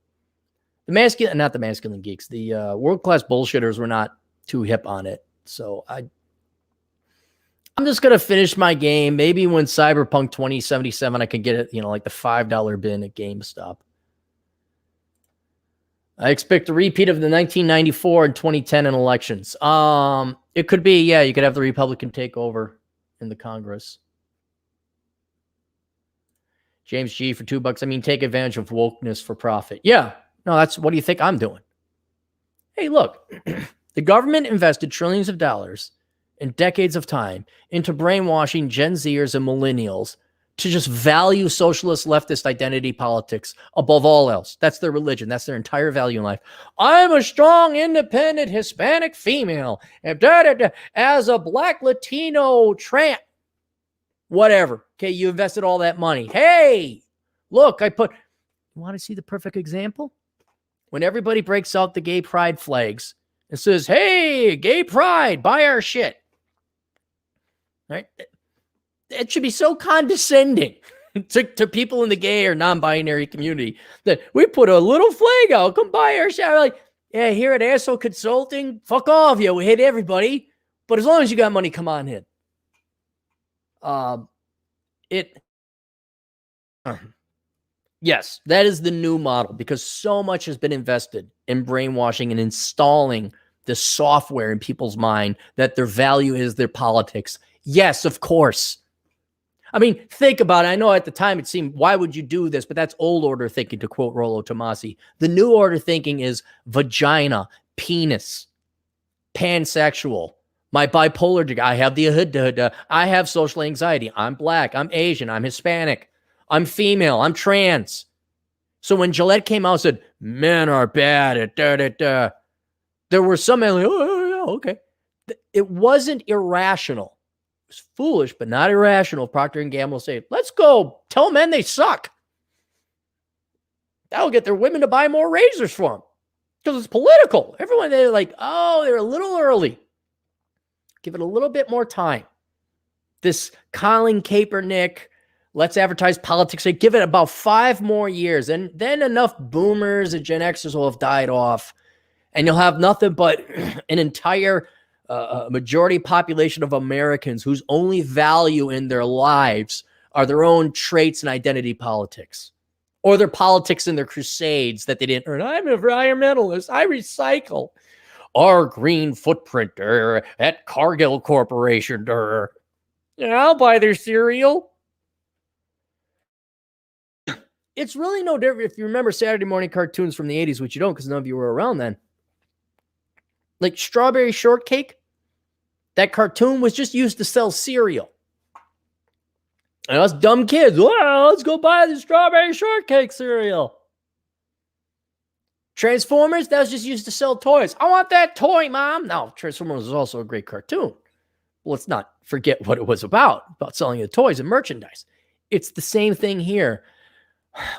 Not the masculine geeks. The world-class bullshitters were not too hip on it. So I'm just going to finish my game. Maybe when Cyberpunk 2077, I can get it, like the $5 bin at GameStop. I expect a repeat of the 1994 and 2010 elections. It could be, yeah, you could have the Republican takeover in the Congress. James G for $2. I mean, take advantage of wokeness for profit. Yeah. No, what do you think I'm doing? Hey, look, the government invested trillions of dollars and decades of time into brainwashing Gen Zers and millennials to just value socialist leftist identity politics above all else. That's their religion. That's their entire value in life. I'm a strong, independent Hispanic female. As a black Latino tramp. Whatever. Okay, you invested all that money. Hey, look, you want to see the perfect example? When everybody breaks out the gay pride flags and says, hey, gay pride, buy our shit. Right? It should be so condescending to people in the gay or non-binary community that we put a little flag out, come buy our shit. Like, yeah, here at Asshole Consulting, fuck off, yeah, we hit everybody. But as long as you got money, come on in. Yes, that is the new model because so much has been invested in brainwashing and installing the software in people's mind that their value is their politics. Yes, of course. I mean, think about it. I know at the time it seemed, why would you do this? But that's old order thinking, to quote Rollo Tomasi. The new order thinking is vagina, penis, pansexual. My bipolar degree, I have the I have social anxiety. I'm black. I'm Asian. I'm Hispanic. I'm female. I'm trans. So when Gillette came out and said, men are bad at there were some like, oh, yeah, okay. It wasn't irrational. It was foolish, but not irrational. Procter & Gamble say, let's go tell men they suck. That'll get their women to buy more razors for them because it's political. Everyone, they're like, oh, they're a little early. Give it a little bit more time. This Colin Kaepernick, let's advertise politics. Give it about 5 more years. And then enough boomers and Gen Xers will have died off. And you'll have nothing but an entire majority population of Americans whose only value in their lives are their own traits and identity politics. Or their politics and their crusades that they didn't earn. I'm an environmentalist. I recycle. Our green footprint at Cargill Corporation. I'll buy their cereal. It's really no different if you remember Saturday morning cartoons from the 80s, which you don't because none of you were around then. Like Strawberry Shortcake, that cartoon was just used to sell cereal. And us dumb kids, well, let's go buy the strawberry shortcake cereal. Transformers, that was just used to sell toys. I want that toy, Mom. Now, Transformers was also a great cartoon. Let's not forget what it was about selling the toys and merchandise. It's the same thing here.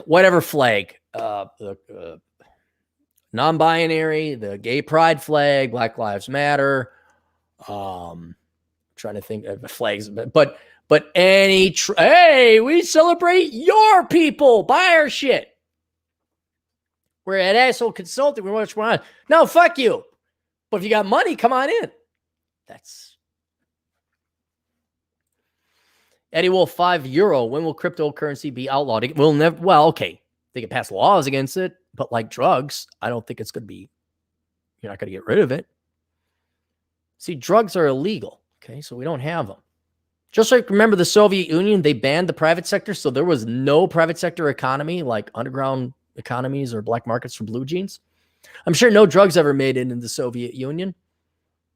Whatever flag, non-binary, the gay pride flag, Black Lives Matter. Trying to think of flags, but any, hey, we celebrate your people. Buy our shit. We're at Asshole Consulting. We want to run. No, fuck you. But if you got money, come on in. That's Eddie Wolf, €5. When will cryptocurrency be outlawed? It will never. Well, okay, they can pass laws against it, but like drugs, I don't think it's going to be. You're not going to get rid of it. See, drugs are illegal. Okay, so we don't have them. Just like remember the Soviet Union, they banned the private sector, so there was no private sector economy like underground economies or black markets for blue jeans. I'm sure no drugs ever made it in the Soviet Union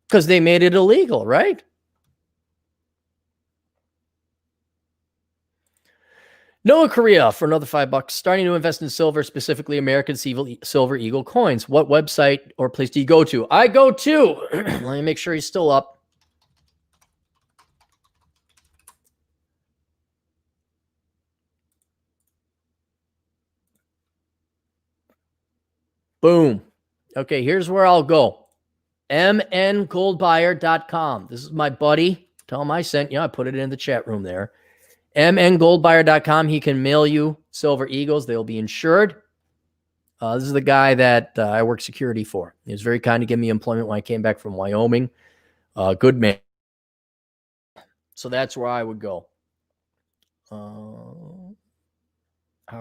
because they made it illegal, right? Noah Korea for another $5. Starting to invest in silver, specifically American Silver Eagle coins. What website or place do you go to? I go to, let me make sure he's still up. Boom. Okay, here's where I'll go. mngoldbuyer.com. This is my buddy. Tell him I sent you. I put it in the chat room there. mngoldbuyer.com. He can mail you Silver Eagles. They'll be insured. This is the guy that I work security for. He was very kind to give me employment when I came back from Wyoming. Good man. So that's where I would go. Are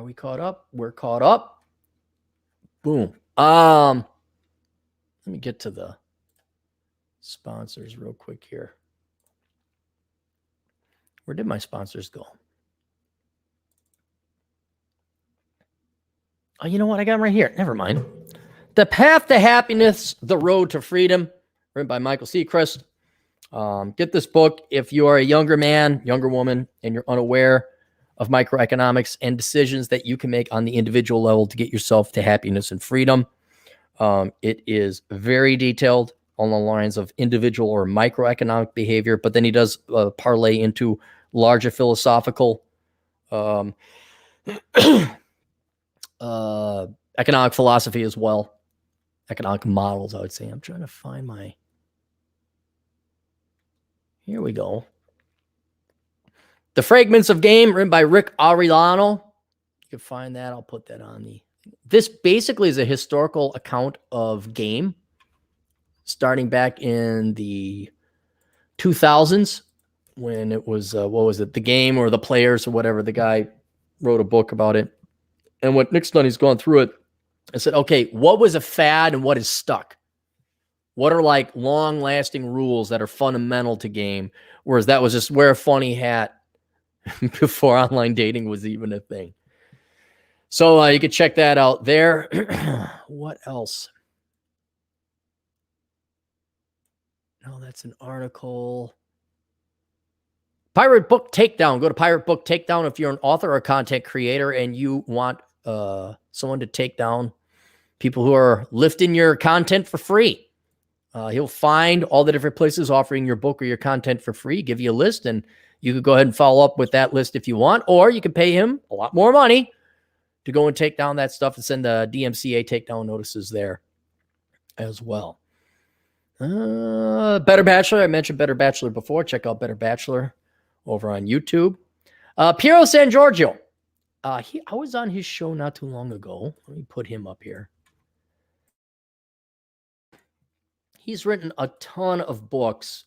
we caught up? We're caught up. Boom. Let me get to the sponsors real quick here. Where did my sponsors go? Oh, you know what? I got them right here. Never mind. The Path to Happiness, The Road to Freedom, written by Michael Seacrest. Get this book if you are a younger man, younger woman, and you're unaware of microeconomics and decisions that you can make on the individual level to get yourself to happiness and freedom. It is very detailed on the lines of individual or microeconomic behavior, but then he does parlay into larger philosophical economic philosophy as well. Economic models, I would say. I'm trying to find my... Here we go. The Fragments of Game, written by Rick Aureliano. You can find that. I'll put that on the... This basically is a historical account of game starting back in the 2000s when it was, what was it? The Game or The Players or whatever. The guy wrote a book about it. And what Nick's done, he's gone through it and said, okay, what was a fad and what is stuck? What are like long-lasting rules that are fundamental to game? Whereas that was just wear a funny hat before online dating was even a thing. So you can check that out there. What else? No, that's an article. Pirate Book Takedown. Go to Pirate Book Takedown if you're an author or content creator and you want someone to take down people who are lifting your content for free. He'll find all the different places offering your book or your content for free, give you a list, and you could go ahead and follow up with that list if you want, or you can pay him a lot more money to go and take down that stuff and send the DMCA takedown notices there as well. Better Bachelor. I mentioned Better Bachelor before. Check out Better Bachelor over on YouTube. Piero San Giorgio. I was on his show not too long ago. Let me put him up here. He's written a ton of books.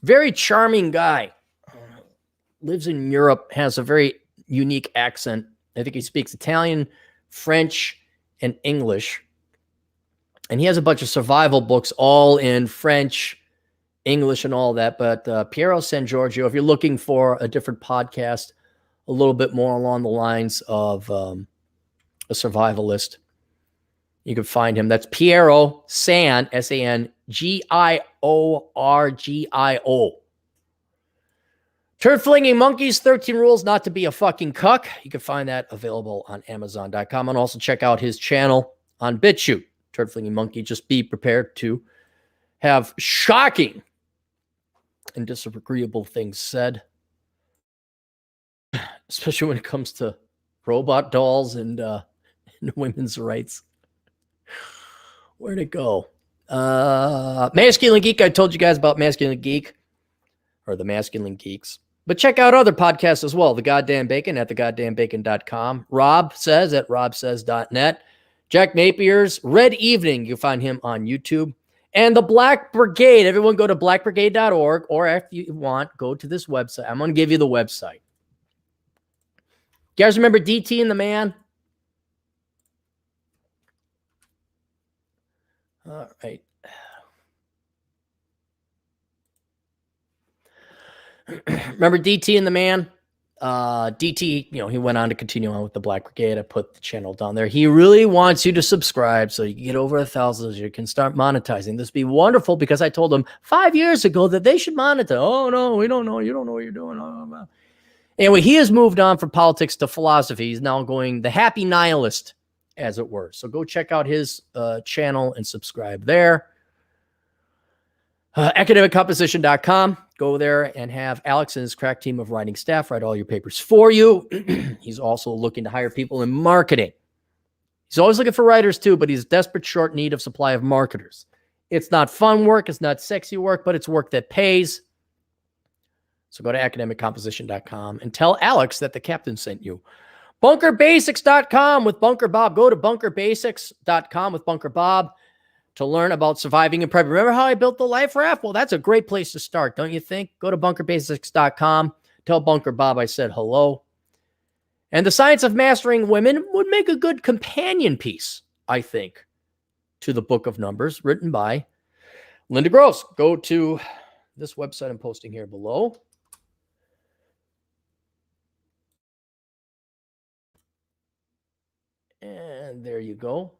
Very charming guy. Lives in Europe, has a very unique accent. I think he speaks Italian, French, and English. And he has a bunch of survival books all in French, English, and all that. But Piero San Giorgio, if you're looking for a different podcast, a little bit more along the lines of a survivalist, you can find him. That's Piero San, S-A-N-Giorgio. Turd Flinging Monkeys, 13 Rules Not to Be a Fucking Cuck. You can find that available on Amazon.com. And also check out his channel on BitChute. Turd Flinging Monkey. Just be prepared to have shocking and disagreeable things said. Especially when it comes to robot dolls and women's rights. Where'd it go? Masculine Geek. I told you guys about Masculine Geek. Or the Masculine Geeks. But check out other podcasts as well. The Goddamn Bacon at thegoddamnbacon.com. Rob Says at robsays.net. Jack Napier's Red Evening. You'll find him on YouTube. And the Black Brigade. Everyone go to blackbrigade.org. Or if you want, go to this website. I'm going to give you the website. You guys remember DT and the Man? All right. Remember DT and the Man? DT, he went on to continue on with the Black Brigade. I put the channel down there. He really wants you to subscribe so you can get over 1,000 so you can start monetizing. This would be wonderful because I told them 5 years ago that they should monetize. Oh, no, we don't know. You don't know what you're doing. Oh. Anyway, he has moved on from politics to philosophy. He's now going the happy nihilist, as it were. So go check out his channel and subscribe there. Academiccomposition.com. Go there and have Alex and his crack team of writing staff write all your papers for you. He's also looking to hire people in marketing. He's always looking for writers too, but he's desperate short need of supply of marketers. It's not fun work. It's not sexy work, but it's work that pays. So go to academiccomposition.com and tell Alex that the captain sent you. Bunkerbasics.com with Bunker Bob. Go to bunkerbasics.com with Bunker Bob to learn about surviving in prep. Remember how I built the life raft? Well, that's a great place to start, don't you think? Go to bunkerbasics.com. Tell Bunker Bob I said hello. And The Science of Mastering Women would make a good companion piece, I think, to the Book of Numbers, written by Linda Gross. Go to this website I'm posting here below. And there you go.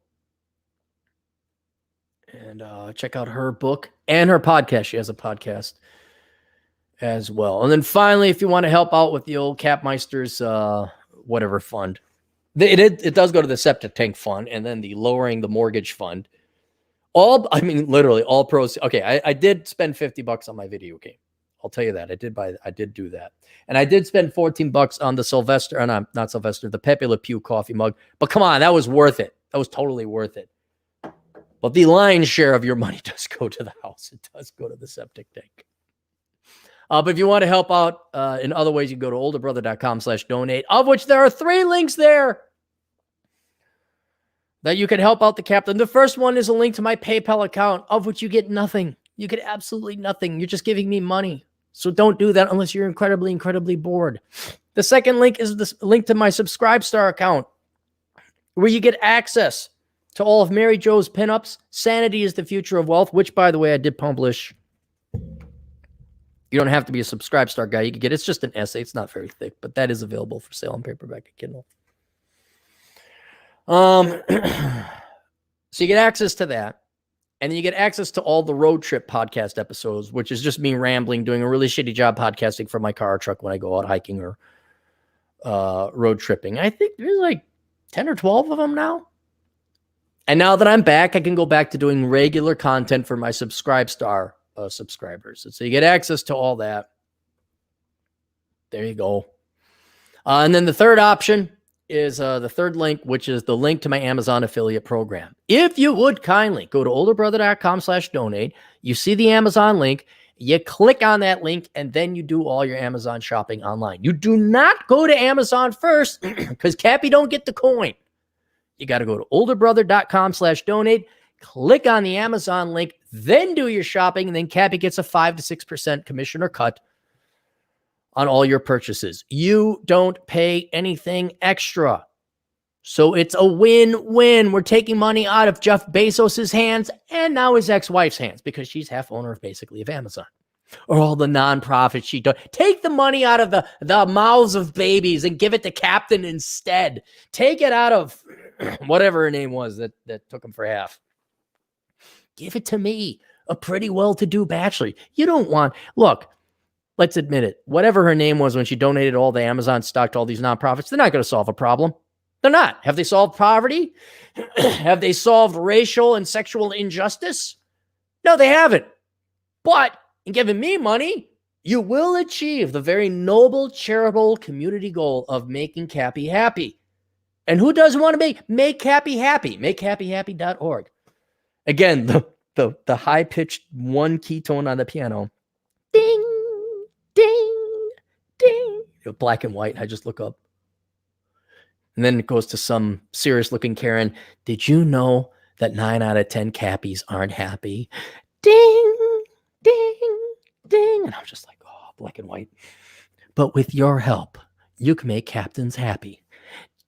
And check out her book and her podcast. She has a podcast as well. And then finally, if you want to help out with the old Capmeister's whatever fund, it does go to the septic tank fund and then the lowering the mortgage fund. Literally all pros. Okay, I did spend $50 on my video game. I'll tell you that. I did do that. And I did spend $14 on the the Pepe Le Pew coffee mug. But come on, that was worth it. That was totally worth it. But the lion's share of your money does go to the house. It does go to the septic tank. But if you want to help out in other ways, you can go to olderbrother.com/donate, of which there are 3 links there that you can help out the captain. The first one is a link to my PayPal account, of which you get nothing. You get absolutely nothing. You're just giving me money. So don't do that unless you're incredibly, incredibly bored. The second link is this link to my Subscribestar account, where you get access to all of Mary Jo's pinups. Sanity is the Future of Wealth, which, by the way, I did publish. You don't have to be a Subscribestar guy. You can get it's just an essay. It's not very thick, but that is available for sale on paperback and Kindle. So you get access to that. And then you get access to all the road trip podcast episodes, which is just me rambling, doing a really shitty job podcasting from my car or truck when I go out hiking or road tripping. I think there's like 10 or 12 of them now. And now that I'm back, I can go back to doing regular content for my Subscribestar subscribers. And so you get access to all that. There you go. And then the third option is the third link, which is the link to my Amazon affiliate program. If you would kindly go to olderbrother.com/donate, you see the Amazon link, you click on that link, and then you do all your Amazon shopping online. You do not go to Amazon first because Cappy don't get the coin. You got to go to olderbrother.com/donate, click on the Amazon link, then do your shopping, and then Cappy gets a 5 to 6% commission or cut on all your purchases. You don't pay anything extra. So it's a win-win. We're taking money out of Jeff Bezos' hands and now his ex-wife's hands because she's half owner basically of Amazon. Or all the nonprofits she does. Take the money out of the mouths of babies and give it to Captain instead. Take it out of whatever her name was that took him for half. Give it to me, a pretty well-to-do bachelor. You don't want... Look, let's admit it, whatever her name was when she donated all the Amazon stock to all these nonprofits, they're not going to solve a problem. They're not. Have they solved poverty? Have they solved racial and sexual injustice? No, they haven't. But in giving me money, you will achieve the very noble, charitable community goal of making Cappy happy. And who doesn't want to make Cappy happy? MakeCappyHappy.org. Again, the high-pitched one key tone on the piano. Ding, ding, ding. Black and white. I just look up. And then it goes to some serious-looking Karen. Did you know that 9 out of 10 Cappies aren't happy? Ding, ding, ding. And I'm just like, oh, black and white. But with your help, you can make captains happy.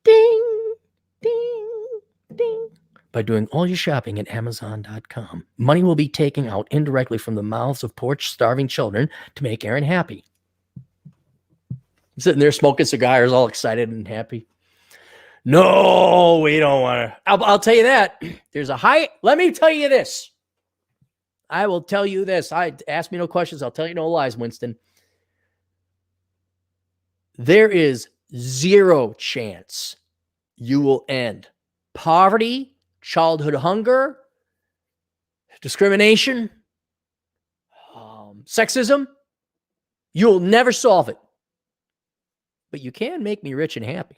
Ding, ding, ding. By doing all your shopping at Amazon.com, money will be taken out indirectly from the mouths of poor, starving children to make Aaron happy. Sitting there smoking cigars, all excited and happy. No, we don't want to. I'll tell you that. There's a high. Let me tell you this. I will tell you this. Ask me no questions. I'll tell you no lies, Winston. There is zero chance you will end poverty, childhood hunger, discrimination, sexism. You'll never solve it. But you can make me rich and happy.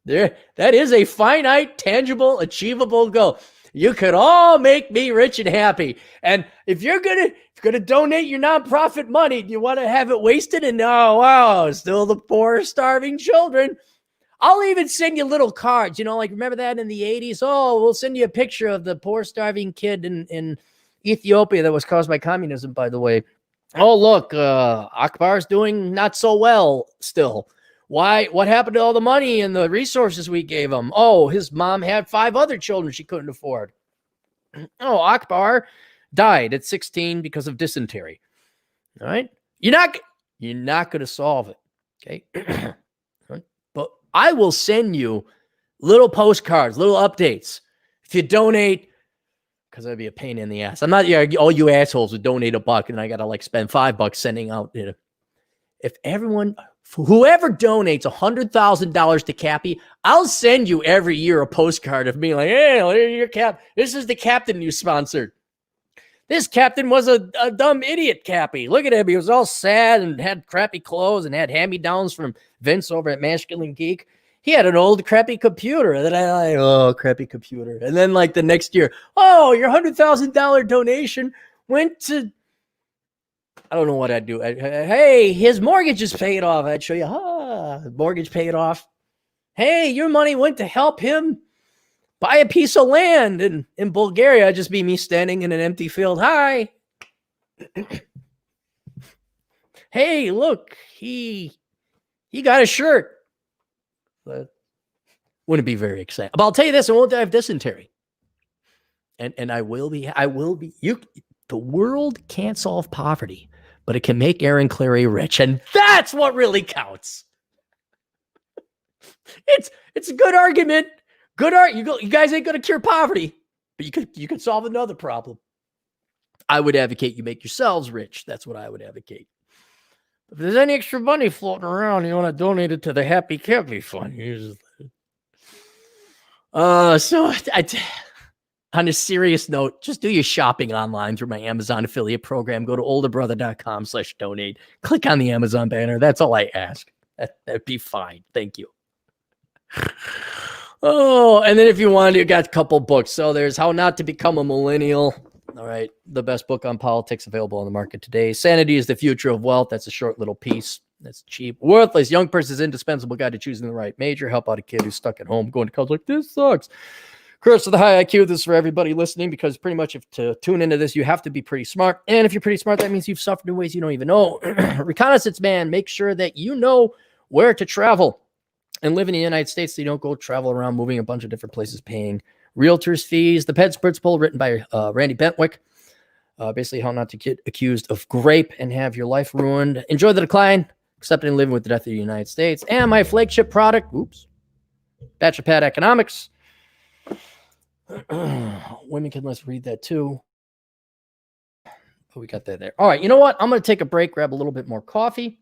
That is a finite, tangible, achievable goal. You could all make me rich and happy. And if you're gonna donate your nonprofit money, do you want to have it wasted? And oh wow, still the poor, starving children. I'll even send you little cards. Like remember that in the 80s? Oh, we'll send you a picture of the poor, starving kid in Ethiopia that was caused by communism, by the way. Oh, look, Akbar's doing not so well still. Why? What happened to all the money and the resources we gave him? Oh, his mom had 5 other children she couldn't afford. Oh, Akbar died at 16 because of dysentery. All right? You're not going to solve it. Okay? But I will send you little postcards, little updates. If you donate, because that'd be a pain in the ass. I'm not all you assholes would donate $1 and I got to spend $5 sending out. If whoever donates $100,000 to Cappy, I'll send you every year a postcard of me like, hey, your cap. This is the captain you sponsored. This captain was a dumb idiot, Cappy. Look at him. He was all sad and had crappy clothes and had hand-me-downs from Vince over at Masculine Geek. He had an old crappy computer that crappy computer. And then like the next year, your $100,000 donation went to, I don't know what I'd do. Hey, his mortgage is paid off. I'd show you, mortgage paid off. Hey, your money went to help him buy a piece of land in Bulgaria. I'd just be me standing in an empty field. Hi. Hey, look, he got a shirt. But wouldn't be very exciting. But I'll tell you this, I won't die of dysentery. And I will be. The world can't solve poverty, but it can make Aaron Clarey rich. And that's what really counts. It's a good argument. You guys ain't going to cure poverty, but you could solve another problem. I would advocate you make yourselves rich. That's what I would advocate. If there's any extra money floating around, you want to donate it to the Happy Cappy Fund. On a serious note, just do your shopping online through my Amazon affiliate program. Go to olderbrother.com/donate. Click on the Amazon banner. That's all I ask. That'd be fine. Thank you. Oh, and then if you want, you got a couple books. So there's How Not to Become a Millennial. All right. The best book on politics available on the market today. Sanity is the Future of Wealth. That's a short little piece. That's cheap. Worthless. Young Person's Indispensable Guide to Choosing the Right Major. Help out a kid who's stuck at home going to college like, this sucks. Curse of the High IQ. This is for everybody listening because pretty much to tune into this, you have to be pretty smart. And if you're pretty smart, that means you've suffered in ways you don't even know. Reconnaissance Man. Make sure that you know where to travel and live in the United States so you don't go travel around moving a bunch of different places paying realtors fees. The Pets Principle, written by Randy Bentwick. Basically how not to get accused of grape and have your life ruined. Enjoy the Decline, Accepting and Living with the Death of the United States. And my flagship product, Bachelor Pad Economics. Women can let's read that too. But we got that there. All right, you know what? I'm going to take a break, grab a little bit more coffee,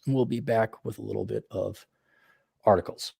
and we'll be back with a little bit of articles.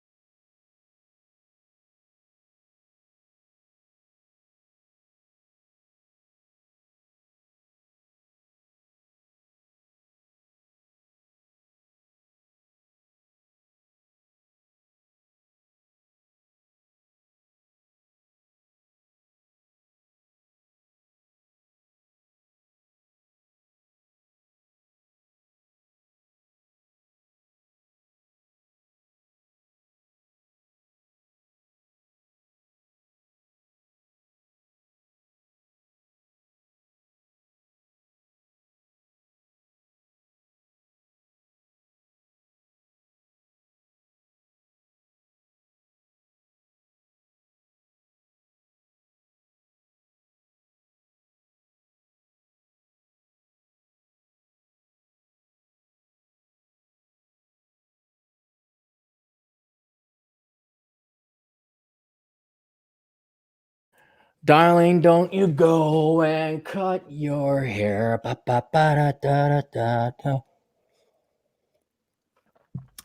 Darling, don't you go and cut your hair. Ba, ba, ba, da, da, da, da.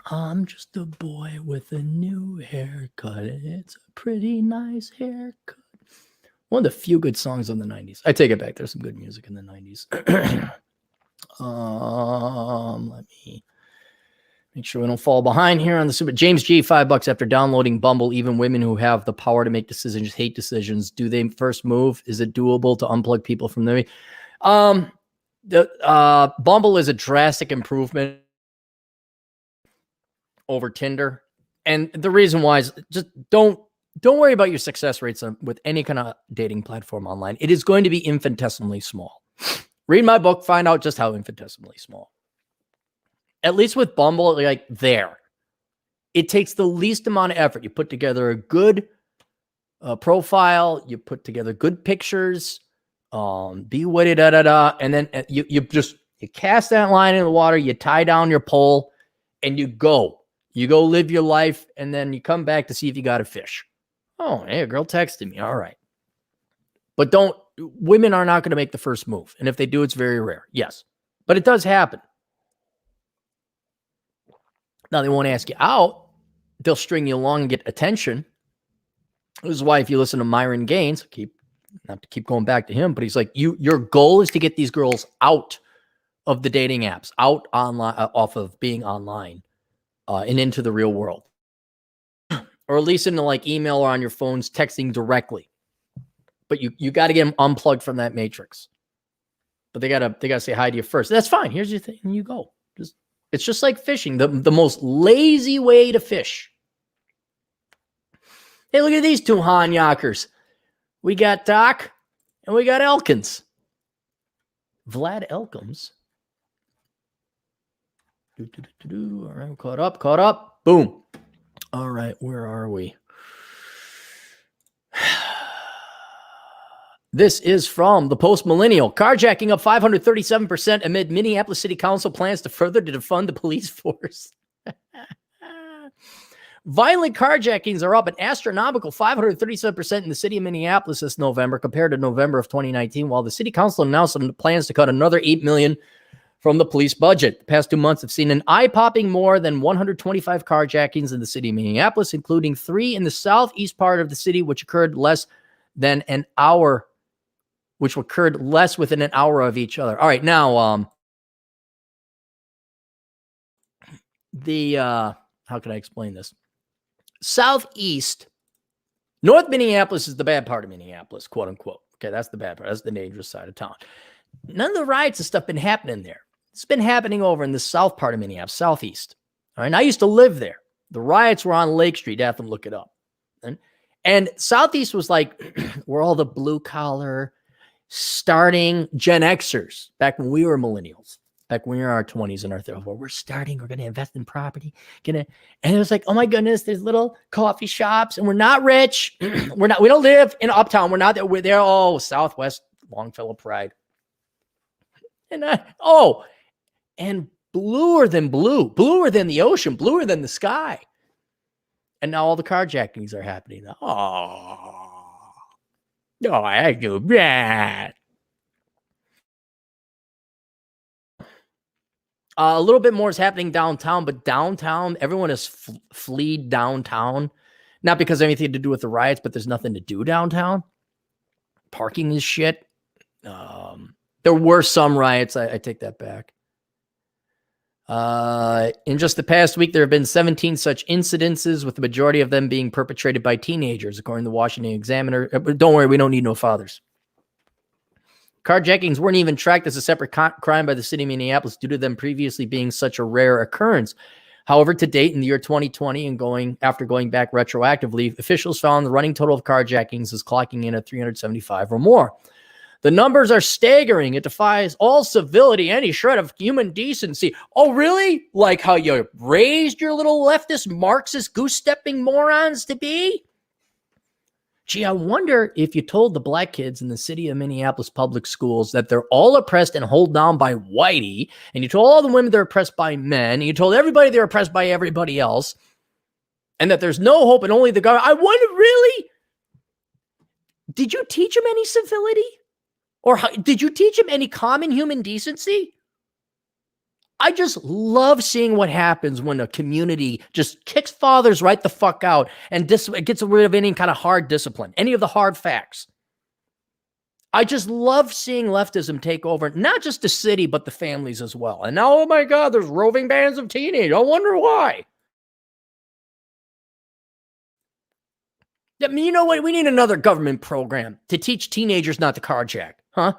I'm just a boy with a new haircut. It's a pretty nice haircut. One of the few good songs in the 90s. I take it back. There's some good music in the 90s. Let me make sure we don't fall behind here on the super. James G, $5 after downloading Bumble. Even women who have the power to make decisions hate decisions. Do they first move? Is it doable to unplug people from the Bumble is a drastic improvement over Tinder. And the reason why is just don't worry about your success rates with any kind of dating platform online. It is going to be infinitesimally small. Read my book, find out just how infinitesimally small. At least with Bumble, like there, it takes the least amount of effort. You put together a good profile, you put together good pictures, be witty, and then you cast that line in the water, you tie down your pole, and you go live your life, and then you come back to see if you got a fish. Oh, hey, a girl texted me. All right. But women are not going to make the first move. And if they do, it's very rare. Yes. But it does happen. Now, they won't ask you out. They'll string you along and get attention. This is why if you listen to Myron Gaines, not to keep going back to him, but he's like, your goal is to get these girls out of the dating apps, out online, off of being online, and into the real world. Or at least into like email or on your phones, texting directly. But you got to get them unplugged from that matrix. But they gotta say hi to you first. That's fine. Here's your thing. And you go. It's just like fishing. The most lazy way to fish. Hey, look at these two Hanyakers. We got Doc and we got Elkins. Vlad Elkins. All right, caught up. Boom. All right, where are we? This is from the Post Millennial. Carjacking up 537% amid Minneapolis City Council plans to further to defund the police force. Violent carjackings are up an astronomical 537% in the city of Minneapolis this November compared to November of 2019, while the city council announced plans to cut another $8 million from the police budget. The past 2 months have seen an eye-popping more than 125 carjackings in the city of Minneapolis, including 3 in the southeast part of the city, which occurred less within an hour of each other. All right, now how can I explain this? Southeast, North Minneapolis is the bad part of Minneapolis, quote unquote. Okay, that's the bad part. That's the dangerous side of town. None of the riots and stuff been happening there. It's been happening over in the south part of Minneapolis, southeast. All right, and I used to live there. The riots were on Lake Street. You have to look it up. And southeast was like where all the blue collar, starting Gen Xers back when we were millennials. Back when we were in our 20s and our 30s, we're going to invest in property. And it was like, oh my goodness, there's little coffee shops and we're not rich. we don't live in Uptown. We're not there. We're there. Oh, Southwest Longfellow pride. And and bluer than the ocean, bluer than the sky. And now all the carjackings are happening. Oh, I do that. A little bit more is happening downtown, but downtown, everyone has fleed downtown. Not because of anything to do with the riots, but there's nothing to do downtown. Parking is shit. There were some riots. I take that back. In just the past week, there have been 17 such incidences, with the majority of them being perpetrated by teenagers, according to the Washington Examiner. Don't worry, we don't need no fathers. Carjackings weren't even tracked as a separate crime by the city of Minneapolis due to them previously being such a rare occurrence. However, to date, in the year 2020 and after going back retroactively, officials found the running total of carjackings is clocking in at 375 or more. The numbers are staggering. It defies all civility, any shred of human decency. Oh, really? Like how you raised your little leftist Marxist goose-stepping morons to be? Gee, I wonder if you told the black kids in the city of Minneapolis public schools that they're all oppressed and held down by whitey, and you told all the women they're oppressed by men, and you told everybody they're oppressed by everybody else, and that there's no hope and only the government. I wonder, really? Did you teach them any civility? Or did you teach them any common human decency? I just love seeing what happens when a community just kicks fathers right the fuck out and gets rid of any kind of hard discipline, any of the hard facts. I just love seeing leftism take over, not just the city, but the families as well. And now, oh my God, there's roving bands of teenagers. I wonder why. I mean, you know what? We need another government program to teach teenagers not to carjack, huh?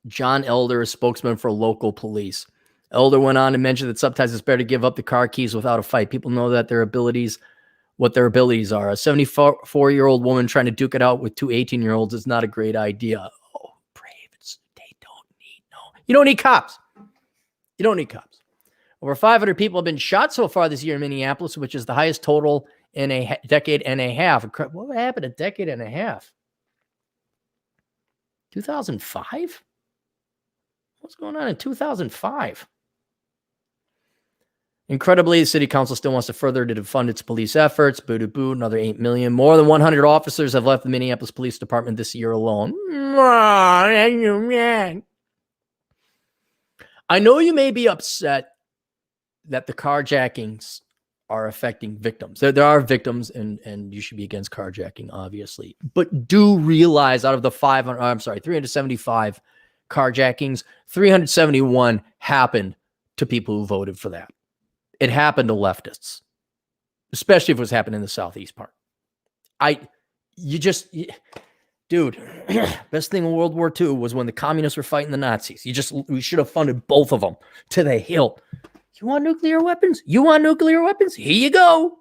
John Elder, a spokesman for local police. Elder went on to mention that sometimes it's better to give up the car keys without a fight. People know that what their abilities are. A 74-year-old woman trying to duke it out with two 18-year-olds is not a great idea. Oh, brave. You don't need cops. You don't need cops. Over 500 people have been shot so far this year in Minneapolis, which is the highest total in a decade and a half. What happened a decade and a half? 2005? What's going on in 2005? Incredibly, the city council still wants to further to fund its police efforts. Boo-to-boo, another $8 million. More than 100 officers have left the Minneapolis Police Department this year alone. I know you may be upset that the carjackings are affecting victims. There are victims, and you should be against carjacking, obviously. But do realize out of the 375 carjackings, 371 happened to people who voted for that. It happened to leftists, especially if it was happening in the southeast part. Dude, best thing in World War II was when the communists were fighting the Nazis. We should have funded both of them to the hilt. You want nuclear weapons? You want nuclear weapons? Here you go.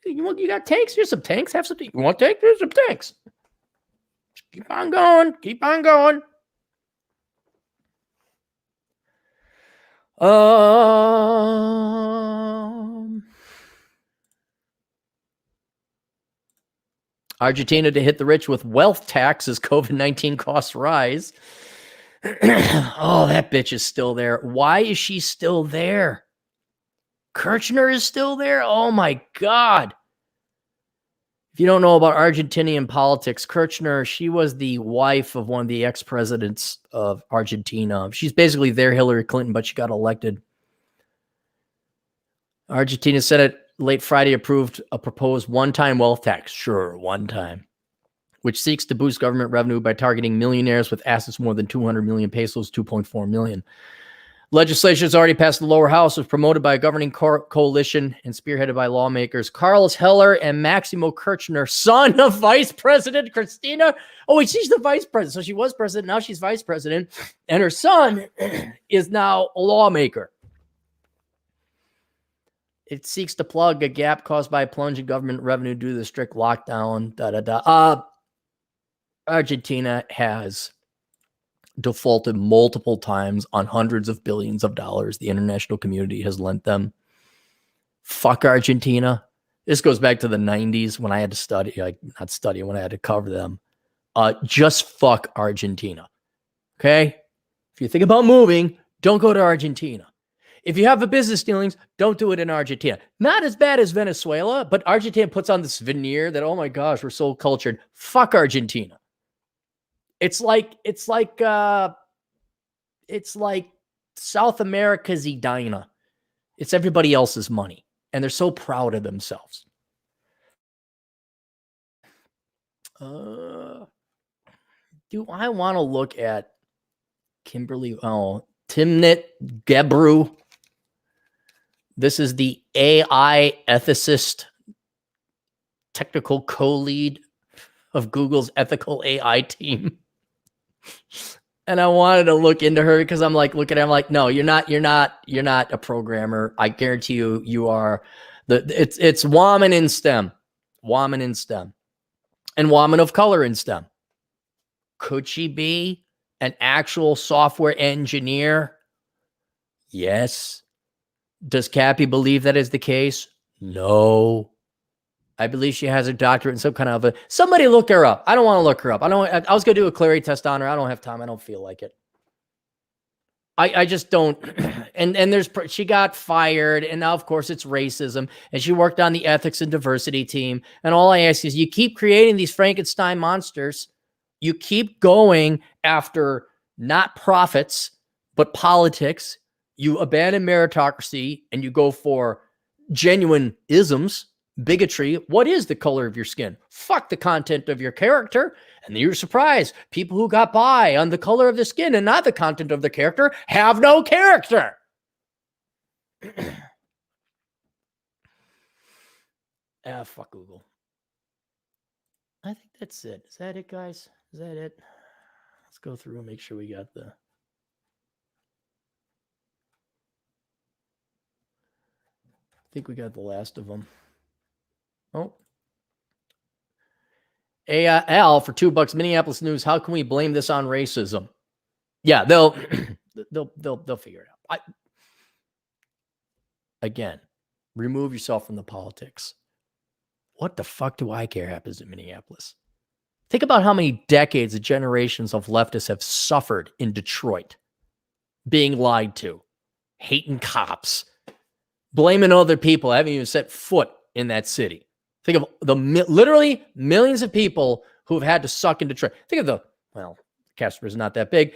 You got tanks? Here's some tanks. Have some. You want tanks? Here's some tanks. Keep on going. Keep on going. Argentina to hit the rich with wealth tax as COVID-19 costs rise. Oh, that bitch is still there. Why is she still there? Kirchner is still there? Oh, my God. If you don't know about Argentinian politics, Kirchner, she was the wife of one of the ex-presidents of Argentina. She's basically their Hillary Clinton, but she got elected. Argentina Senate late Friday approved a proposed one-time wealth tax. Sure, one time. Which seeks to boost government revenue by targeting millionaires with assets more than 200 million pesos, 2.4 million. Legislation has already passed the lower house, was promoted by a governing coalition and spearheaded by lawmakers Carlos Heller and Maximo Kirchner, son of Vice President Cristina. Oh, wait, she's the vice president. So she was president, now she's vice president. And her son is now a lawmaker. It seeks to plug a gap caused by a plunge in government revenue due to the strict lockdown. Argentina has defaulted multiple times on hundreds of billions of dollars the international community has lent them. Fuck Argentina. This goes back to the 90s when I had to study, when I had to cover them. Just fuck Argentina. Okay? If you think about moving, don't go to Argentina. If you have a business dealings, don't do it in Argentina. Not as bad as Venezuela, but Argentina puts on this veneer that, oh my gosh, we're so cultured. Fuck Argentina. It's like South America's Edina. It's everybody else's money, and they're so proud of themselves. Do I want to look at Kimberly? Oh, Timnit Gebru. This is the AI ethicist, technical co-lead of Google's ethical AI team. And I wanted to look into her because I'm like, looking at her, I'm like, no, you're not a programmer. I guarantee you are it's woman in STEM, and woman of color in STEM. Could she be an actual software engineer? Yes. Does Cappy believe that is the case? No. I believe she has a doctorate in some kind of somebody look her up. I don't want to look her up. I was going to do a Clarey test on her. I don't have time. I don't feel like it. I just don't. And she got fired. And now, of course, it's racism. And she worked on the ethics and diversity team. And all I ask is you keep creating these Frankenstein monsters. You keep going after not profits, but politics. You abandon meritocracy and you go for genuine isms. Bigotry. What is the color of your skin? Fuck the content of your character. And then you're surprised. People who got by on the color of the skin and not the content of the character have no character. Fuck Google. I think that's it. Is that it, guys? Is that it? Let's go through and make sure we got the... I think we got the last of them. Oh. Al for $2. Minneapolis News. How can we blame this on racism? Yeah, they'll figure it out. Again, remove yourself from the politics. What the fuck do I care happens in Minneapolis? Think about how many decades of generations of leftists have suffered in Detroit, being lied to, hating cops, blaming other people. I haven't even set foot in that city. Think of the literally millions of people who have had to suck in Detroit. Think of Casper is not that big.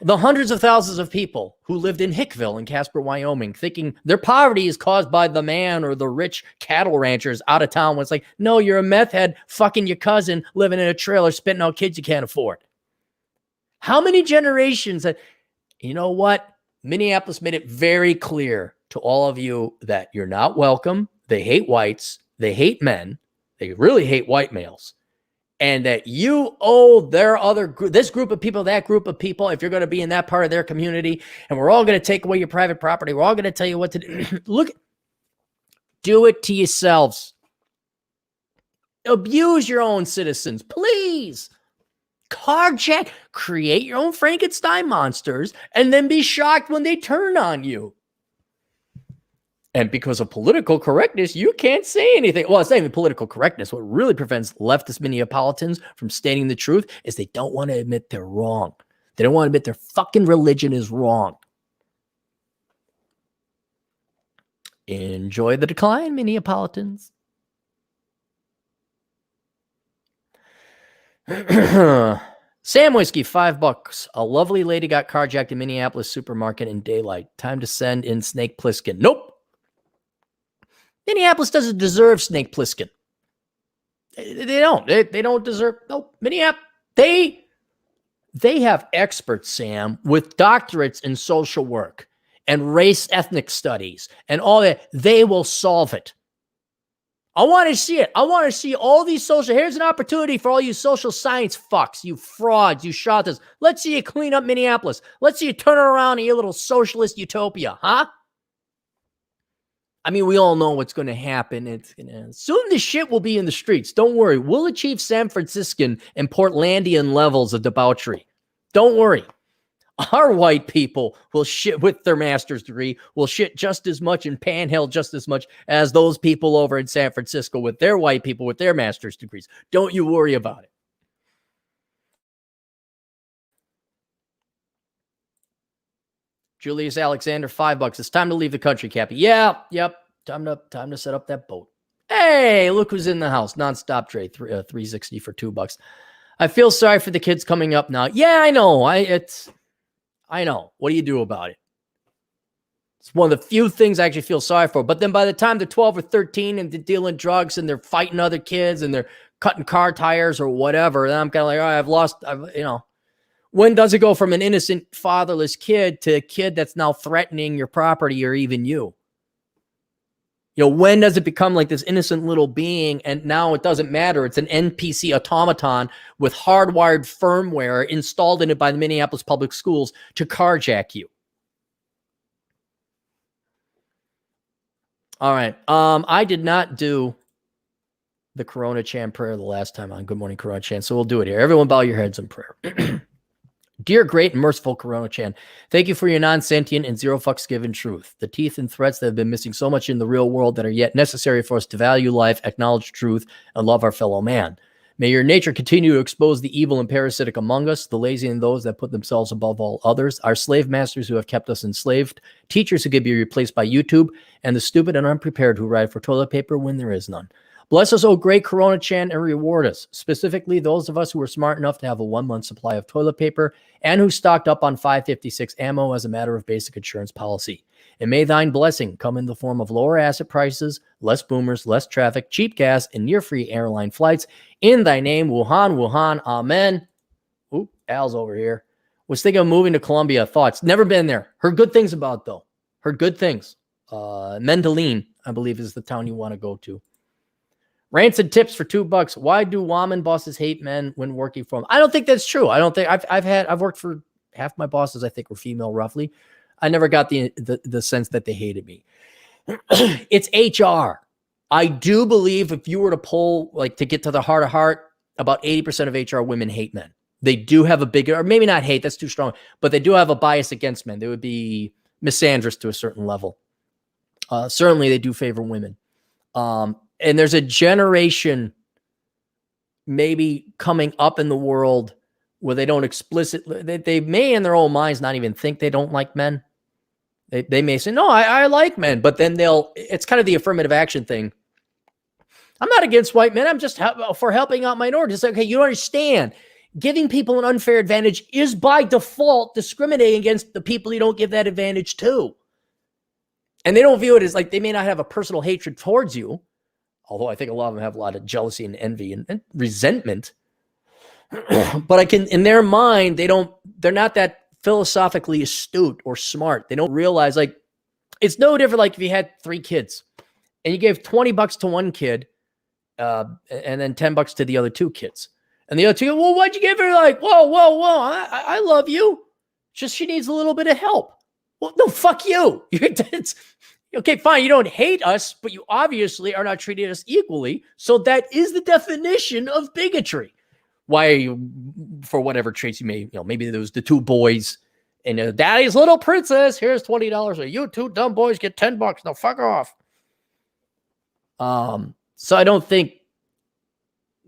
The hundreds of thousands of people who lived in Hickville in Casper, Wyoming, thinking their poverty is caused by the man or the rich cattle ranchers out of town. When it's like, no, you're a meth head fucking your cousin living in a trailer, spitting out kids you can't afford. How many generations that, you know what? Minneapolis made it very clear to all of you that you're not welcome. They hate whites. They hate men. They really hate white males. And that you owe this group of people, that group of people, if you're going to be in that part of their community, and we're all going to take away your private property. We're all going to tell you what to do. Look, do it to yourselves. Abuse your own citizens, please. Carjack, create your own Frankenstein monsters, and then be shocked when they turn on you. And because of political correctness, you can't say anything. Well, it's not even political correctness. What really prevents leftist Minneapolitans from stating the truth is they don't want to admit they're wrong. They don't want to admit their fucking religion is wrong. Enjoy the decline, Minneapolitans. Sam Whiskey, $5. A lovely lady got carjacked in Minneapolis supermarket in daylight. Time to send in Snake Plissken. Nope. Minneapolis doesn't deserve Snake Plissken. They don't. They don't deserve. Nope. Minneapolis. They have experts, Sam, with doctorates in social work and race ethnic studies and all that. They will solve it. I want to see it. I want to see all these social. Here's an opportunity for all you social science fucks, you frauds, you charlatans. Let's see you clean up Minneapolis. Let's see you turn it around in your little socialist utopia, huh? I mean, we all know what's going to happen. Soon the shit will be in the streets. Don't worry. We'll achieve San Franciscan and Portlandian levels of debauchery. Don't worry. Our white people will shit with their master's degree, will shit just as much and panhandle just as much as those people over in San Francisco with their white people with their master's degrees. Don't you worry about it. Julius Alexander, $5. It's time to leave the country, Cappy. Yeah, yep. Time to set up that boat. Hey, look who's in the house. Nonstop trade, 360 for $2. I feel sorry for the kids coming up now. Yeah, I know. I know. What do you do about it? It's one of the few things I actually feel sorry for. But then by the time they're 12 or 13 and they're dealing drugs and they're fighting other kids and they're cutting car tires or whatever, then I'm kind of like, all right, when does it go from an innocent fatherless kid to a kid that's now threatening your property or even you? When does it become like this innocent little being and now it doesn't matter? It's an NPC automaton with hardwired firmware installed in it by the Minneapolis Public Schools to carjack you. All right. I did not do the Corona Chan prayer the last time on Good Morning Corona Chan, so we'll do it here. Everyone bow your heads in prayer. Dear great and merciful Corona Chan, thank you for your non-sentient and zero fucks given truth. The teeth and threats that have been missing so much in the real world that are yet necessary for us to value life, acknowledge truth, and love our fellow man. May your nature continue to expose the evil and parasitic among us, the lazy and those that put themselves above all others, our slave masters who have kept us enslaved, teachers who could be replaced by YouTube, and the stupid and unprepared who ride for toilet paper when there is none. Bless us, O great Corona Chan, and reward us, specifically those of us who were smart enough to have a 1-month supply of toilet paper and who stocked up on 5.56 ammo as a matter of basic insurance policy. And may thine blessing come in the form of lower asset prices, less boomers, less traffic, cheap gas, and near-free airline flights. In thy name, Wuhan, Wuhan, amen. Oop, Al's over here. Was thinking of moving to Colombia. Thoughts? Never been there. Heard good things about, though. Heard good things. Medellin, I believe, is the town you want to go to. Rancid tips for $2. Why do woman bosses hate men when working for them? I don't think that's true. I don't think I've worked for half my bosses, I think, were female roughly. I never got the sense that they hated me. It's HR. I do believe if you were to poll, like to get to the heart of heart, about 80% of HR women hate men. They do have a bigger, or maybe not hate, that's too strong, but they do have a bias against men. They would be misandrous to a certain level. Certainly they do favor women. And there's a generation maybe coming up in the world where they don't explicitly, they may in their own minds not even think they don't like men. They may say, no, I like men, but then it's kind of the affirmative action thing. I'm not against white men. I'm just for helping out minorities. Okay, you don't understand. Giving people an unfair advantage is by default discriminating against the people you don't give that advantage to. And they don't view it as like, they may not have a personal hatred towards you. Although I think a lot of them have a lot of jealousy and envy and resentment. But in their mind, they're not that philosophically astute or smart. They don't realize, like, it's no different like if you had 3 kids and you gave $20 to one kid and then $10 to the other 2 kids. And the other 2 go, well, why'd you give her? Like, whoa, I love you. Just she needs a little bit of help. Well, no, fuck you. Okay, fine. You don't hate us, but you obviously are not treating us equally. So that is the definition of bigotry. Why are you, for whatever traits you may, maybe there was the 2 boys and daddy's little princess. Here's $20. Or you 2 dumb boys get $10. Now fuck off. So I don't think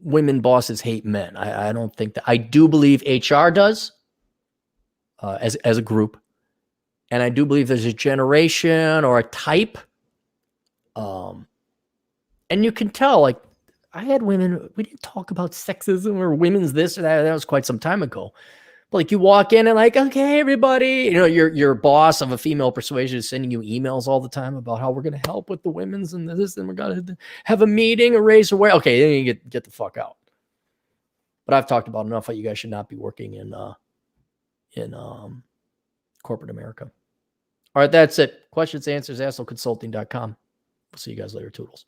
women bosses hate men. I don't think that. I do believe HR does as a group. And I do believe there's a generation or a type. And you can tell, like, I had women, we didn't talk about sexism or women's this or that. That was quite some time ago. But like you walk in and like, okay, everybody, your boss of a female persuasion is sending you emails all the time about how we're going to help with the women's and this, and we're going to have a meeting or raise aware. Okay, then you get the fuck out. But I've talked about enough how you guys should not be working in corporate America. All right, that's it. Questions, answers, assholeconsulting.com. We'll see you guys later, Toodles.